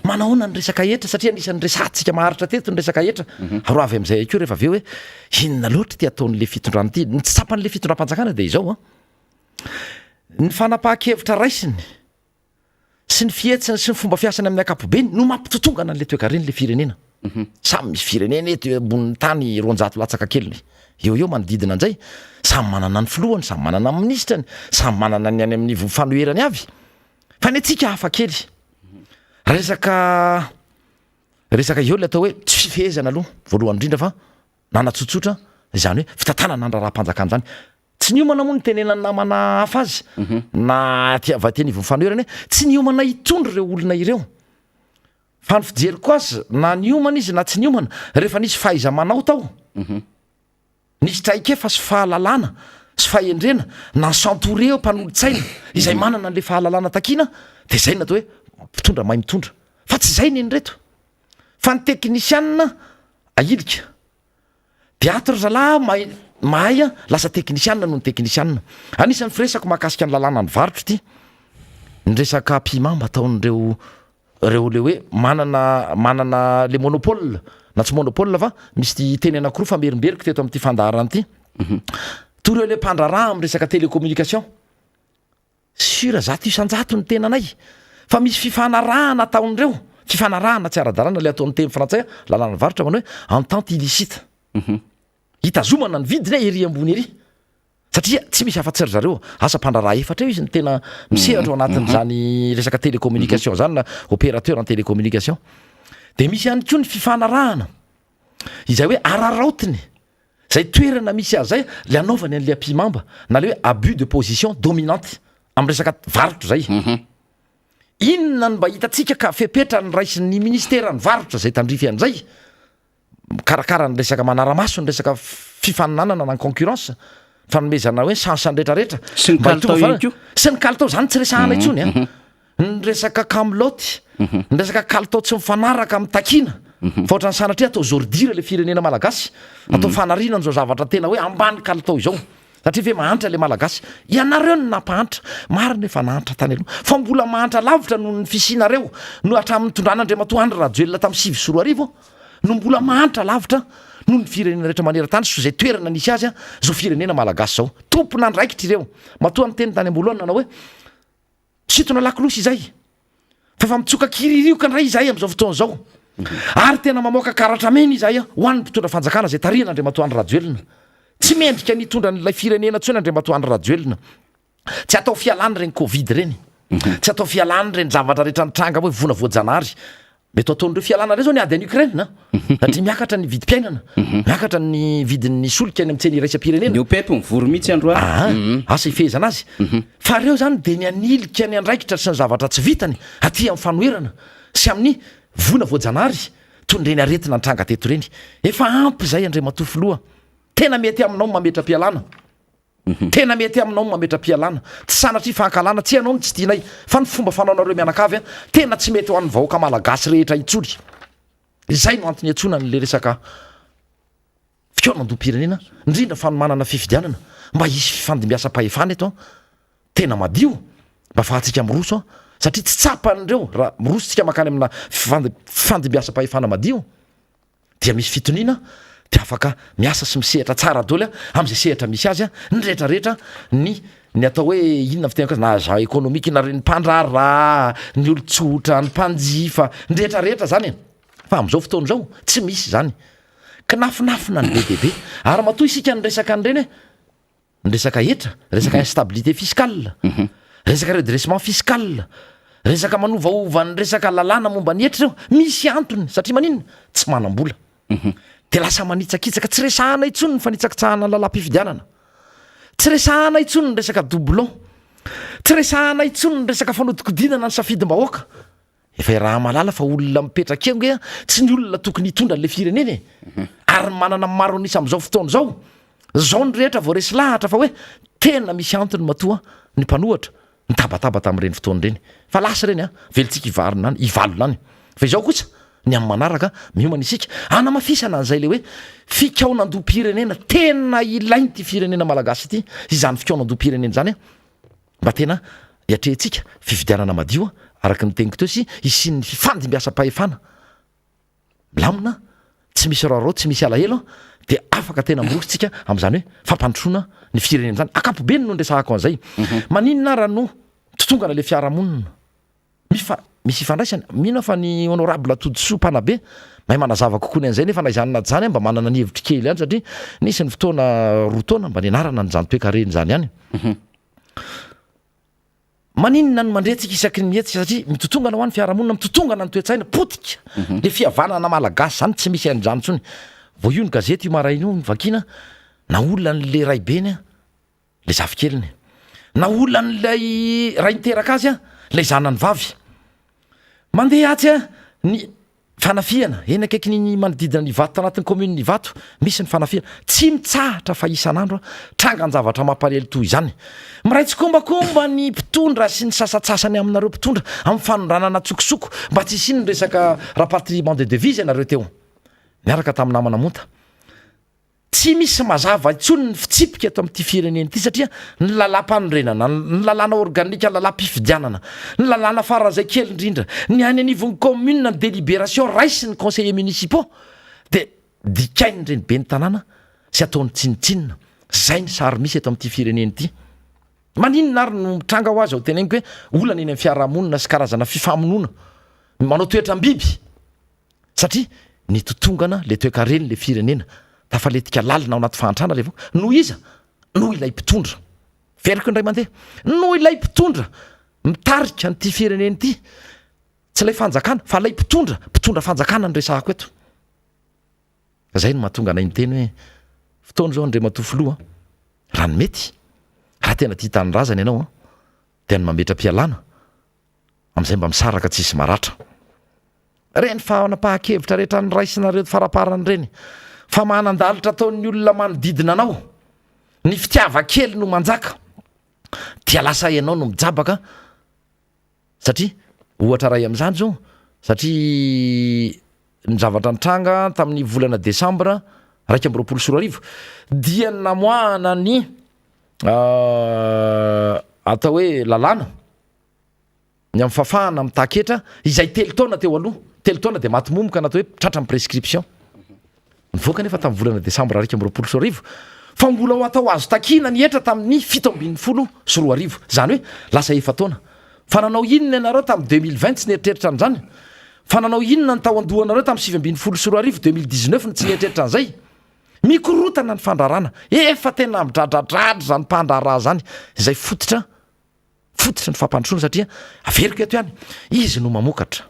manahoana ny resaka etra satria anisan'ny resantsika maharitra teto ny resaka etra aro avy am'izay akeo rehefa aveo hoe inona loatra ty ataon'le fitondrana ty ny tsy tsapan'le fitondram-panjakana de izao ny fanapaha-kevitra raisiny sy ny fietsiny sy ny fomba fiasany amin'ny akapobeny no mampitotongana n'le toe-kareny le firenena samy misy firenena eto ambonin'ny tany 200 latsaka keliny eo manodidina an'izay samy manana ny filohany samy manana ny ministrany samy manana ny any amin'ny fanoherany avy fa ny atsika hafa kely resaka eo le atao hoe tsy fifehezana aloha voalohany indrindra fa nanatsotsotra izany hoe fitantanana nandraraha-mpanjakana zany tsy niomana moa ny tenenany namana hafa azy na tiavateny ivofanoherany tsy niomana hitondro ireo olona ireo fa ny fijeriko azy na niomana izy na tsy niomana rehefa nisy faiza manao tao nisy traikefa sy fahalalana sy fahendrena na s'entouré eo mpanolotsaina izay manana n'le fahalalana takina de zay natao hoe mpitondra mahay mitondra fa tsy zay neny reto fa ny teknisianina ailika teatro zalahy mahay lasa teknisianina noho ny teknisianina anisan'ny firesako mahakasika ny lalàna ny varotra ty ny resaka piment mba ataon'reo le hoe manana le monopole na tsy monopole fa misy teny anankiroa fa merimberiko teto amin'ity fandaharana ty toreo le mpandraraha amin'ny resaka télécommunication sura zato isan-jato ny tenanay fa misy fifanarahana ataon'ireo fifanarahana tsy ara-dalàna le ataon'ny teny frantsay lalàna ny varotra manao hoe entente illicite hitazomana ny vidiny ery ambony ery satria tsy misy afa-tsy ry zareo asa mpandraraha efatra eo izy ny tena misehatra ao anatin'izany resaka télécommunication zany na opérateur en télécommunication de misy ihany koa ny fifanarahana izay hoe araraotiny zay toerana misy azy zay le anaovany an'le ampimamba na le hoe abus de position dominante am resaka varotro zay inona ny mba hitantsika ka fepetra ny raisin'ny ministera ny varotra zay tandrify an'izay karakara ny resaka manaramaso ny resaka fifaninanana na ny concurrence fanomezana hoe sansan rehetrarehetra Sy ny kalitao ihany koa. sy ny kalitao zany tsy resahana intsony a ny resaka kamloty ny resaka kalitao tsy mifanaraka amin'ny takina fa ohatra ny sanatria atao zordira le firenena malagasy atao fanarinany zao zavatra tena hoe ambany kalitao izao satria ve mahantra le malagasy ianareo ny nampahantra marina efa nahantra tany aloha fa mbola mahantra lavitra noho ny fisianareo no hatramin'ny tondran'andriamatoandry rajoelona tamin'ny 7 no mbola mahantra lavitra noho ny firenena rehetra maneran-tany so zay toerana nisy azy a zao firenena malagasy zao tompona andraikitra ireo matoa ny teny tany ambolohany nanao hoe sitona lakolosy izay fa efa mitsoka kiririoka ndray izay am'izao fotoana zao ary tena mamoaka karatramena izay a ho an'ny mpitondra fanjakana zay tarian'andriamatoandry rajoelona tsy mendrika nitondra n'ilay firenena tsoe n'andriamatoandry rajoelona tsy atao fialany reny covid reny tsy atao fialany reny zavatra rehetra nitranga hoe vona voajanahary mety ataon'ireo fialana rey zao ny ady any Ukraine satria miakatra ny vidim-piainana miakatra ny vidin'ny solika any amin'tseny iraisam-pirenena ny opepo mivory mihitsy androany asa ifehezana azy fa reo zany de ny anilika ny andraikitra sy ny zavatra tsy vitany aty amin'ny fanoerana sy amin'ny vona voajanahary toy ny reny aretina nitranga teto reny efa ampy zay andre matofoloha tena mety aminao mametra-pialana tena mety aminao mametra-pialana tsy sanatria fankalana tsy anao ny tsy tianay fa ny fomba fanaonareo mianakavy a tena tsy mety ho an'ny vahoaka malagasy rehetra itsoly izay no antony atsona n'le resaka fikaonandoam-pirenena indrindra fanomanana fifidianana mba hisy fifandimbiasa-pahefana eto tena madio mba fahatsika miroso a satria tsy tsapan'ireo raha mirosotsika makany amina fifandimbiasa-pahefana madio dia misy fitoniana de afaka miasa sy misehatra tsara daoly a am'izay sehatra misy azy a ny rehetrarehetra ny atao hoe inona fitena na za ekonomika na reny mpandrara ny olotsotra ny mpanjifa ny rehetrarehetra zany fa am'izao fotoana zao tsy misy zany kinafinafina ny be debe ary matoa isika ny resaka an'ireny ny resaka etra resaka instabilité fiscale resaka redressement fiscal resaka manovaova ny resaka lalàna momba ny etra reo misy antony satria maninona tsy manam-bola de lasa manitsakitsaka tsy resahana itsony ny fanitsakitsahana lala-pifidianana tsy resahana itsony ny resaka doublon tsy resahana itsony ny resaka fanodikodinana ny safidim-bahoaka efa raha malala fa olona mipetraka engoe tsy ny olona tokony hitondra n'le firenena ary manana maro nisy am'izao fotoana zao ny rehetra vo resy lahatra fa hoe tena misy antony matoa ny mpanohatra nitabataba tamin'ireny fotoana reny fa lasa reny a velitsika ivalona any fa izao kosa ny amin'ny manaraka miomana isika anamafisana an'izay le hoe fikaonandoam-pirenena tena ilainy ty firenena malagasy ity izany fikaonandoam-pirenena zany a mba tena hiatrehntsika fifidianana madio a araky ny teniko teo sy isin'ny fifandimbiasa-pahefana lamina tsy misy rarao tsy misy alahelo de afaka tena mirosotsika am'izany hoe fampandrosoana ny firenena zany akapobeny no ndresahako an'izay maninona raha no totongana le fiarahamonina misy ifandraisany mino fa ny honorable atodsoa mpanabe mahay manazava kokoa ny an'izay nefa naizanona zany mba manana ny hevitry kely any satria nisy ny fotoana rotaona mba nianarana ny zany toe-kareny zany hany maninona no mandretsika isaky ny mihetsika satria mitotongana ho an'ny fiarahamonina mitotongana ny toetsaina potika le fihavanana malagasy zany tsy misy an'izany tsony vo io ny gazety io maraina io mivakina na olona n'le raibeny a le zavikeliny na olona n'lay ray niteraka azy a lay zanany vavy mandeha atsy a ny fanafiana eny akaiky ny manodidina ny vato tanatin'ny commune ny vato misy ny fanafiana tsy mitsahatra fa isan'andro a tranga ny zavatra mampalely toy izany miraitsy kombakomba ny mpitondra sy ny sasatsasany aminareo mpitondra amin'ny fanondranana tsokosoko mba tsy isiny ny resaka rapatriement de devise ianareo teo miaraka tamin'ny namana monta tsy misy mazava itsony ny fitsipika eto amin'ity firenena ity satria ny lalam-panorenana ny lalàna organika lalam-pifidianana ny lalàna faran'izay kely indrindra ny any anivon'ny commune ny délibération raisy ny conseiller municipaux de dikainy reny be ny tanàna sy ataony tsinitsinina zay ny sary misy eto amin'ity firenena ity maninona ary no mitranga ho azy ao teneniko hoe olana eny amin'ny fiarahamonina sy karazana fifamonoana manao toetram-biby satria ny totongana le toe-kareny le firenena tafaletika lalina ao anaty fahantrana revo no iza no ilay mpitondra veriko indray mandeha no ilay mpitondra mitarika nyty firenena ity tsy lay fanjakana fa lay mpitondra fanjakana ny resahako eto zay no mahatonga anay miteny hoe fotoana zao andre matofoloha raha ny mety raha tena tia tanyrazany ianao dia ny mametra mpialana amin'izay mba misaraka tsisy maratra reny fa napahakevitra rehetra ny raisinareo faraparany reny fa manandalitra ataon'ny olona manodidina anao ny fitiava-kely no manjaka dia lasa ianao no mijabaka satria ohatra ray amin'izany zao satria ny zavatra nitranga tamin'ny volana desambra 2024 dia namoahana ny atao hoe lalàna ny amin'ny fafahana mitaketra izay telo taona teo aloha telo taona dia matimomoka natao hoe tratra ny prescription nivoaka nefa tamin'ny volana desambra 2024 fa mbola ho atao azo takina ny etra tamin'ny 17 zany hoe lasa efa taona fa nanao inona ianareo tamin'ny 2020 tsy nieritreritra an'izany fa nanao inona ny tao andohanareo tamin'ny 2019 ny tsy nieritreritra an'izay mikorotana ny fandrarana efa tena midradradratra zany mpandrara zany izay fototra ny fampandrosoana satria averiko eto ihany izy no mamokatra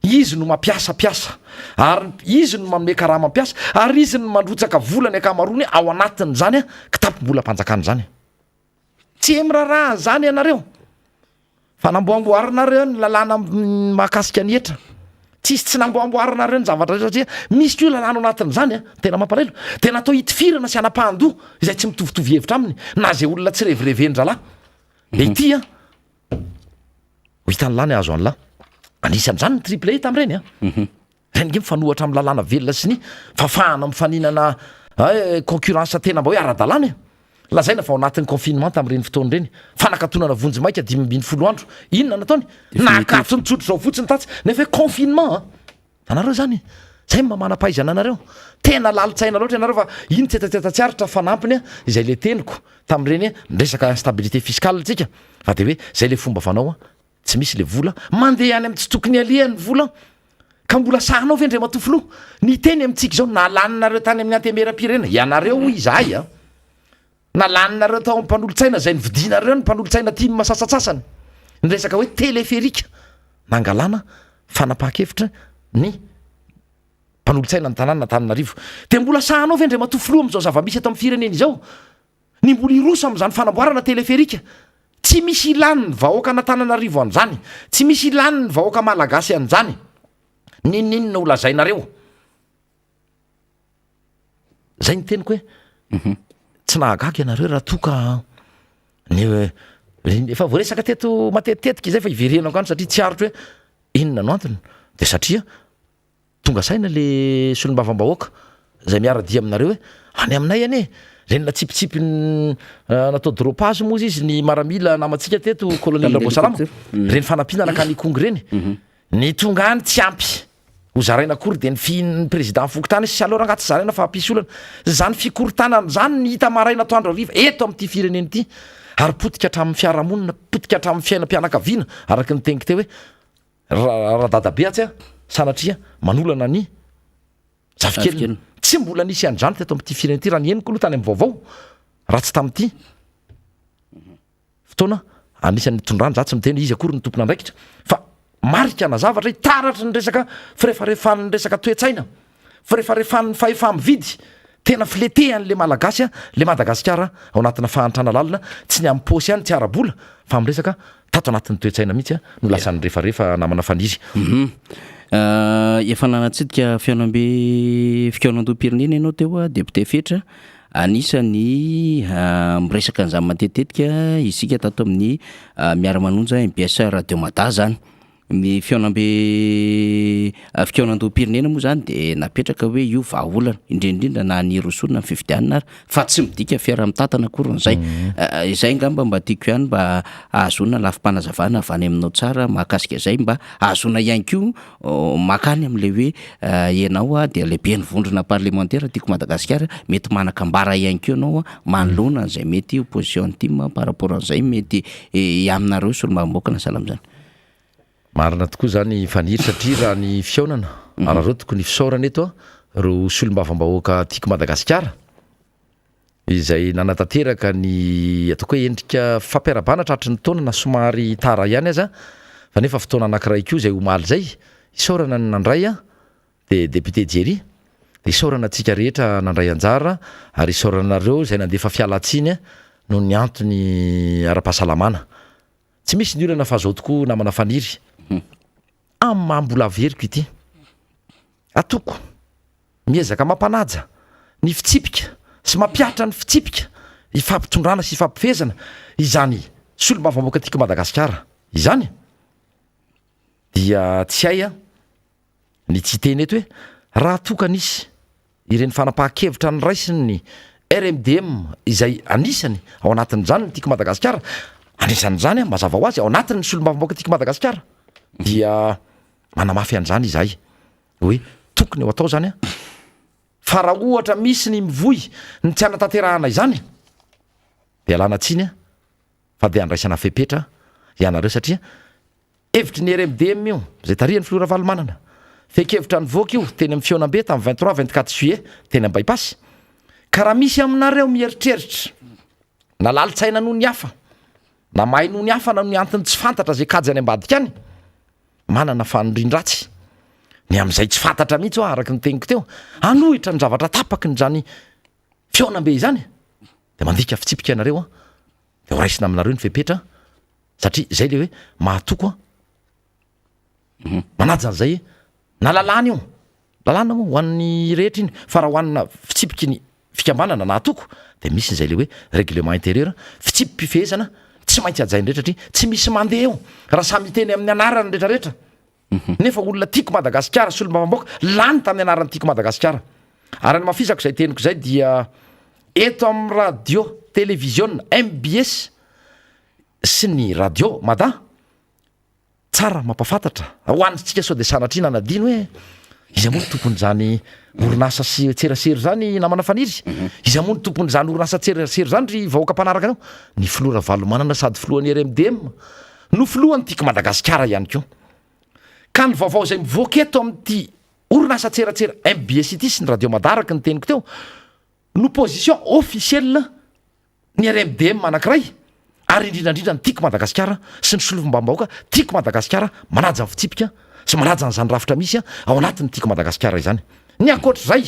izy no mampiasapiasa ary izy no manome karaha mampiasa ary izy no mandrotsaka volany akamarony ao anatin' zany kitapom-bola mpanjakany zany tsy miraraha zany ianareo fa namboamboarinareo ny lalàna mahakasika ny etra tsisy tsy namboamboarinareo ny zavatra satria misy ko lalàna ao anatin'izany tena mampalahelo tena atao hitifirana sy anam-pahandoha izay tsy mitovitovy hevitra aminy na zay olona tsy revirevendra lahy ity ho hitany lany azo an'lahy anisan'izany ny triple tam'ireny reny nge mifanohatra amin'ny lalàna velona sy ny fafahana mifaninana concurrence tena mba hoe ara-dalàna lazaina fa ao anatin'ny confinement tamin'ireny fotoana ireny fanakatonana vonjy maika 5 andro inona nataony nakato ny tsotro zao fotsiny tatsy nefa hoe confinement anareo zany zay mamana-pahaizana anareo tena lalitsaina loatra ianareo fa iny tsetsatsetatsiaritra fanampiny izay le teniko tamin'ireny resaka instabilité fiscale tsika fa de hoe zay le fomba fanao tsy misy le vola mandeha any amin'ny tsy tokony alihan'ny vola ka mbola sahanao ve ndre matofoloha ny teny amintsika zao nalanareo tany amin'ny antemera-pirenena ianareo izahay nalanareo tao mpanolotsaina zay ny vidinareo ny mpanolotsaina tia masasatsasany ny resaka hoe téléférika nangalana fanapaha-kevitra ny mpanolotsaina ny tanàna Antananarivo de mbola sahanao ve ndre matofoloha am'izao zava-misy ato amin'ny firenena izao ny mbola iroso am'izany fanamboarana téléférika tsy misy ilany ny vahoaka Antananarivo an'izany tsy misy ilany ny vahoaka malagasy an'izany ninninona ho lazainareo zay ny teniko hoe tsy nahagaga ianareo raha toka efa voaresaka teto matetitetika izay fa iverenako any satria tsy arotro hoe inona no antony de satria tonga saina le solombavam-bahoaka zay miara-dia aminareo hoe any aminay ane renona tsipitsipy natao dropage moa izy ny maramila namatsika teto colonel Bosalama reny fanampinana ka nikong reny ny tonga any tsy ampy ho zaraina akory de ny fihin'ny président fokotany sy alora angaty zaraina fa hampisy olana zany fikorotana zany ny hita maraina atoandro ariva eto amin'ity fireneny ity ary potika hatramin'ny fiarahamonina potika hatramin'ny fiainam-pianakaviana araky ny teniko teo hoe raha dadabe atsy sanatria manolana ny zafikely tsy mbola nisy an'izany teto amin'ity fireneny ity raha ny eniko aloha tany amin'ny vaovao raha tsy tamin'ity fotoana anisan'ny tondrany za tsy miteny izy akory ny tompona andraikitra fa marika na zavatra hitaratra ny resaka firefarefan'ny resaka toetsaina firefarefan'ny fahefa-mividy tena filetehan'le malagasy le Madagasikara ao anatina fahantrana lalina tsy ny amin'ny paosy ihany tsy ara-bola fa amin'ny resaka tato anatin'ny toetsaina mihitsy no lasan'ny refarefa namana faniry efa nanatsidika fiaonambe fikaonandoam-pirenena ianao teo député Fetra anisany miresaka an'izany matetitetika isika tato amin'ny miara-manonja MBS Radio Mada zany ny fikaonambe fikaonandoam-pirenena moa zany de napetraka hoe io vahaolana indrindrindra na ny rosolona ny fifidianana ary fa tsy midika fiara-mitantana akory n'izay izay ngamba mba tiako ihany mba ahazona lafim-panazavana avy any aminao tsara mahakasika izay mba ahazona ihany koa makany amin'le hoe ianao de lehibe ny vondrona parlementaire tiako Madagasikara mety manakambara ihany koa ianao manoloana an'izay mety opposition intime par rapport an'izay mety aminareo solombavambahoaka na sahala amin'izany marina tokoa zany faniry satria raha ny fiaonana arareo tokony fisaorana eto ro solombavambahoaka tiako Madagasikara izay nanatanteraka ny ataoko hoe endrika fampiarabana tratry ny taona na somary tara ihany aza fa nefa fotoana anankiray koa zay omaly zay isaorana ny nandray de député Jerry de isaorana antsika rehetra nandray anjara ary isaoranareo zay nandefa fialatsiny no ny antony ara-pahasalamana tsy misy ny olana fa zao tokoa namana faniry amin'ny mahambola averiko ity atoko miezaka mampanaja ny fitsipika sy mampiatra ny fitsipika ifampitondrana sy ifampifezana izany solombavamboaka tiako Madagasikara izany dia tsy hay ny tsy teny eto hoe raha tokanisy ireny fanapahan-kevitra ny raisiny ny RMDM izay anisany ao anatin'izany ny tiako Madagasikara anisan'izany mazava ho azy ao anatin'ny solombavamboaka tiako Madagasikara dia manamafy an'izany izahay hoe tokony ho atao zany fa raha ohatra misy ny mivoy ny tsy anatanterahana izany de alana tsiny fa de andraisana fepetra ianareo satria hevitry ny RMDM io zay tarihany filora valomanana fekevitra ny voaka io teny amin'ny fionambe tamin'ny 23-24 juillet teny am-baipasy ka raha misy aminareo mieritreritra na lalitsaina noho ny hafa na mahay noho ny hafa na noho ny antony tsy fantatra zay kajy any ambadika any manana fanondrindratsy ny am'izay tsy fantatra mihitsy araky ny teniko teo anohitra ny zavatra tapaky ny zany fionambe izany de mandika fitsipika ianareo de horaisina aminareo ny fepetra satria zay le hoe mahatoko manaja an'izay na lalàna io lalàna moa ho an'ny rehetra iny fa raha hoanina fitsipiky ny fikambanana na atoko de misy n'izay le hoe règlement intérieur fitsipim-pifezana tsy maintsy ajainy rehetra satria tsy misy mandeha eo raha samy teny amin'ny anarany rehetrarehetra nefa olona tiako Madagasikara solombavamboaka lany tamin'ny anarany tiako Madagasikara ary ny mafisako zay teniko zay dia eto amin'ny radio télévision MBS sy ny radio Mada tsara mampafantatra ho anitsika sao de sanatrina nadino hoe iza moa ny tompony zany orinasa sy tserasery zany namana faniry iza moa ny tompony zany orinasa tserasery zany ry vahoaka mpanaraka anao ny filora valomanana sady filohan'ny RMDM no filohany tiako Madagasikara ihany koa ka ny vaovao zay mivoaka eto amin'ity orinasa tseratsera MBS ity sy ny radio Madaraky ny teniko teo no position officielle ny RMDM anankiray ary indrindrandrindra ny tiako Madagasikara sy ny solombambahoaka tiako Madagasikara manaja ny fitsipika sy manaja n'izany rafitra misy ao anatin'ny tiako Madagasikara izany ny akoatr'izay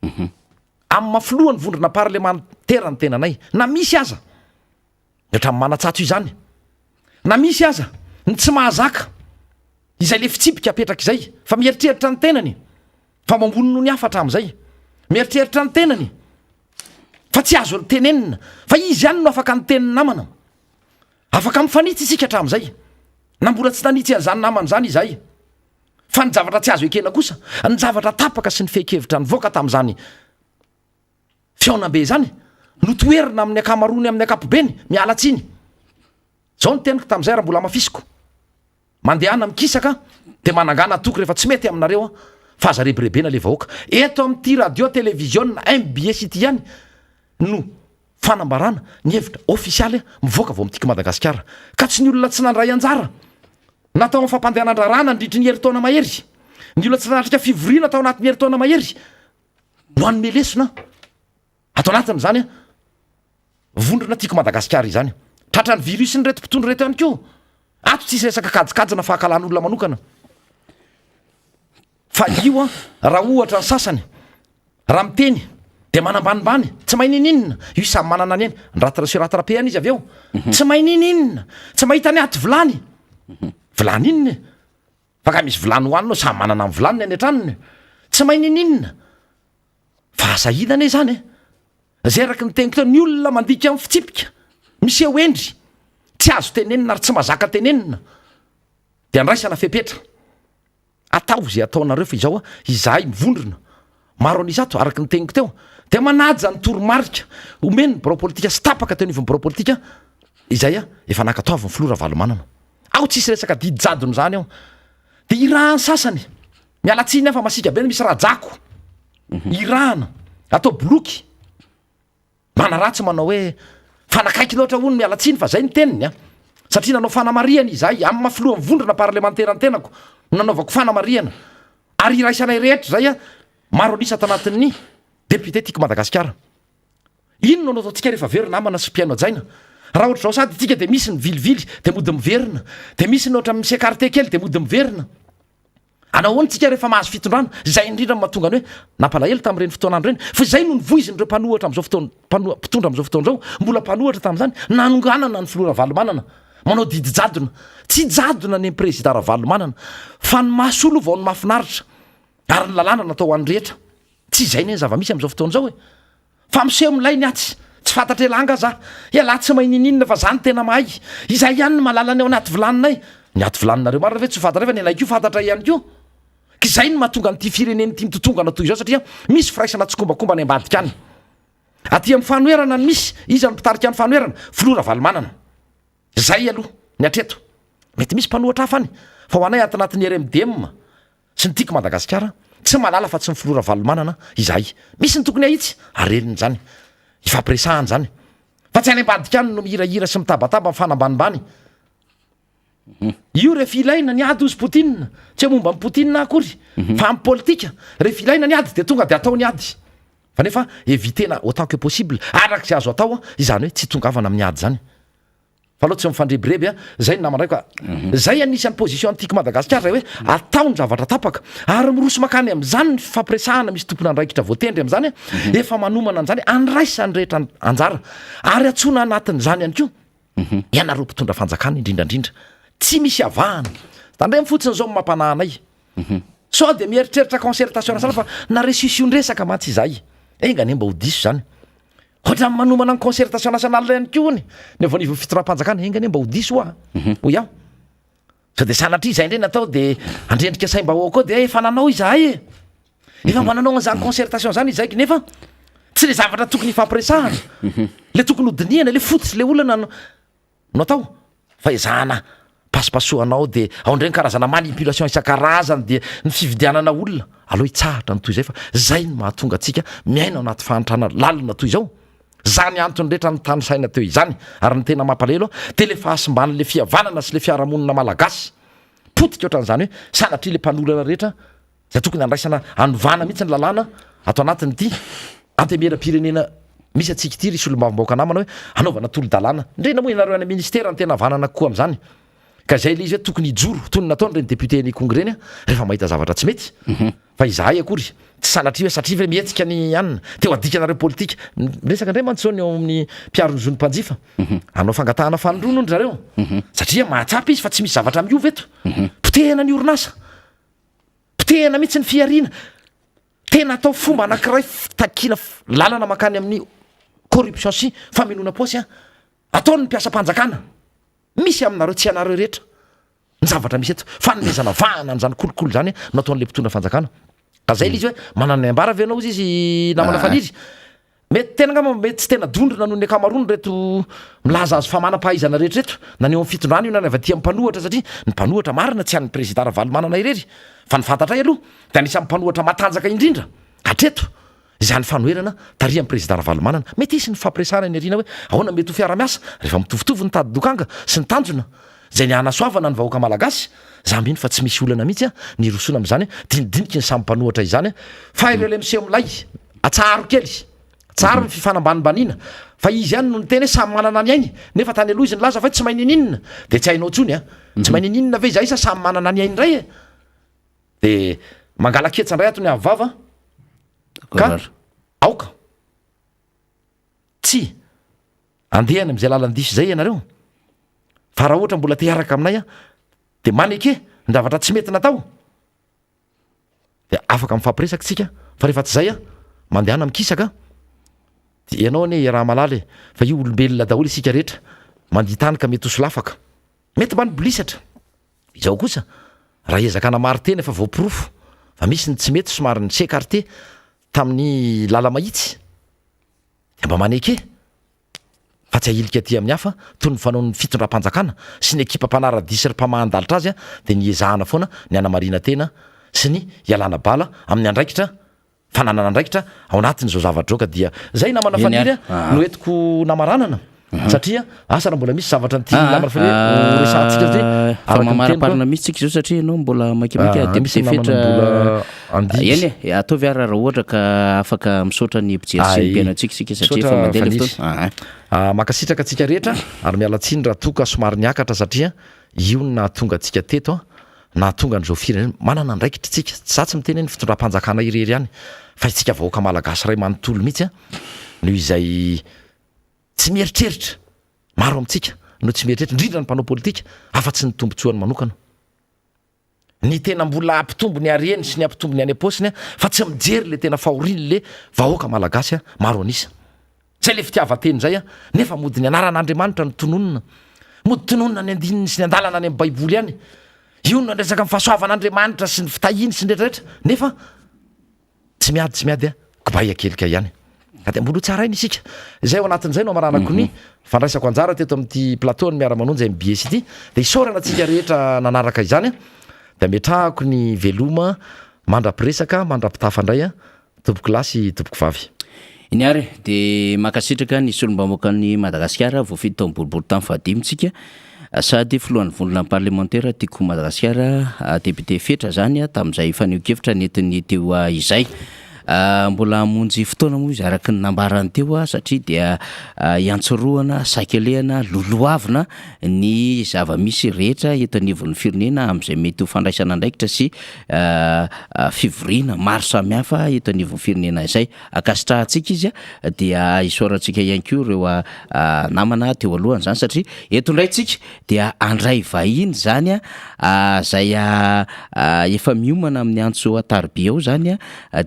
amin'ny mafilohany vondrona parlemantera ny tenanay na misy aza ohatra manatsatso izany na misy aza ny tsy mahazaka izay le fitsipika apetraka izay fa mieritreritra ny tenany fa mambony noho ny afatra am'izay mieritreritra ny tenany fa tsy azo tenenina fa izy ihany no afaka ny teniny namana afaka mifanitsy isika hatramin'izay na mbola tsy nanitsy an'izany namana zany izahay fa ny zavatra tsy azo ekena kosa ny zavatra tapaka sy ny fekevitra ny voaka tamin'izany fiaonambe zany no toerina amin'ny akamarony amin'ny akapobeny miala tsiny zao ny teniko tamin'izay raha mbola mafisiko mandehana mikisaka de manangana toky rehefa tsy mety aminareo fa aza rebirebena le vahoaka eto amin'ity radio télévision MBS ity ihany no fanambarana ny hevitra ofisialy mivoaka vao amin'tiako Madagasikara ka tsy ny olona tsy nandray anjara natao amin'ny fampandehanan-drarana ndritry ny herintaona mahery ny olona tsy nanatrika fivoriana atao anatin'ny herintaona mahery no anome lesona atao anatin'izany vondrona tiako Madagasikara izany tratra ny virus ny reto mpitondro reto ihany koa ato tsisy resaka kajikajana fahakalàn'olona manokana fa io raha ohatra ny sasany raha miteny de manambanimbany tsy mahay nininina io samy manana any eny nrataraso ratarapeany izy avy eo tsy mahay nininina tsy mahita ny aty vilany vilany inny fa ka misy vilany hoanina samy manana amin'ny vilaniny any antranony tsy mahay nininina fa asahidana zany zay araky ny teniko teo ny olona mandika amin'ny fitsipika misy eo endry tsy azo tenenina ary tsy mazaka tenenina de andraisana fepetra atao zay ataonareo fa izao izahay mivondrona maro anisato araky ny teniko teo de manaja ny toromarika omeny baropolitika sy tapaka teo nivony baropolitika izay efa nakataovy ny filora valomanana ao tsisy resaka didijadony zany ao de irahany sasany mialatsiny fa masika be misy rajako irahana atao bloky manaratsy manao hoe fanakaiky loatra hono mialatsiny fa zay ny teniny satria nanao fanamariana izahay amin'ny mafiloha mivondrona parlementaire ny tenako nanaovako fanamariana ary iraisanay rehetra zay maro anisa tanatin'ny député tiako Madagasikara ino no ataotsika rehefa verina amana sy mpiaino ajaina raha ohatra zao sady tika de misy ny vilivily de mody miverina de misy ny ohatra misekarte kely de mody miverina anao oantsika rehefa mahazo fitondrana zay indrindra mahatonga ny hoe nampalahelo tamin'ireny fotoanandro reny fa zay no nivoiziny reo mpanohatra am'zao mpitondra am'zao fotoana zao mbola mpanohatra tamin'izany nanonganana ny filoha ravalomanana manao didy jadona tsy jadona ny président ravalomanana fa ny masolo vao ny mahafinaritra ary ny lalàna natao hoan'ny rehetra tsy zay ny zava-misy am'zao fotoana zao hoe fa miseho milay ny atsy tsy fantatra elanga za iala tsy mainininina fa zany tena mahay izay ihany ny malalany ao anaty vilaninay ny aty vilaninareo marina ve tsy fantatra refa ny alaiko fantatra ihany ko ka izay ny mahatonga nyity fireneny ty mitotongana toy izao satria misy firaisana tsykombakomba ny ambadika any aty amin'ny fanoerana ny misy iza ny mpitarika ny fanoerana filora valomanana zay aloha ny atreto mety misy mpanohatra hafa any fa ho anay atinatin'ny RMDM sy ny tiako Madagasikara tsy malala fa tsy ny filora valomanana izay misy ny tokony ahitsy areniny zany ifampiresahany zany fa tsy any ambadika any no mihirahira sy mitabataba mifanambanimbany io rehefa ilaina ny ady ozy Poutine tsy hoe momba ny Poutine akory fa amin'ny politika rehefa ilaina ny ady de tonga de atao ny ady fa nefa evitena autant que possible arak'izay azo atao izany hoe tsy tongavana amin'ny ady zany fa aloha tsy mifandrebireby zay ny namandray ka zay anisan'ny position antiky Madagasikara zay hoe atao ny zavatra tapaka ary miroso makany am'zany ny fampiresahana misy tompona andraikitra voatendry am'zany efa manomana an'zany andraisany rehetra anjara ary atsona anatin'zany ihany ko ianareo mpitondra fanjakana indrindrandrindra tsy misy avahana tandremy fotsiny zao mampananay so de mieritreritra concertation nasala fa naresusyon-dresaka matsy izay engany mba ho diso zany ohatra manomana ny concertation national ihany ko ny nefa nivo fitondram-panjakana engany mba ho diso oa ho iaho so de sanatria izay ndray natao de andrendrika saim-bahoaka de efa nanao izahay efa mananao an'izany concertation zany izaiky nefa tsy le zavatra tokony ifampiresahana le tokony hodiniana le fototsy le olana no atao fa izahana pasipasoanao de ao ndray ny karazana manipulation isan-karazany de ny fividianana olona aloha hitsahatra ny toy izay fa zay ny mahatonga atsika miaina ao anaty fahantrana lalina toy izao zany antony rehetra ny tany saina teo izany ary ny tena mampalahelo de le fahasimban'le fihavanana sy le fiarahamonina malagasy potika ohatran'izany hoe sanatria le mpanolona rehetra zay tokony andraisana anovana mihitsy ny lalàna atao anatiny ity antemera-pirenena misy atsika ity risy olo-mbavambaoka namana hoe anaovana tolo-dalàna ndrena moa ianareo any ministera ny tena vanana koa am'zany ka zay le izy hoe tokony ijoro tony nataony reny député ny congrès reny rehefa mahita zavatra tsy mety fa izahay akory tsy sanatria hoe satria hoe mihetsika ny anina teo adikanareo politika resaka ndray mantsao ny ao amin'ny mpiarony zony mpanjifa anao fangatahana fanondrono ndry zareo satria mahatsapy izy fa tsy misy zavatra miova eto potehana ny orinasa potehana mihitsy ny fiarina tena atao fomba anankiray fitakiana lalana makany amin'ny corruption sy famelona posy ataony ny mpiasa-panjakana misy aminareo tsy anareo rehetra ny zavatra misy eto fanomezana vahana n'zany kolokolo zany nataon'le mpitondra fanjakana ka zay le izy hoe manana ny ambara avy anao izy namana faniry mety tena ngamba mety tsy tena dondrona noho ny akamarony reto milaza azo famana-pahaizana rehetrareto na ny eo amin'ny fitondrana io na ny avy aty amin'ny mpanohatra satria ny mpanohatra marina tsy an'ny président ravalomanana irery fa ny fantatray aloha de anisan'ny mpanohatra matanjaka indrindra hatreto izany fanoherana taria amin'ny président ravalomanana mety isy ny fampiresana ny ariana hoe ahoana mety ho fiara-miasa rehefa mitovitovy ny tady dokanga sy ny tanjona zay ny anasoavana ny vahoaka malagasy za mino fa tsy misy olana mihitsy ny rosona am'zany dinidiniky ny samy mpanohatra izany fa ireo le miseho milay atsaro kely tsara ny fifanambanimbanina fa izy ihany no ny teny hoe samy manana ny ainy nefa tany aloha izy ny laza fa tsy maininina de tsy hainao tsony tsy maininina ve izay sa samy manana ny ainy ray de mangalaketsandray atony avava ka aoka tsy andehany am'izay lalandiso zay ianareo fa raha ohatra mbola tearaka aminay de maneke ny zavatra tsy mety natao de afaka mifampiresaka tsika fa rehefa tsy zay mandehana mikisaka de ianao ne raha malala fa io olombelona daholo isika rehetra manditany ka mety hosolafaka mety mba ny bolisatra izao kosa raha ezakana maro tena efa voapirofo fa misy ny tsy mety somary ny sécarte tamin'ny lala mahitsy de mba maneke fa tsy ahilika aty amin'ny hafa toy ny fanao ny fitondram-panjakana sy ny ekipa mpanara-disy ry mpamahandalitra azy de ny ezahana foana ny anamarina tena sy ny ialana bala amin'ny andraikitra fananana andraikitra ao anatiny zao zavatra zao ka dia zay namana faniry no entiko namaranana satria asa raha mbola misy zavatra nyty namana faniry resantsika zay famamaraparina misy tsika zao satria anao mbola makimaky député fetra eny ataovy ara raha ohatra ka afaka misaotra ny mpijery sy ny mpiainatsika sika satria efa mandeha le fotoana makasitraka atsika rehetra ary mialatsiny raha toka somary niakatra satria io na tonga atsika teto na tonga n'izao firenena manana ndraikitra tsika za tsy miteny ny fitondram-panjakana irery ihany fa itsika vahoaka malagasy ray manontolo mihitsy a noho izay tsy mieritreritra maro amintsika no tsy mieritreritra indrindra ny mpanao politika afa-tsy ny tombontsoany manokana ny tena mbola ampitombo ny areny sy ny ampitombo ny any am-paosiny a fa tsy mijery le tena fahoriny le vahoaka malagasy a maro anisa zay le fitiavateny zay a nefa mody ny anaran'Andriamanitra ny tononona mody tononona ny andininy sy ny andalana any amin'ny baiboly ihany io no andresaka amin'ny fahasoavan'Andriamanitra sy ny fitahiny sy ny rehetrarehetra nefa tsy miady a kobay akelika ihany de mbola tsara iny isika zay ao anatin'izay no amaranako ny fandraisako anjara teto amin'ity plateau ny miara-manonjy MBS ity de isaorana atsika rehetra nanaraka izany a de metrahako ny veloma mandra-piresaka mandra-pitafandray a tompoko lasy tompoko vavy iny ary de makasitraka ny solombamoakan'ny Madagasikara voafito tamin'ny boribory tamin'ny fahadimitsika sady filohan'ny volona parlementaire tiako Madagasikara député fetra zany a tamin'izay faneho-kevitra netiny teo izay mbola hamonjy fotoana moa izy araky ny nambarany teo satria dia iantsoroana sakelehana loloavina ny zava-misy rehetra eto anivon'ny firenena amin'izay mety ho fandraisana andraikitra sy fivoriana maro samihafa eto anivon'ny firenena izay akasitrahantsika izy a dia isaorantsika ihany koa ireo namana teo alohany zany satria eto indray tsika dia andray vahiny zany zay efa miomana amin'ny antso Atarby ao zany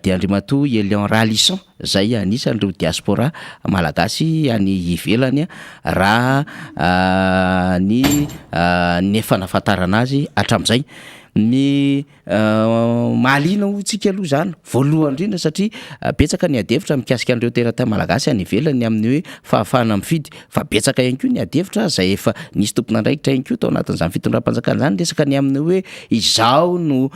dia Andriamato Elion Ralisson zay anisan'ireo diaspora malagasy any ivelany raha ny nefa nafatarana azy hatramin'izay ny malina ho tsika aloha zany voalohany indrindra satria betsaka ny adevitra mikasika an'ireo terata malagasy any ivelany amin'ny hoe fahafahana mifidy fa betsaka ihany koa ny adevitra zay efa nisy tompon'andraikitra ihany koa tao anatin'izany fitondram-panjakana zany resaka ny amin'ny hoe izao no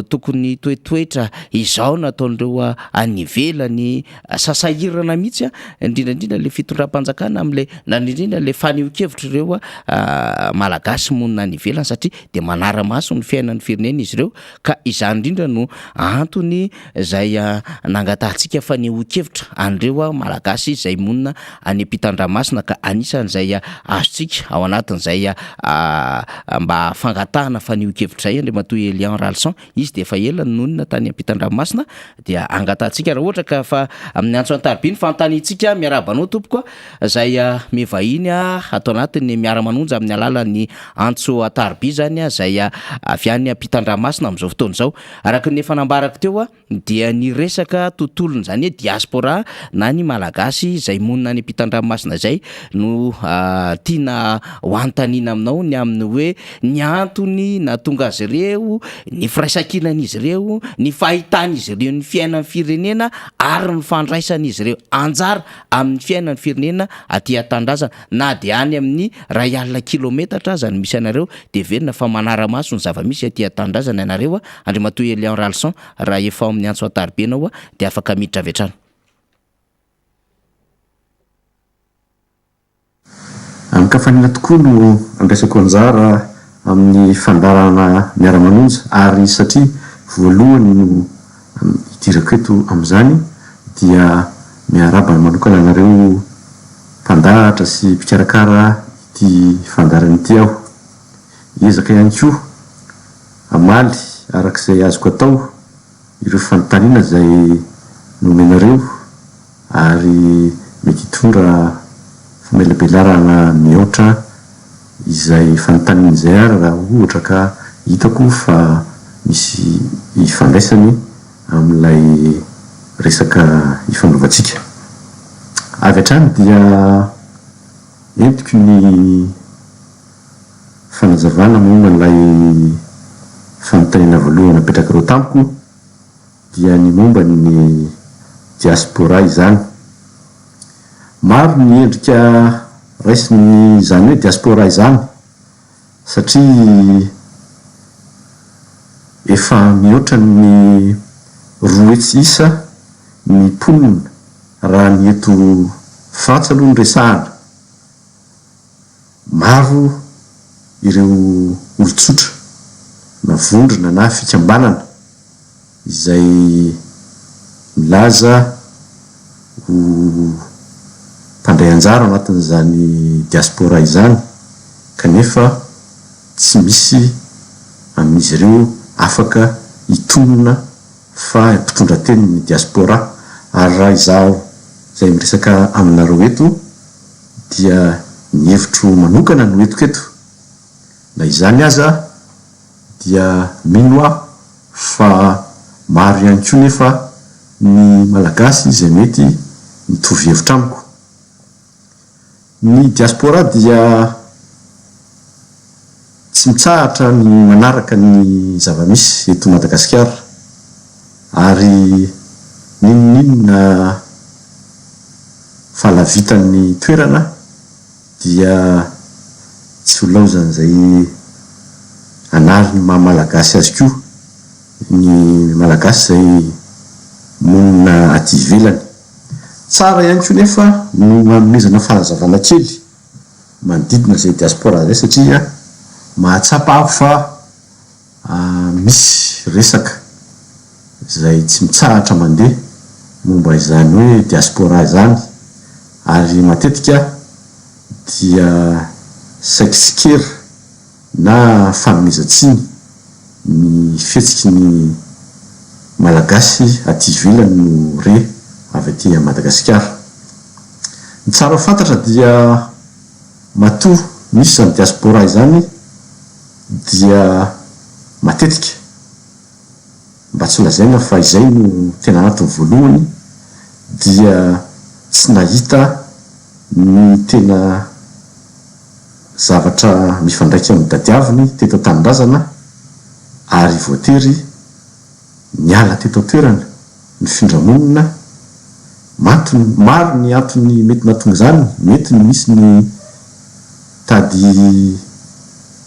tokony toetoetra izao nataon'ireo any ivelany sasahirana mihitsy indrindrandrindra le fitondram-panjakana amin'le na indrindra le faneho-kevitra ireo malagasy monina any ivelany satria de manara-maso ny fiainan'ny firenena izy ireo ka izany indrindra no antony zay nangatahantsika faneho-kevitra an'ireo malagasy zay monina any ampitan-dranomasina ka anisan'izay azontsika ao anatin'izay mba fangatahana faneho-kevitra zay Andriamato Elion Ralisson izy de efa ela nonina tany ampitan-dranomasina dia angatahantsika raha ohatra ka fa amin'ny antso Antarby fantanitsika miarabanao tompoko zay mevahiny atao anatiny miara-manonja amin'ny alalan'ny antso Antarby zany zay avy any ampitan-dranomasina amin'izao fotoana izao araka ny efa nambarako teo dia ny resaka tontolony zany hoe diaspora na ny malagasy zay monina any ampitan-dranomasina zay no tiana hoantanina aminao ny amin'ny hoe ny antony na tonga azy ireo ny firaisan-kinan'izy ireo ny fahitan'izy ireo ny fiainan'ny firenena ary ny fandraisan'izy ireo anjara amin'ny fiainan'ny firenena aty an-tanindrazana na dia any amin'ny ray alina kilometatra zany misy anareo de verina fa manara-maso ny zava-misy aty an-tanindrazana ianareo Andriamato Elion Ralisson raha efa amin'ny antso Atarby anao de afaka miditra avy hatrany Kafanina tokoa no andraisako anjara amin'ny fandarana miara-manonja ary satria voalohany no idirako eto amin'izany dia miaraba ny manokana anareo mpandahatra sy mpikarakara ity fandarana ity aho ezaka ihany koa amaly arak'izay azoko atao ireo fanontaniana zay nomenareo ary mety hitondra famelabelarana mihoatra izay fanontaniana izay ary raha ohatra ka hitako fa misy ifandraisany amin'ilay resaka ifandrovatsika avy hatrany dia entiko ny fanazavana momba n'ilay fanontaniana voalohany apetraka ireo tampoko dia ny momba ny diaspora izany maro ny endrika raisiny izany hoe diaspora izany satria efa mihoatra ny roa etsy isa ny mponina raha ny eto Frantsa aloha ny resahana maro ireo olon-tsotra na vondrona na fikambanana izay milaza ho mpandray anjara anatin'izany diaspora izany kanefa tsy misy amin'izy ireo afaka hitonona fa mpitondra teny ny diaspora. Ary raha izaho zay miresaka aminareo eto dia ny hevitro manokana no etiko eto, na izany aza dia mino aho fa maro ihany koa nefa ny malagasy izay mety mitovy hevitra amiko. Ny diaspora dia tsy mitsahatra ny manaraka ny zava-misy eto Madagasikara, ary ninonina fahalavitan'ny toerana dia tsy ho laozan'izay anariny maha-malagasy azy koa ny malagasy zay monina aty ivelany. Tsara ihany koa nefa no manomezana fahazavana kely manodidina zay diaspora zay, satria mahatsapa aho fa misy resaka zay tsy mitsahatra mandeha momba izany hoe diaspora izany, ary matetika dia saikitsikera na fanomezantsiny ny fihetsiky ny malagasy aty ivelany no re avy aty Madagasikara. Ny tsara fantatra dia matoa misy zany diaspora izany dia matetika mba tsy lazaina fa izay no tena anatiny voalohany dia tsy nahita ny tena zavatra mifandraika amin'ny dadiaviny teto an-tanindrazana, ary voatery niala teto an-toerana ny findramonina. Maro ny antony mety mahatonga izany, mety ny misy ny tady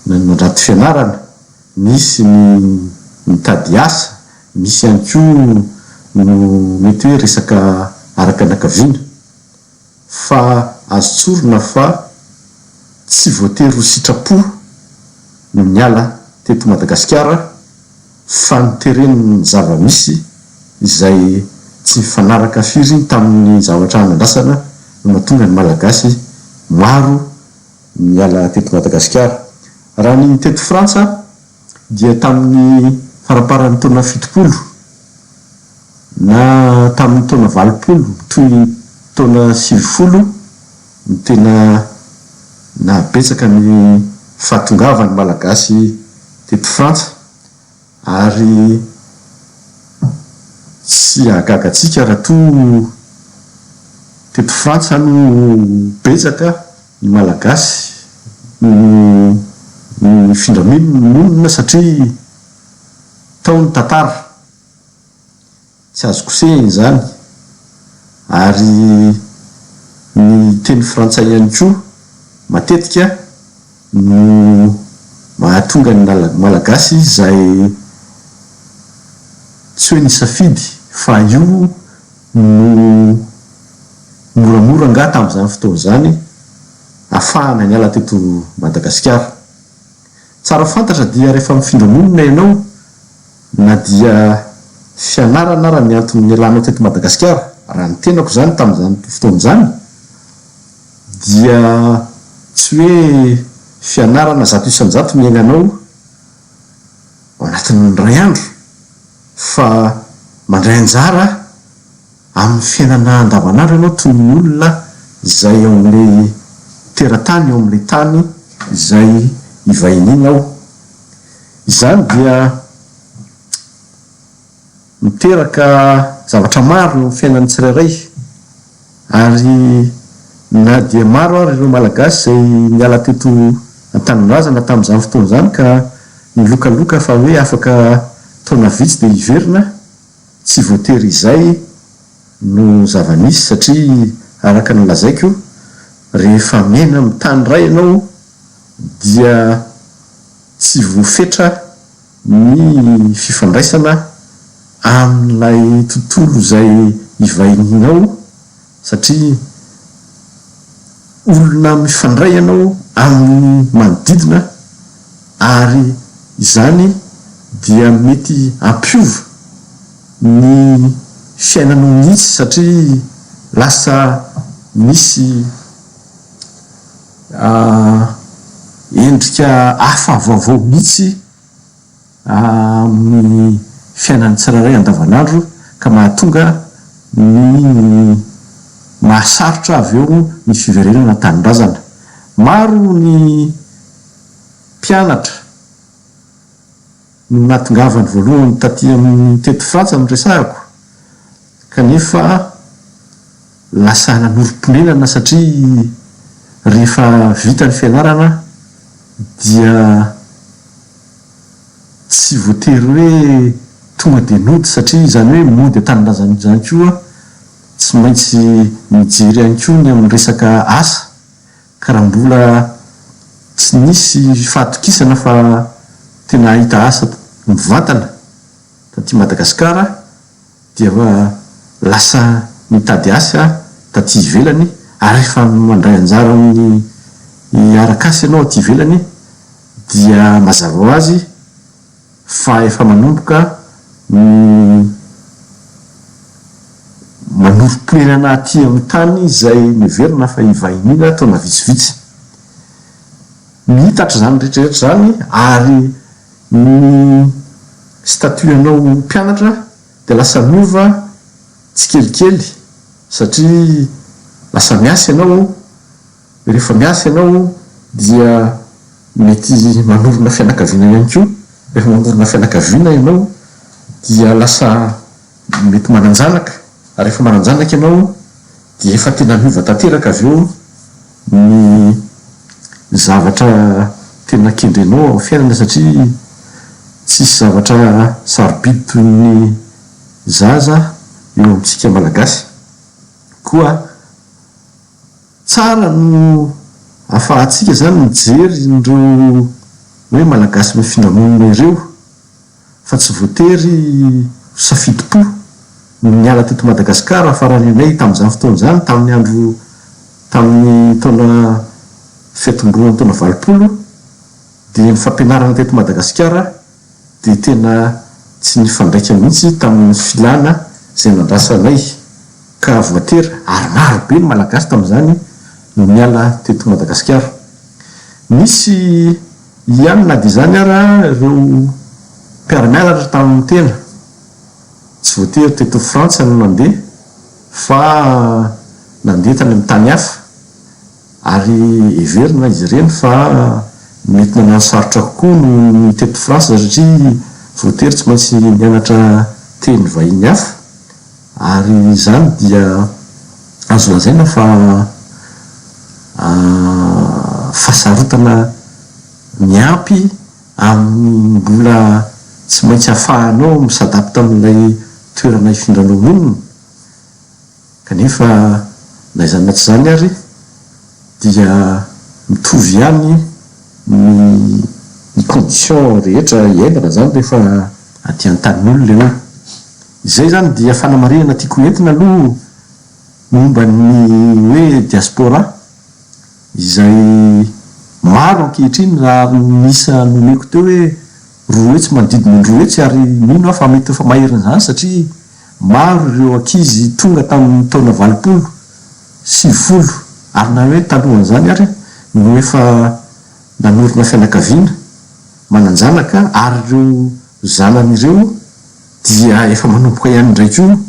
nandraty fianarana, misy ny tady asa, misy ihany koa no mety hoe resaka araka anakaviana, fa azo tsorona fa tsy voatery ho sitrapo no niala teto Madagasikara, fa nitereniny zava-misy izay tsy mifanaraka firy tamin'ny zavatra anandrasana no mahatonga ny malagasy maro niala teto Madagasikara. Raha ny teto Frantsa dia tamin'ny faraparan'ny taona 70 na tamin'ny taona 80 toy taona 90 no tena nabetsaka ny fahatongavany malagasy teto Frantsa, ary tsy agagatsika raha toa teto Frantsa no betsaka ny malagasy ny findramonina, satria taony tantara tsy azo kosehiny izany. Ary ny teny frantsay ihany koa matetika no mahatonga ny malagasy izay tsy hoe nisafidy fa io no moramora nga tamin'izany fotoana izany ahafahana niala teto Madagasikara. Tsara fantatra dia rehefa mifindramonina ianao na dia fianarana raha ny antony nialanao teto Madagasikara, raha ny tenako izany tamin'izany fotoana izany dia tsy hoe fianarana 100% miainanao ao anatin'ny ray andro, fa mandray anjara amin'ny fiainana andavanandro ianao toy ny olona izay ao amin'ilay teratany, ao amin'ilay tany izay ivahininao. Izany dia miteraka zavatra maro no fiainan'ny tsirairay, ary na dia maro ary ireo malagasy izay niala teto an-tanindrazana tamin'izany fotoana izany ka nilokaloka fa hoe afaka taona vitsy dia hiverina, tsy voatery izay no zava-misy, satria araka ny lazaiko rehefa miaina amin'ny tany iray ianao dia tsy voafetra ny fifandraisana amin'ilay tontolo izay ivahininao, satria olona mifandray ianao amin'ny manodidina, ary izany dia mety ampiova ny fiainanao mihitsy, satria lasa misy endrika hafa vaovao mihitsy amin'ny fiainan'ny tsirairay andavanandro ka mahatonga ny mahasarotra avy eo ny fiverenana tanindrazana. Maro ny mpianatra no natongavany voalohany taty amin'ny tety Frantsa ny resahako, kanefa lasa nanorom-ponenana satria rehefa vita ny fianarana dia tsy voatery hoe tonga de nody, satria izany hoe mody an-tanindrazana izany koa tsy maintsy mijery ihany koa ny amin'ny resaka asa, ka raha mbola tsy nisy fahatokisana fa tena ahita asa mivantana taty Madagasikara dia lasa mitady asa taty ivelany, ary rehefa mandray anjara amin'ny arak'asa ianao aty ivelany dia mazava ho azy fa efa manomboka manorom-ponenana aty amin'ny tany izay miverina fa ivahinina taona vitsivitsy. Mihitatra zany rehetrarehetra zany, ary ny statuanao mpianatra dia lasa miova tsikelikely satria lasa miasa ianao. Rehefa miasa ianao dia mety manorona fianakaviana ihany koa. Rehefa manorona fianakaviana ianao dia lasa mety mananjanaka, ary rehefa mananjanaka ianao dia efa tena miova tanteraka avy eo ny zavatra tena kendrenao amin'ny fiainana, satria tsisy zavatra sarobidy toy ny zaza eo amintsika malagasy. Koa tsara no ahafahantsika zany mijery indreo hoe malagasy mifinamonina ireo, fa tsy voatery safidy-po niala teto Madagasikara afarany anay tamin'izany fotoana izany, tamin'ny andro tamin'ny taona fiatombohan'ny taona 20 dia ny fampianarana teto Madagasikara dia tena tsy nifandraika mihitsy tamin'ny filana izay nandrasa anay, ka voatery ary maro be ny malagasy tamin'izany no niala teto Madagasikara. Nisy ihany na dia izany ara ireo mpiara-mianatra tamin'ny tena, tsy voatery teto Frantsa no nandeha fa nandeha tany amin'ny tany hafa, ary everina izy ireny fa mety nanano sarotra kokoa no teto Frantsa satria voatery tsy maintsy mianatra teny vahiny hafa, ary izany dia azo lazaina fa fahasarotana miampy amin'ny mbola tsy maintsy hahafahanao misadapta amin'ilay toerana hifindranao monina. Kanefa na izany na tsy izany ary dia mitovy ihany ny condition rehetra iainana zany rehefa aty an-tanin'olona eo. Izay zany dia fanamarihana tiako entina aloha momba ny hoe diaspora izay maro ankehitriny, raha nisa nomeko teo hoe roa hetsy manodidina ny roa hetsy, ary mino aho fa mety efa maherina zany satria maro ireo ankizy tonga tamin'ny taona 20 sy 10 ary na hoe talohan'izany ary no efa nanorona fianakaviana mananjanaka, ary ireo zanan'ireo dia efa manomboka ihany indraiky io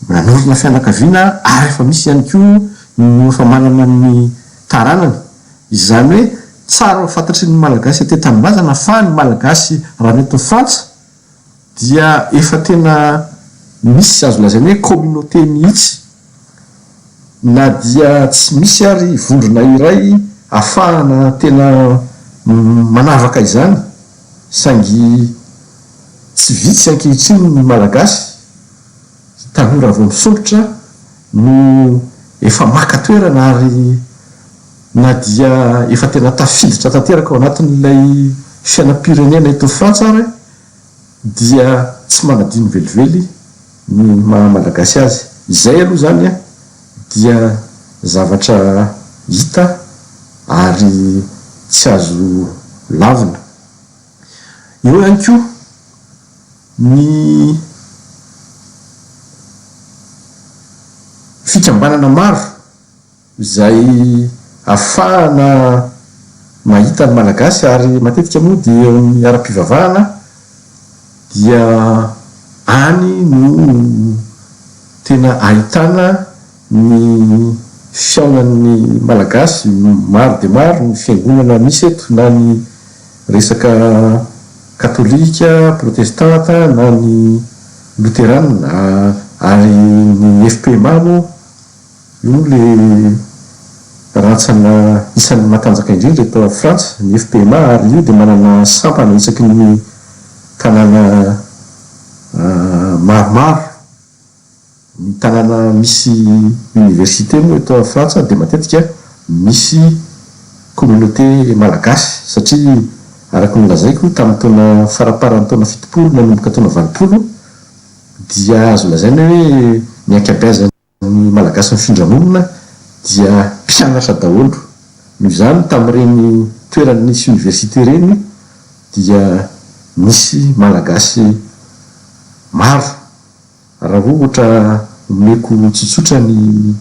nanorona fianakaviana, ary efa misy ihany koa no efa manana ny taranany. Izany hoe tsara ho fantatry ny malagasy aty tanindrazana fa ny malagasy raha ny eto Frantsa dia efa tena misy azo lazaina hoe communauté mihitsy, na dia tsy misy ary vondrona iray ahafahana tena manavaka izany, saingy tsy vitsy ankehitriny ny malagasy tanora vao misolotra no efa maka toerana, ary na dia efa tena tafiditra tanteraka ao anatin'ilay fiainam-pirenena eto Frantsa ary dia tsy manadino velively ny malagasy azy. Izay aloha zany dia zavatra hita ary tsy azo lavina. Eo ihany koa ny fikambanana maro izay ahafahana mahita ny malagasy, ary matetika moa dia eo amin'ny ara-pivavahana dia any no tena ahitana ny fiaonan'ny malagasy maro de maro ny fiangonana misy eto, na ny resaka katolika, protestanta, na ny luterana, ary ny FPMA mo io le rantsana isan'ny matanjaka indrindra eto Frantsa, ny FPMA, ary io de manana sampana isaky ny tanàna maromaro. Ny tanàna misy université moa eto Frantsa de matetika misy communauté malagasy, satria araky nolazaiko tamin'ny taona faraparan'ny taona 70 nanomboka taona 20 dia azo lazaina hoe ny ankabeazan'ny malagasy mifindra monina dia mpianatra daholo. Noho izany tamin'ireny toerany nisy université reny dia misy malagasy maro. Raha ohatra omeko tsotsotra ny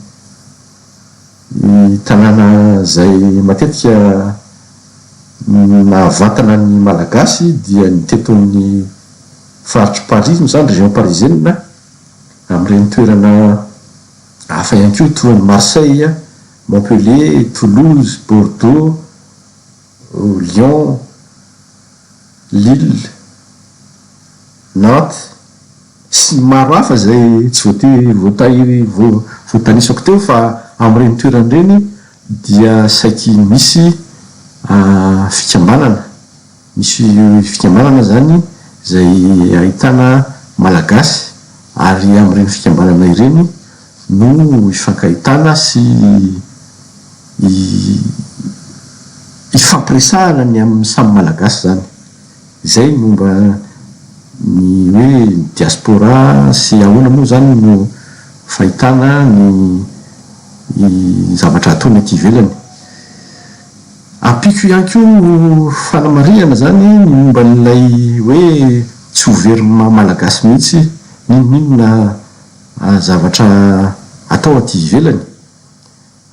tanàna zay matetika nahavantana ny malagasy dia ny teton'ny faritry Paris zany, région parisienne, amin'ireny toerana hafa ihany koa toy ny Marseille, Montpellier, Toulouse, Bordeaux, Lyon, Lille, Nantes sy maro hafa zay tsy voatanisako teo, fa amin'ireny toerana reny dia saiky misy fikambanana, zany zay ahitana malagasy, ary amin'ireny fikambanana ireny no ifankahitana sy ifampiresahana ny amin'ny samy malagasy zany. Izay momba ny hoe diaspora sy ahoana moa zany no fahitana ny zavatra ataony aty ivelany. Ampiko ihany koa fanamarihana zany ny momba n'ilay hoe tsy overina malagasy mihitsy ninona zavatra atao aty ivelany,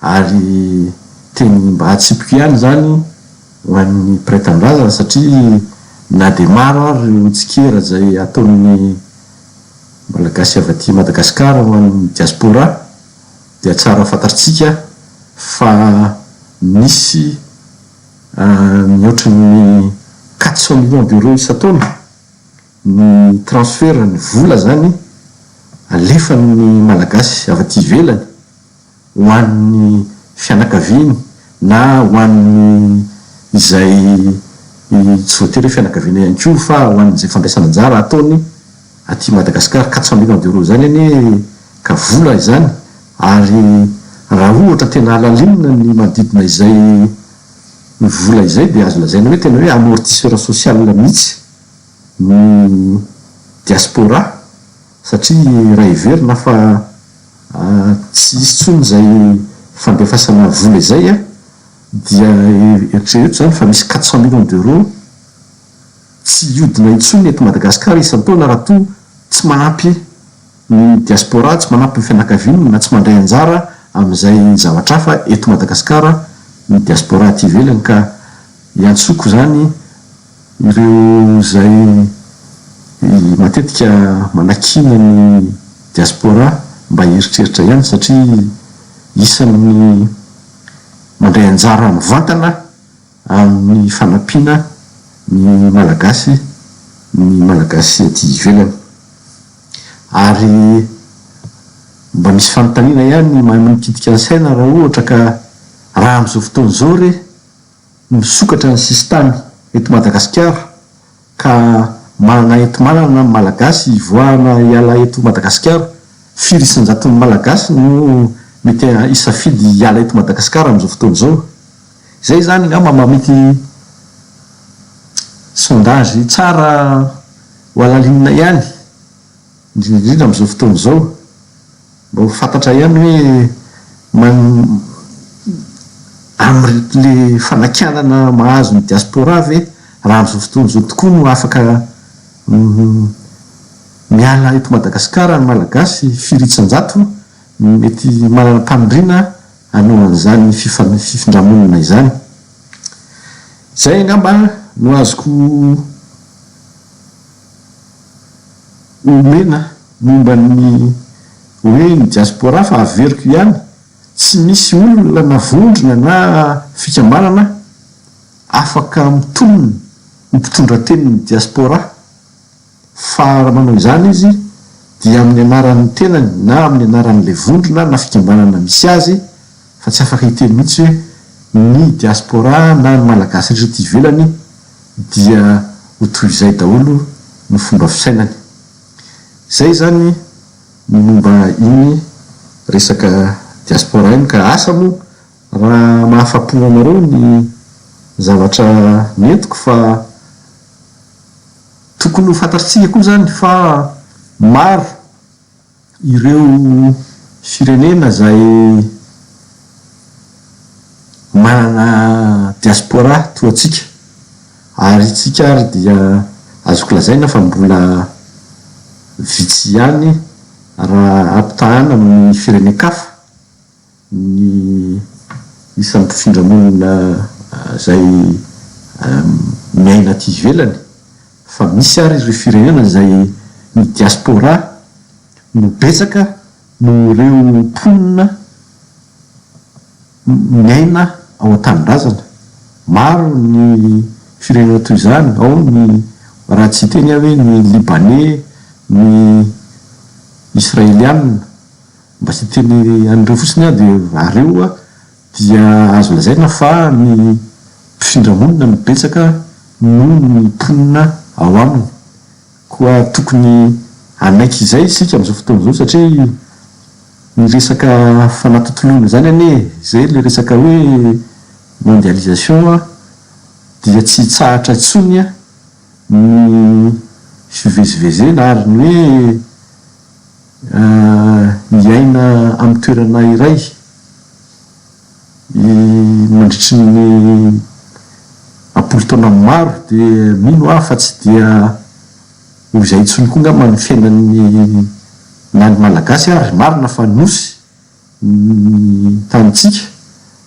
ary teny mba hatsipiko ihany zany ho an'ny mpiray-tanindrazana, satria na de maro ary ireo tsikera zay ataon'ny malagasy avy aty Madagasikara ho an'ny diaspora, dia tsara fantatritsika fa misy mihoatra ny 400 millions d'euros isa-taona ny transfert ny vola zany alefan'ny malagasy avy aty ivelany ho an'ny fianakaviany, na ho an'ny izay tsy voatery fianakaviana ihany koa, fa ho an'izay fandraisana anjara ataony aty Madagasikara. 400 millions d'euros zany anie ka vola izany, ary raha ohatra tena alalinina ny manodidina izay vola izay dia azo lazaina hoe tena hoe amortisseur social mihitsy ny diaspora, satria raha iverina fa tsy isy tsony zay fandefasana vola izay dia eritrereto zany fa misy 400 millions d'euros tsy iodina intsony eto Madagasikara isan-taona raha to tsy manampy ny diaspora, tsy manampy ny fianakaviany, na tsy mandray anjara amin'izay zavatra hafa eto Madagasikara ny diaspora aty ivelany. Ka iantsoko zany ireo zay matetika manakina ny diaspora mba heritreritra ihany, satria isan'ny mandray anjara mivantana amin'ny fanampiana ny malagasy aty ivelany. Ary mba misy fanontaniana ihany mahay manikidika ny saina raha ohatra ka raha amin'izao fotoana izao re misokatra ny sistamy eto Madagasikara ka manana enti-manana malagasy ivoahana hiala eto Madagasikara, firy isan-jaton'ny malagasy no mety isafidy hiala eto Madagasikara amin'izao fotoana izao. Izay zany ngamba mamety sondage tsara ho alalinina ihany indrindrindrindra amin'izao fotoana izao, mba ho fantatra ihany hoe amin'le fanakianana mahazo ny diaspora ve raha amin'izao fotoana izao tokoa no afaka miala eto Madagasikara ny malagasy firy isan-jato mety manana mpanondriana hanao an'izany fifindramonina izany. Zay angamba no azoko omena momba ny hoe ny diaspora fa averiko ihany tsy misy olona navondrona na fikambanana afaka mitonony mimpitondra tenyny diaspora fa raha manao izany izy dia amin'ny anaran'ny tenany na amin'ny anaran'le vondrona na fikambanana misy azy fa tsy afaka hiteny mihitsy hoe ny diaspora na ny malagasy rehetra ty ivelany dia ho toy izay daholo ny fomba fisainany. Zay zany momba iny resaka diaspora iny ka asa moa raha mahafapo anareo ny zavatra mentiko fa tokony ho fantatritsika koa zany fa maro ireo firenena zay manana diaspora toa atsika ary tsika ary dia azoko lazaina fa mbola vitsy ihany raha ampitahana amin'ny firenekafa ny isan'ny mpifindra-monina zay miaina ty ivelany fa misy ary ireo firenena zay ny diaspora no betsaka no ireo mponina miaina ao an-tanindrazana. Maro ny firenena toy izany, ao ny raha tsy teny hoe ny libanais, ny israelianina, mba tsy teny an'ireo fotsiny dia areo dia azo lazaina fa ny mpifindra-monina no betsaka noho ny mponina ao aminy. Koa tokony anaiky izay isika amin'izao fotoana izao satria ny resaka fanatotoloana zany ane zay le resaka hoe mondialisation dia tsy tsahatra intsony ny fivezivezena ary ny hoe hiaina amin'ny toerana iray mandritry ny apolo taona maro dia mino fa tsy dia ho izay intsony koa ngamba ny fiainan'ny na ny malagasy ary marina fa nosy ny tanitsika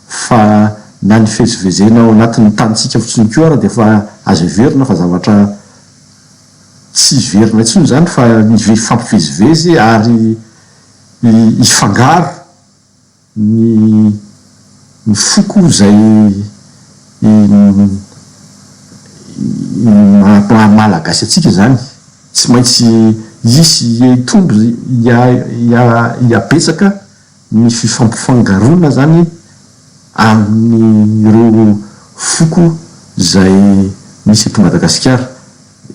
fa na ny fivezivezena ao anatin'ny tanitsika fotsiny koa ary dia fa azo everina fa zavatra tsy verina intsony zany fa fampivezivezy ary ifangaro ny foko zay malagasy atsika zany tsy maintsy isy tombo iabetsaka ny fifampifangarona zany amin'ny ireo foko zay misy eto Madagasikara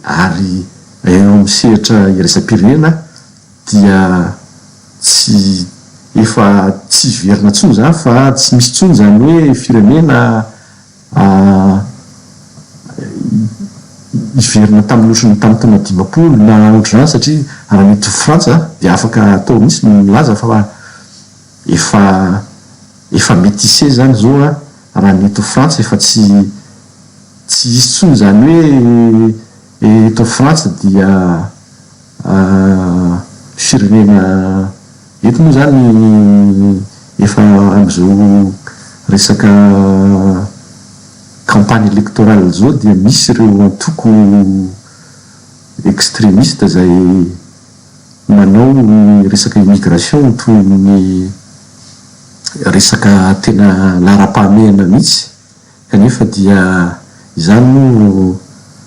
ary eo amin'ny sehatra iraisam-pirenena dia tsy efa tsy verina intsony zany fa tsy misy intsony zany hoe firenena iverina tamin'ny nosiny tamin'ny taona 500 na ohatr'izany satria raha mety Frantsa dia afaka atao mihitsy ny milaza fa efa métissé zany zao raha mety Frantsa efa tsy isy intsony zany hoe eto Frantsa dia firenena eto moa zany efa amin'izao resaka campagne électorale zao dia misy ireo antoko extrémiste zay manao ny resaka immigration toy ny resaka tena lara-pahamehana mihitsy kanefa dia izany moa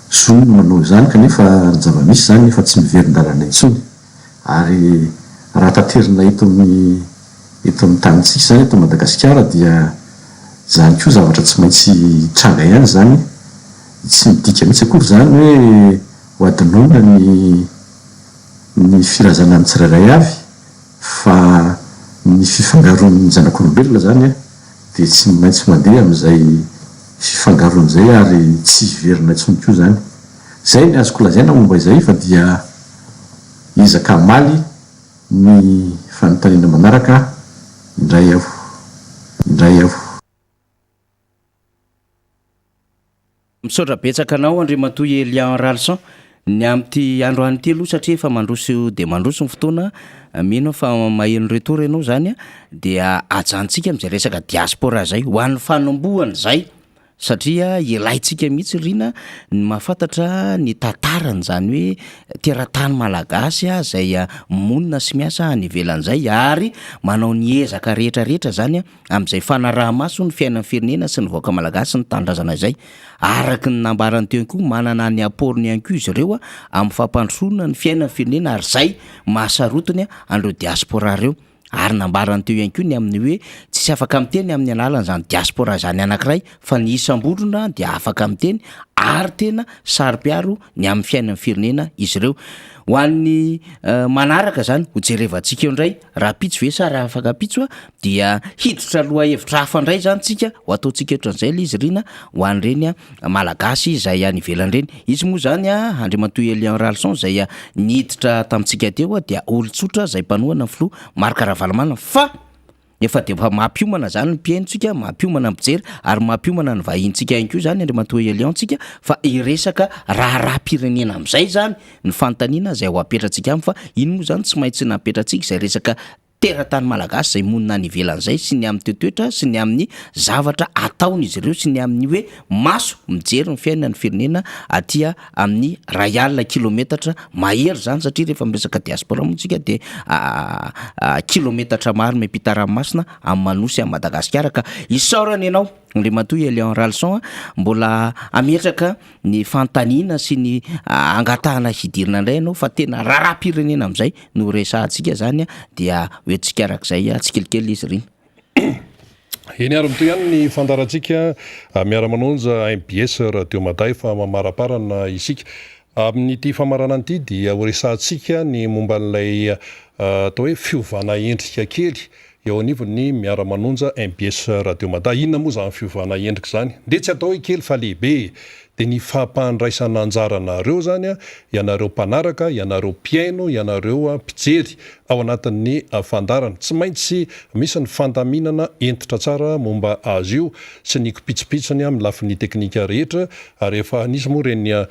zony manao izany kanefa ny zava-misy zany efa tsy miverin-dalana intsony ary raha tanterina eto amin'ny tanitsika zany eto Madagasikara dia zany koa zavatra tsy maintsy tranga ihany zany tsy midika mihitsy akory zany hoe ho adinoina ny firazana ny tsirairay avy fa ny fifangaroan'ny zanak'olombelona zany dia tsy maintsy mandeha amin'izay fifangaroana zay ary tsy verina intsony koa zany. Zay ny azoko lazaina momba izay fa dia ezaka maly ny fanontaniana manaraka indray avo. Misaotra betsaka anao Andriamatoy Elian Ralson ny amin'ity andro an'ity aloha satria efa mandroso dia mandroso ny fotoana mino fa maheno retour ianao zany dia ajantsika amin'izay resaka diaspora zay ho an'ny fanombohana zay satria ilaintsika mihitsy rina ny mahafantatra ny tantarany zany hoe teratany malagasy a zay monina sy miasa any ivelan'izay ary manao ny ezaka rehetrarehetra zany a amin'izay fanaraha-maso ny fiainan'ny firenena sy ny vaoaka malagasy ny tandrazana izay araky ny nambarany teo ihany koa manana ny aporony ihany koa izy ireo a amin'ny fampandrosoana ny fiainan'ny firenena ary zay mahasarotiny an'ireo diaspora reo ary nambarany teo ihany koa ny amin'ny hoe tsisy afaka miteny amin'ny alalan'ny zany diaspora zany anankiray fa ny isam-bondrona dia afaka miteny ary tena sary-piaro ny amin'ny fiainan'ny firenena izy ireo ho an'ny manaraka zany ho jerevantsika eo indray raha pitso ve sa raha afaka pitso a dia hiditra aloha hevitra hafa indray zany tsika ho ataontsika ohatran'izay le izy rina ho an'ireny malagasy izay any ivelan'ireny izy moa zany Andriamatoa Elian Ralson zay niditra tamintsika teo dia olon-tsotra zay mpanohana filo Marc Ravalomanana fa efa de mampiomana zany ny mpiainotsika mampiomana ny mpijery ary mampiomana ny vahintsika ihany koa zany Andriamatoa Elian tsika fa iresaka raha-pirenena amin'izay zany ny fanontaniana zay ho apetratsika aminy fa iny moa zany tsy maintsy napetratsika izay resaka teratany malagasy zay monina ny ivelan'izay sy ny amin'ny toetoetra sy ny amin'ny zavatra ataon'izy ireo sy ny amin'ny hoe maso mijery ny fiainan'ny firenena atya amin'ny ray alina kilometatra mahery zany satria rehefa miresaka diaspora montsika de kilometatra maro miampita ranomasina amin'ny manosy amin'ny Madagasikara ka isaorana ianao Andriamatoa Elian Ralson mbola ametraka ny fantaniana sy ny angatahana hidirina indray ianao fa tena raha-pirenena amin'izay no resahantsika zany dia hoentsika arak'izay tsikelikely izy riny eny ary mitoy ihany ny fandarantsika miara-manonja MBS Radio Maday fa mamaraparana isika amin'ity famarana an'ity dia horesahantsika ny momba n'ilay atao hoe fiovana endrika kely eo anivony miara-manonja MBS Radio Maday inona moa zany fiovana endrika zany nde tsy atao hoe kely fa lehibe de ny fampandraisana anjaranareo zany ianareo mpanaraka ianareo mpiaino ianareo mpijery ao anatin'ny fandarana tsy maintsy misy ny fandaminana entitra tsara momba azy io sy ny kopitsopitsony amin'ny lafin'ny teknika rehetra ary efa nisy moa reny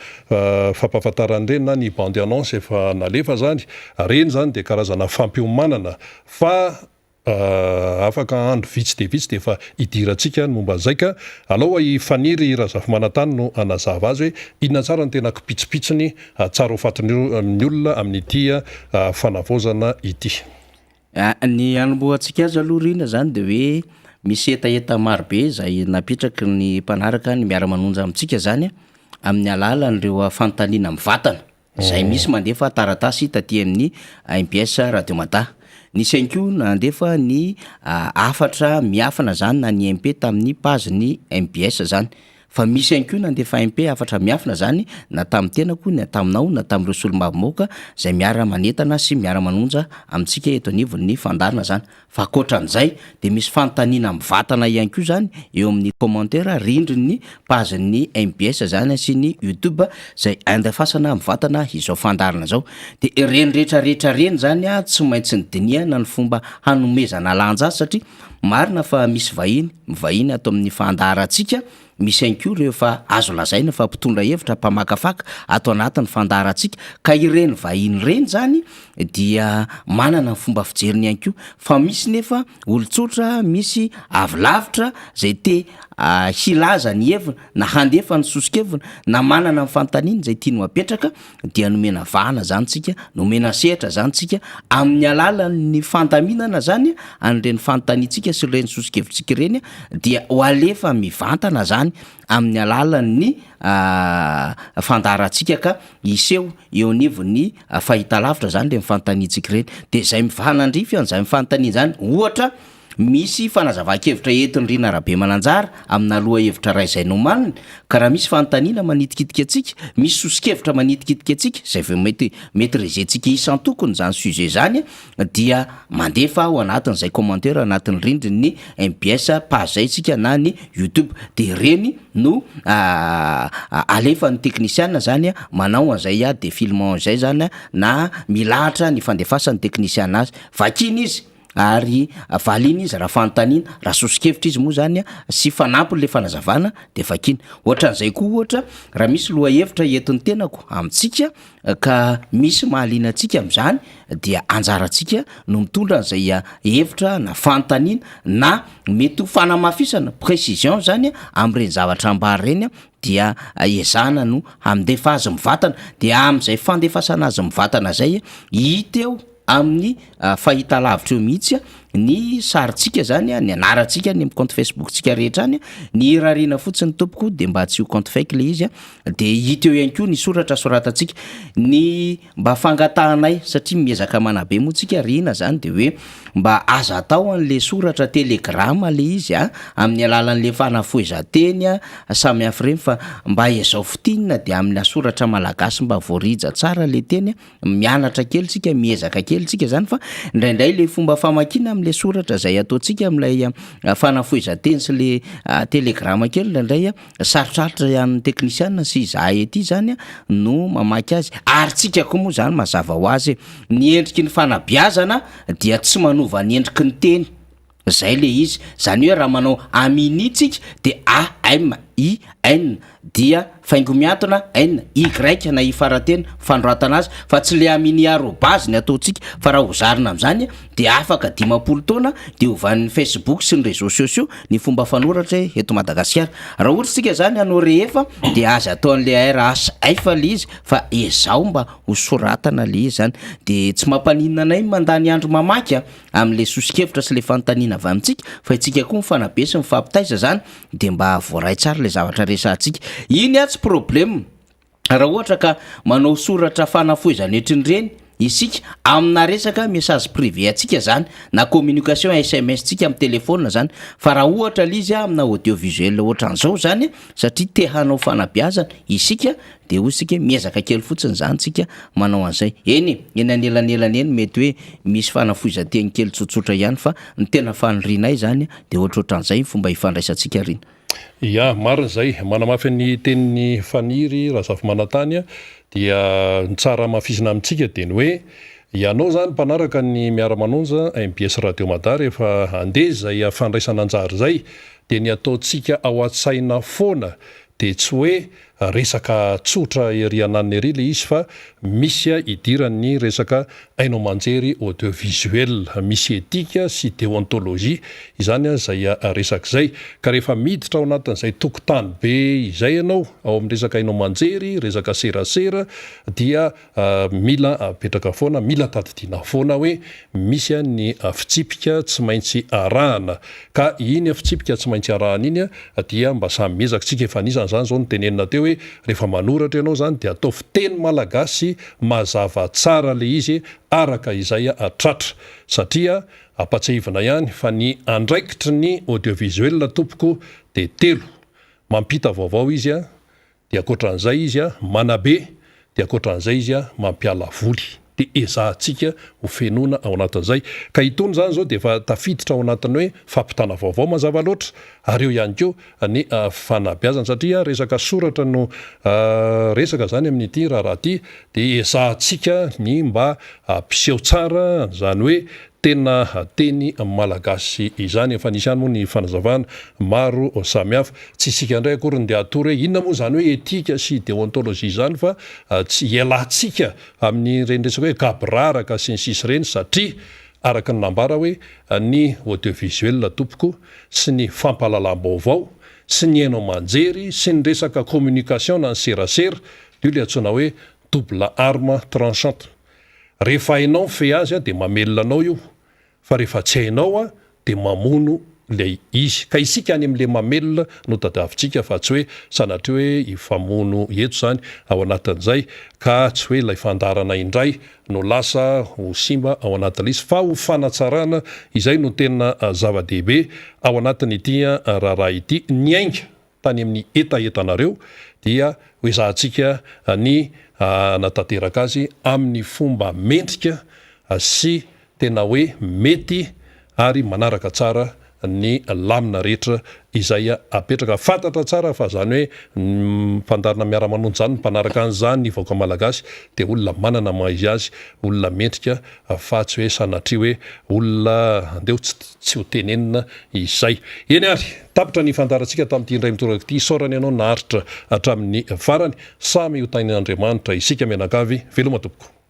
fampahafantarany reny na ny bande annonce efa nalefa zany reny zany de karazana fampiomanana fa afaka andro vitsy de vitsy de efa idiratsika ny momba an'izay ka aloha ifaniry razafy manantany no anazava azy hoe inona tsara ny tena kopitsopitsony tsara ho fatiny amin'ny olona amin'ity fanavaozana ity ny anomboantsika azy aloha rina zany de hoe misy etaeta marobe zay napetraky ny mpanaraka ny miara-manonja amintsika zany amin'ny alalan'ireo fanontaniana mivatana zay misy mandefa taratasy taty amin'ny MBS Radio Maday nisy ihany koa nandefa ny afatra miafana zany na ny MP tamin'ny page ny MBS zany fa misy ihany koa nandefa MP afatra miafina zany na tamin'ny tenako na taminao na tamin'ireo solombavy-moaka zay miara-manentana sy miara-manonja amintsika eto anivon'ny fandarana zany fa ankoatran'izay de misy fanontaniana mivatana ihany koa zany eo amin'ny commentaire rindrin'ny page ny MBS zany sy ny YouTube zay andafasana mivatana izao fandarana zao de reny rehetrarehetra reny zany tsy maintsy ny dinihana ny fomba hanomezana lanja azy satria marina fa misy vahiny ato amin'ny fandarantsika misy ihany koa rehefa azo lazaina fa mpitondra hevitra mpamakafaka ato anatin'ny fandarantsika ka ireny vahiny reny zany dia manana ny fomba fijeriny ihany koa fa misy nefa olon-tsotra misy avilavitra zay te hilaza ny hevina na handefa ny sosikevina na manana ny fantaniana zay tia no apetraka dia nomena vahana zany tsika nomena sehatra zany tsika amin'ny alalan'ny fandaminana zany an'ireny fantaniantsika sy ireny sosikevitsika ireny dia ho alefa mivantana zany amin'ny alalan'ny fandarantsika ka iseho eo anivon'ny fahitalavitra zany le mifantaniantsika ireny de zay mivanandrify an'izay mifantania zany ohatra misy fanazava-kevitra entiny Rina Rabe Mananjara amina aloha hevitra ray zay nomanina ka raha misy fanontaniana manitikitika atsika misy sosikevitra manitikitika atsika zay vao mety rezentsika isan-tokony zany sujet zany dia mandefa ao anatin'izay commentaire anatin'ny rindrin'ny MBS page zay tsika na ny YouTube de reny no alefan'ny teknisiana zany manao an'izay défilement zay zany na milahatra ny fandefasan'ny teknisiana azy vakiny izy ary valina izy raha fanontaniana raha sosikevitra izy moa zany sy fanampiny le fanazavana de fakina ohatran'izay koa ohatra raha misy loha hevitra entin'ny tenako amintsika ka misy mahaliana antsika am'izany dia anjarantsika no mitondra an'izay hevitra na fanontaniana na mety ho fanamafisana précision zany am'ireny zavatra ambary reny dia ezana no handefa azy mivatana de am'izay fandefasana azy mivatana zay hita eo amin'ny fahita lavitra eo mihitsy ny saritsika zany ny anarantsika ny compte facebooktsika rehetra any ny irariana fotsiny tompoko de mba tsy ho compte fake le izy de hita eo ihany koa ny soratra soratantsika ny mba fangatahanay satria miezaka manabe moa tsika rina zany de hoe mba aza atao an'le soratra telegrama le izy amin'ny alalan'le fanafoezanteny samy hafa reny fa mba ezao fitinina de amin'ny soratra malagasy mba voarija tsara le teny mianatra kely tsika miezaka kely tsika zany fa indraindray le fomba famakina am'le soratra zay ataotsika am'lay fanafoezanteny sy le telegrama kely indraindray sarotrarotra ian'ny teknisiana sy izahay ety zany no mamaky azy ary tsika koa moa zany mazava ho azy ny endriky ny fanabiazana dia tsy manova ny endriky ny teny zay le izy zany hoe raha manao aminitsika de AMIN dia faingo miatona N Y na ifaratena fandroatana azy fa tsy le aminy arobase ny ataotsika fa raha hozarina am'izany de afaka 10 taona de hovan'ny Facebook sy ny réseaux sociaux ny fomba fanoratra eto Madagasikara raha ohatra tsika zany anao rehefa de azy atao an'le RHI fa le izy fa ezao mba ho soratana le izy zany de tsy mampaninana anay mandany andro mamaky am'le sosikevitra sy le fanontaniana avy amintsika fa itsika koa mifanabe sy mifampitaiza zany de mba voaray tsara le zavatra resantsika iny tsy problème raha ohatra ka manao soratra fanafoezana etriny isika amina resaka message privé atsika zany na communication SMS tsika amin'ny telefona zany fa raha ohatra l'izy amina audiovisuel ohatran'izao zany satria te hanao fanabiazana isika de osika miezaka kely fotsiny zany tsika manao an'izay eny anelanelany eny mety hoe misy fanafoezanteny kely tsotsotra ihany fa ny tena fanorinay zany de ohatrohatran'izay fomba ifandraisantsika rina ya marina zay manamafy ny tenin'ny faniry raha zafy manantany dia ny tsara mafisina amintsika de ny hoe ianao zany mpanaraka ny miara-manonja MBS Radio Madar rehefa andeha zay fandraisana anjary zay de ny ataotsika ao an-tsaina foana de tsy hoe resaka tsotra eriananny ery le izy fa misy idirany resaka hainao manjery audiovisuel misy etika sy déontologie izany zay resaka zay ka rehefa miditra ao anatin'izay tokotany be izay ianao ao amin'ny resaka hainao manjery resaka serasera dia mila apetraka foana mila tadidiana foana hoe misy ny fitsipika tsy maintsy arahana ka iny fitsipika tsy maintsy arahana iny dia mba samy miezaka tsika efa anisany zany zao no tenenina teo hoe rehefa manoratra ianao zany de atao fiteny malagasy mazava tsara le izy araka izay atratra satria apatsahivana ihany fa ny andraikitry ny audiovisuel tompoko de 3 mampita vaovao izy de akoatran'izay izy manabe de akoatran'izay izy mampiala voly de ezahantsika ho fenona ao anatin'izay ka itony zany zao de efa tafiditra ao anatiny hoe fampitana vaovao mazava loatra ary eo ihany koa ny fanabiazana satria resaka soratra no resaka zany amin'ity raha ty de ezahantsika ny mba piseho tsara zany hoe tena teny malagasy izany efa nisy any moa ny fanazavana maro samihafa tsy isika indray akory de atory hoe inona moa zany hoe etika sy déontologie zany fa tsy ialatsika amin'ny reny resaka hoe gabraraka sy ny sisy reny satria araka ny nambara hoe ny audiovisuel tompoko sy ny fampahalalam-baovao sy ny hainao manjery sy ny resaka communication na ny serasera io le antsoina hoe double arme tranchante rehefa hainao fe azy de mamelona anao io fa rehefa tsy hainao de mamono le izy ka isika any am'le mamelona no tadiavintsika fa tsy hoe sanatria hoe ifamono eto zany ao anatin'izay ka tsy hoe ilay fandarana indray no lasa ho simba ao anatin'le izy fa ho fanatsarana izay no tena zava-dehibe ao anatin'ity raharaha ity ny ainga tany amin'ny etaetanareo dia hoe zahantsika ny natateraka azy amin'ny fomba mendrika sy tena hoe mety ary manaraka tsara ny lamina rehetra izay apetraka fantatra tsara fa zany hoe fandarina miara-manonjy zany mpanaraka an'izany ny vahoaka malagasy de olona manana maizy azy olona mendrika fa tsy hoe sanatria hoe olona andeo tsy ho tenenina izay eny ary tapitra ny fandarantsika tamin'ity indray mitoraka ity isaorany ianao naharitra hatramin'ny farany samy ho tain'Andriamanitra isika mianakavy veloma tompoko